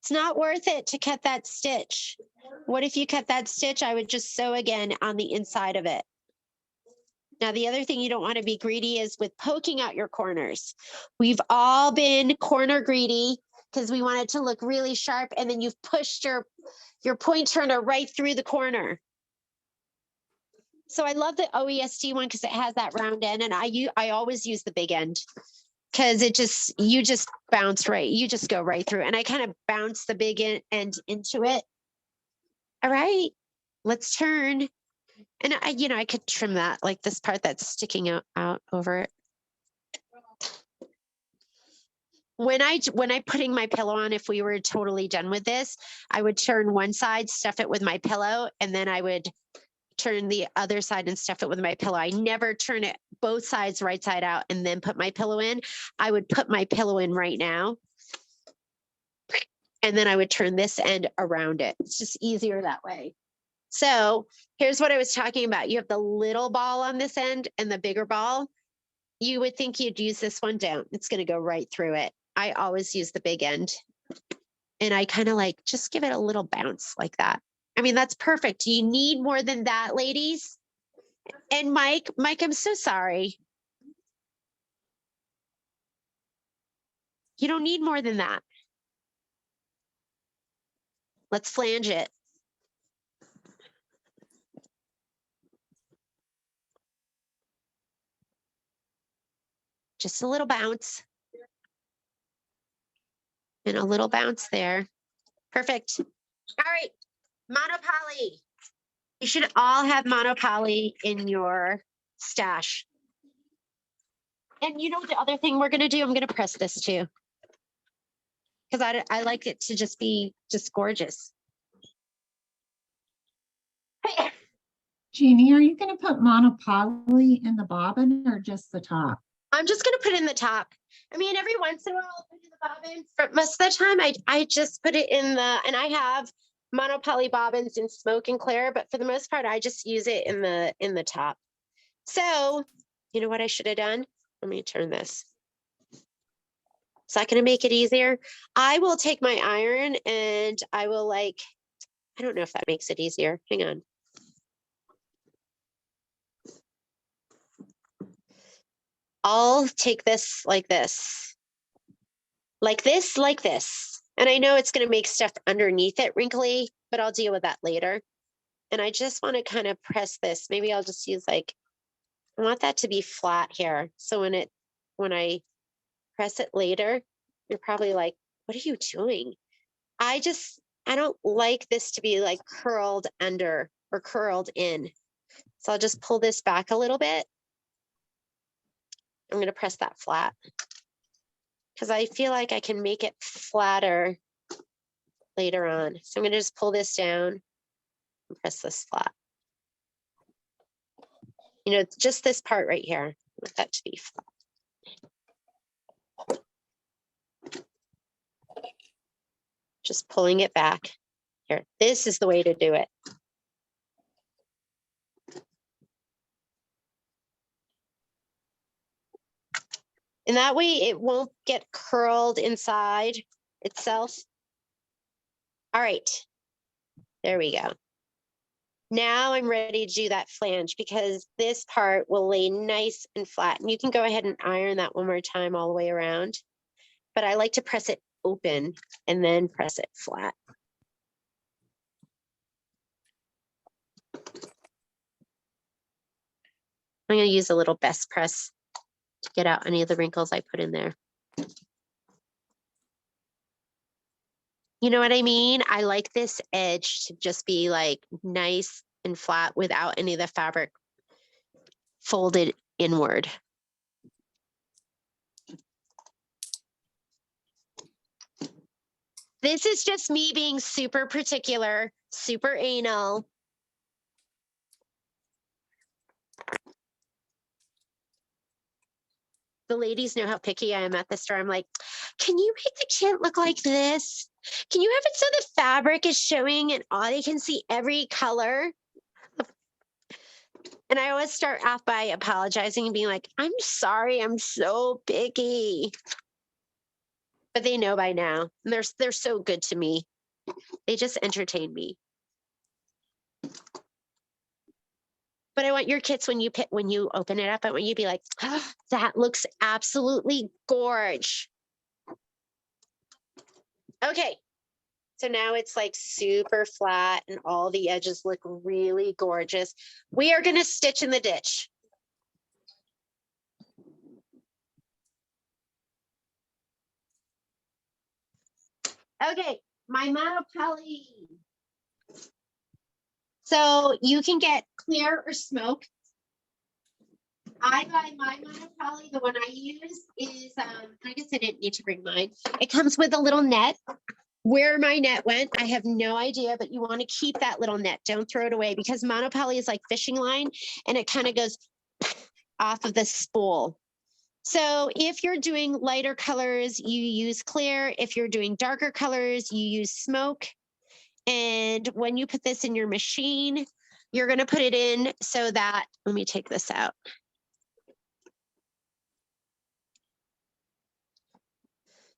Speaker 2: It's not worth it to cut that stitch. What if you cut that stitch? I would just sew again on the inside of it. Now, the other thing you don't want to be greedy is with poking out your corners. We've all been corner greedy because we want it to look really sharp, and then you've pushed your point turner right through the corner. So I love the OESD one because it has that round end, and I always use the big end because you just bounce right. You just go right through, and I kind of bounce the big end into it. All right, let's turn. And I could trim that, like this part that's sticking out over it. When I putting my pillow on, if we were totally done with this, I would turn one side, stuff it with my pillow, and then I would turn the other side and stuff it with my pillow. I never turn it both sides right side out and then put my pillow in. I would put my pillow in right now. And then I would turn this end around it. It's just easier that way. So here's what I was talking about. You have the little ball on this end and the bigger ball. You would think you'd use this one down. It's going to go right through it. I always use the big end. And I kind of like, just give it a little bounce like that. I mean, that's perfect. You need more than that, ladies. And Mike, I'm so sorry. You don't need more than that. Let's flange it. Just a little bounce. And a little bounce there. Perfect. All right, monopoly. You should all have monopoly in your stash. And you know the other thing we're going to do? I'm going to press this too. Because I like it to just be just gorgeous.
Speaker 1: Jeannie, are you going to put monopoly in the bobbin or just the top?
Speaker 2: I'm just going to put it in the top. I mean, every once in a while I'll put it in the bobbin. For most of the time, I just put it in the, and I have monopoly bobbins in smoke and clear, but for the most part, I just use it in the top. So, you know what I should have done? Let me turn this. Is that going to make it easier? I will take my iron and I will like, I don't know if that makes it easier. Hang on. I'll take this like this. Like this, like this. And I know it's going to make stuff underneath it wrinkly, but I'll deal with that later. And I just want to kind of press this. Maybe I'll just use like, I want that to be flat here. So when I press it later, you're probably like, what are you doing? I don't like this to be like curled under or curled in. So I'll just pull this back a little bit. I'm going to press that flat because I feel like I can make it flatter later on. So I'm going to just pull this down and press this flat. You know, just this part right here. I want that to be flat. Just pulling it back. Here, this is the way to do it. And that way it won't get curled inside itself. All right, there we go. Now I'm ready to do that flange because this part will lay nice and flat. And you can go ahead and iron that one more time all the way around. But I like to press it open and then press it flat. I'm going to use a little best press to get out any of the wrinkles I put in there. You know what I mean? I like this edge to just be like nice and flat without any of the fabric folded inward. This is just me being super particular, super anal. The ladies know how picky I am at the store. I'm like, can you make the kit look like this? Can you have it so the fabric is showing and all they can see every color? And I always start off by apologizing and being like, I'm sorry, I'm so picky. But they know by now. And they're so good to me. They just entertain me. But I want your kits when you open it up, I want you to be like, oh, that looks absolutely gorge. Okay. So now it's like super flat and all the edges look really gorgeous. We are going to stitch in the ditch. Okay, my monopoly. So you can get clear or smoke. I buy my monopoly. The one I use is, I guess I didn't need to bring mine. It comes with a little net. Where my net went, I have no idea, but you want to keep that little net. Don't throw it away because monopoly is like fishing line and it kind of goes off of the spool. So if you're doing lighter colors, you use clear. If you're doing darker colors, you use smoke. And when you put this in your machine, you're going to put it in so that, let me take this out.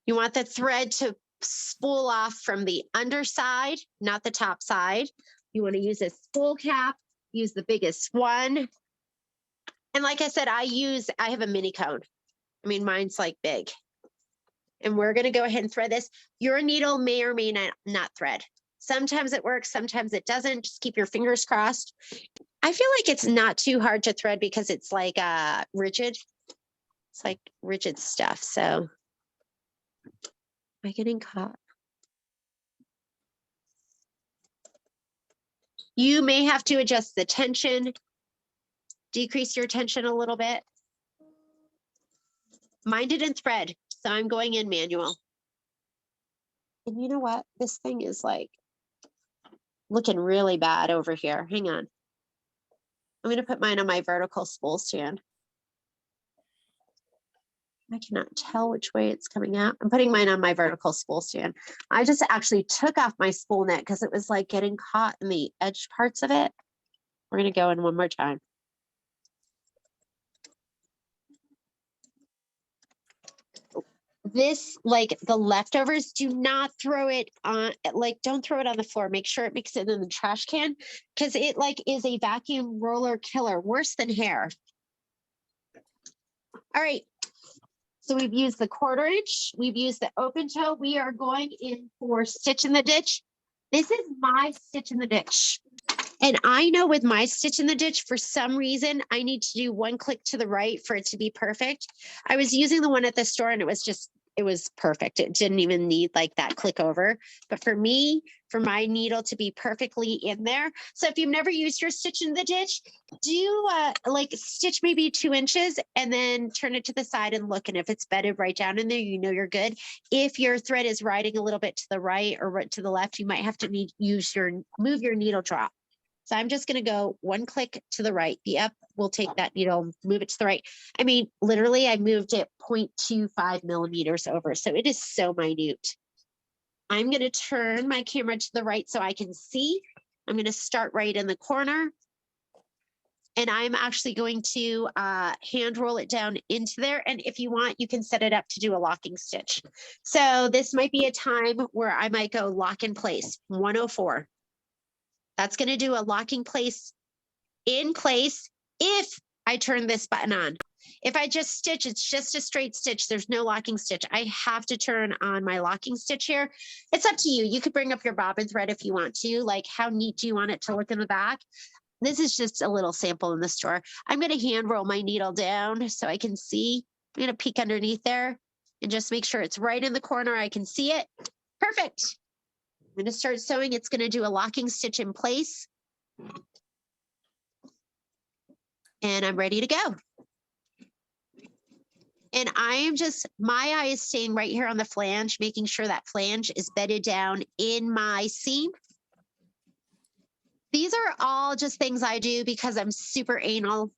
Speaker 2: You want the thread to spool off from the underside, not the top side. You want to use a spool cap, use the biggest one. And like I said, I have a mini cone. I mean, mine's like big. And we're going to go ahead and thread this. Your needle may or may not thread. Sometimes it works, sometimes it doesn't. Just keep your fingers crossed. I feel like it's not too hard to thread because it's like rigid. It's like rigid stuff. So am I getting caught? You may have to adjust the tension, decrease your tension a little bit. Mine didn't thread, so I'm going in manual. And you know what? This thing is like looking really bad over here. Hang on. I'm going to put mine on my vertical spool stand. I cannot tell which way it's coming out. I'm putting mine on my vertical spool stand. I just actually took off my spool net because it was like getting caught in the edge parts of it. We're gonna go in one more time. This, like the leftovers, do not throw it on, like don't throw it on the floor. Make sure it makes it in the trash can because it like is a vacuum roller killer, worse than hair. All right. So we've used the 1/4 inch, we've used the open toe. We are going in for stitch in the ditch. This is my stitch in the ditch. And I know with my stitch in the ditch, for some reason, I need to do 1 click to the right for it to be perfect. I was using the one at the store and it was perfect. It didn't even need like that click over. But for me, for my needle to be perfectly in there. So if you've never used your stitch in the ditch, do like stitch maybe 2 inches and then turn it to the side and look. And if it's bedded right down in there, you know you're good. If your thread is riding a little bit to the right or right to the left, you might have to move your needle drop. So I'm just going to go 1 click to the right. The up will take that needle, move it to the right. I mean, literally, I moved it 0.25 millimeters over. So it is so minute. I'm going to turn my camera to the right so I can see. I'm going to start right in the corner. And I'm actually going to hand roll it down into there. And if you want, you can set it up to do a locking stitch. So this might be a time where I might go lock in place, 104. That's going to do a locking place in place if I turn this button on. If I just stitch, it's just a straight stitch. There's no locking stitch. I have to turn on my locking stitch here. It's up to you. You could bring up your bobbin thread if you want to. Like, how neat do you want it to look in the back? This is just a little sample in the store. I'm going to hand roll my needle down so I can see. I'm going to peek underneath there and just make sure it's right in the corner. I can see it. Perfect. I'm going to start sewing. It's going to do a locking stitch in place. And I'm ready to go. And I am just, my eye is staying right here on the flange, making sure that flange is bedded down in my seam. These are all just things I do because I'm super anal.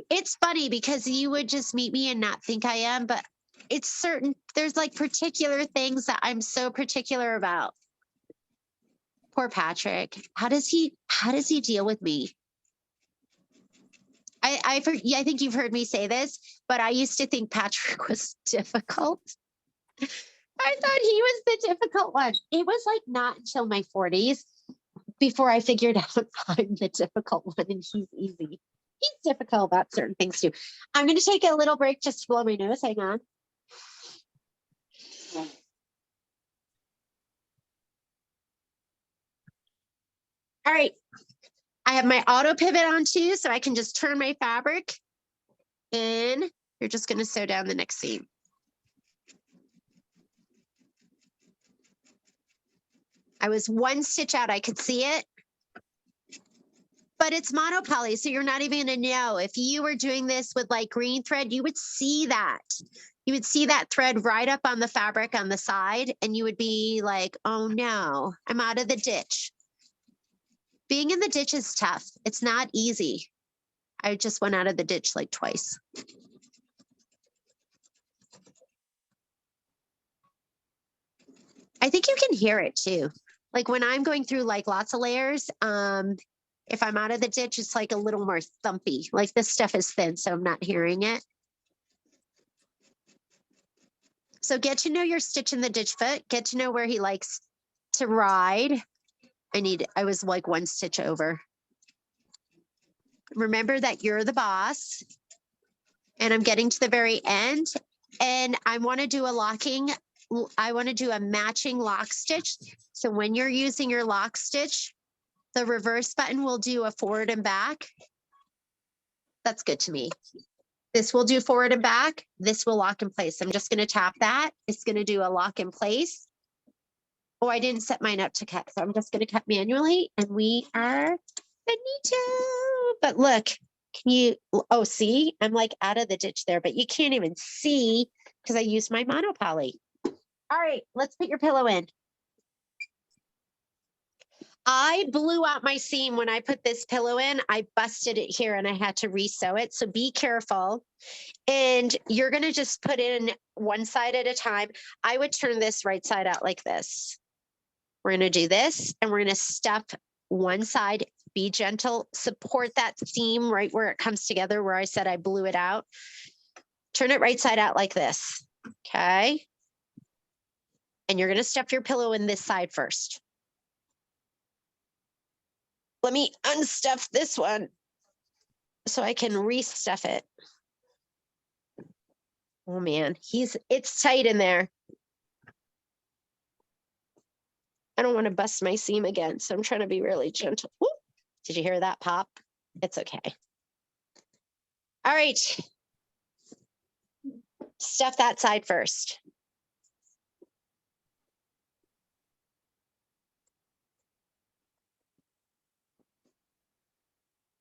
Speaker 2: It's funny because you would just meet me and not think I am, but it's certain, there's like particular things that I'm so particular about. Poor Patrick. How does he deal with me? I think you've heard me say this, but I used to think Patrick was difficult. I thought he was the difficult one. It was like not until my 40s before I figured out I'm the difficult one and he's easy. He's difficult about certain things too. I'm going to take a little break just to blow my nose. Hang on. All right. I have my auto pivot on too, so I can just turn my fabric and you're just going to sew down the next seam. I was 1 stitch out. I could see it, but it's monopoly, so you're not even going to know. If you were doing this with like green thread, you would see that. You would see that thread right up on the fabric on the side, and you would be like, oh no, I'm out of the ditch. Being in the ditch is tough. It's not easy. I just went out of the ditch like twice. I think you can hear it too. Like when I'm going through like lots of layers, if I'm out of the ditch, it's like a little more thumpy. Like this stuff is thin, so I'm not hearing it. So get to know your stitch in the ditch foot. Get to know where he likes to ride. I was like 1 stitch over. Remember that you're the boss. And I'm getting to the very end. And I want to do a matching lock stitch. So when you're using your lock stitch, the reverse button will do a forward and back. That's good to me. This will do forward and back. This will lock in place. I'm just going to tap that. It's going to do a lock in place. Oh, I didn't set mine up to cut, so I'm just going to cut manually, and we are finito. But look, can you, oh, see, I'm like out of the ditch there, but you can't even see because I used my monopoly. All right, let's put your pillow in. I blew out my seam when I put this pillow in. I busted it here and I had to re-sew it. So be careful. And you're going to just put in one side at a time. I would turn this right side out like this. We're going to do this and we're going to stuff one side. Be gentle. Support that seam right where it comes together, where I said I blew it out. Turn it right side out like this. Okay. And you're going to stuff your pillow in this side first. Let me unstuff this one so I can restuff it. Oh man, it's tight in there. I don't want to bust my seam again, so I'm trying to be really gentle. Whoop. Did you hear that pop? It's okay. All right. Stuff that side first.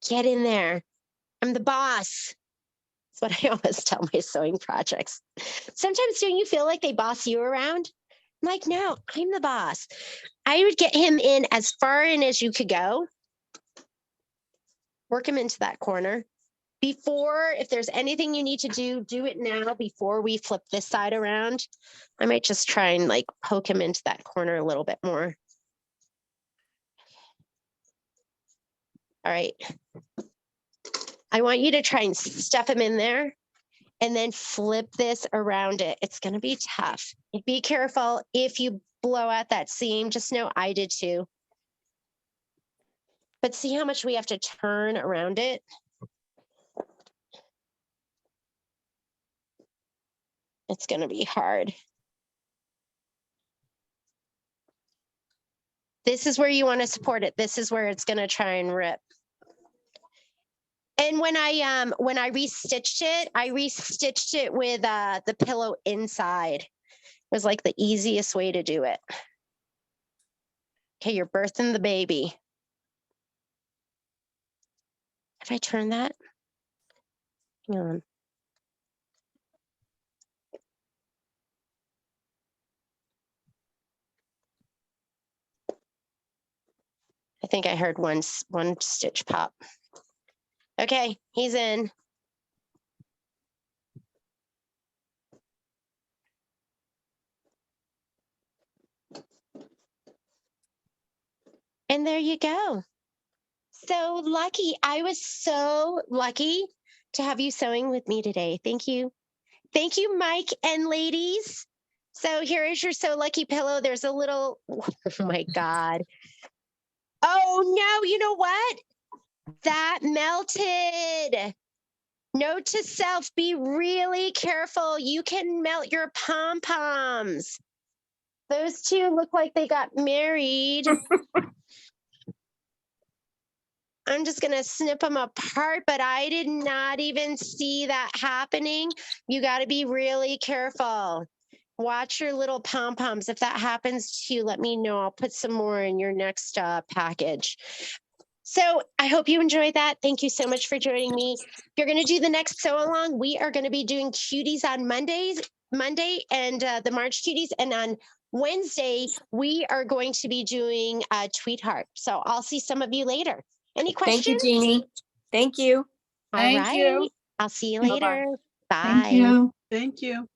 Speaker 2: Get in there. I'm the boss. That's what I always tell my sewing projects. Sometimes don't you feel like they boss you around? I'm like, no, I'm the boss. I would get him in as far in as you could go. Work him into that corner. Before, if there's anything you need to do it now before we flip this side around. I might just try and like poke him into that corner a little bit more. All right. I want you to try and stuff him in there and then flip this around it. It's going to be tough. Be careful if you blow out that seam. Just know I did too. But see how much we have to turn around it? It's going to be hard. This is where you want to support it. This is where it's going to try and rip. And when I restitched it with the pillow inside. It was like the easiest way to do it. Okay, you're birthing the baby. Have I turned that? Hang on. I think I heard one stitch pop. Okay, he's in. And there you go. So lucky. I was so lucky to have you sewing with me today. Thank you. Thank you, Mike and ladies. So here is your So Lucky pillow. There's a little, oh my God. Oh no, you know what? That melted. Note to self, be really careful. You can melt your pom-poms. Those two look like they got married. I'm just going to snip them apart, but I did not even see that happening. You got to be really careful. Watch your little pom-poms. If that happens to you, let me know. I'll put some more in your next package. So I hope you enjoyed that. Thank you so much for joining me. If you're going to do the next sew along, we are going to be doing cuties on Monday and the March cuties. And on Wednesday, we are going to be doing Tweetheart. So I'll see some of you later. Any questions?
Speaker 8: Thank you, Jeannie. Thank you.
Speaker 2: All
Speaker 6: Thank
Speaker 2: right.
Speaker 6: you.
Speaker 2: I'll see you
Speaker 8: Bye-bye.
Speaker 2: later. Bye.
Speaker 1: Thank you.
Speaker 3: Thank you.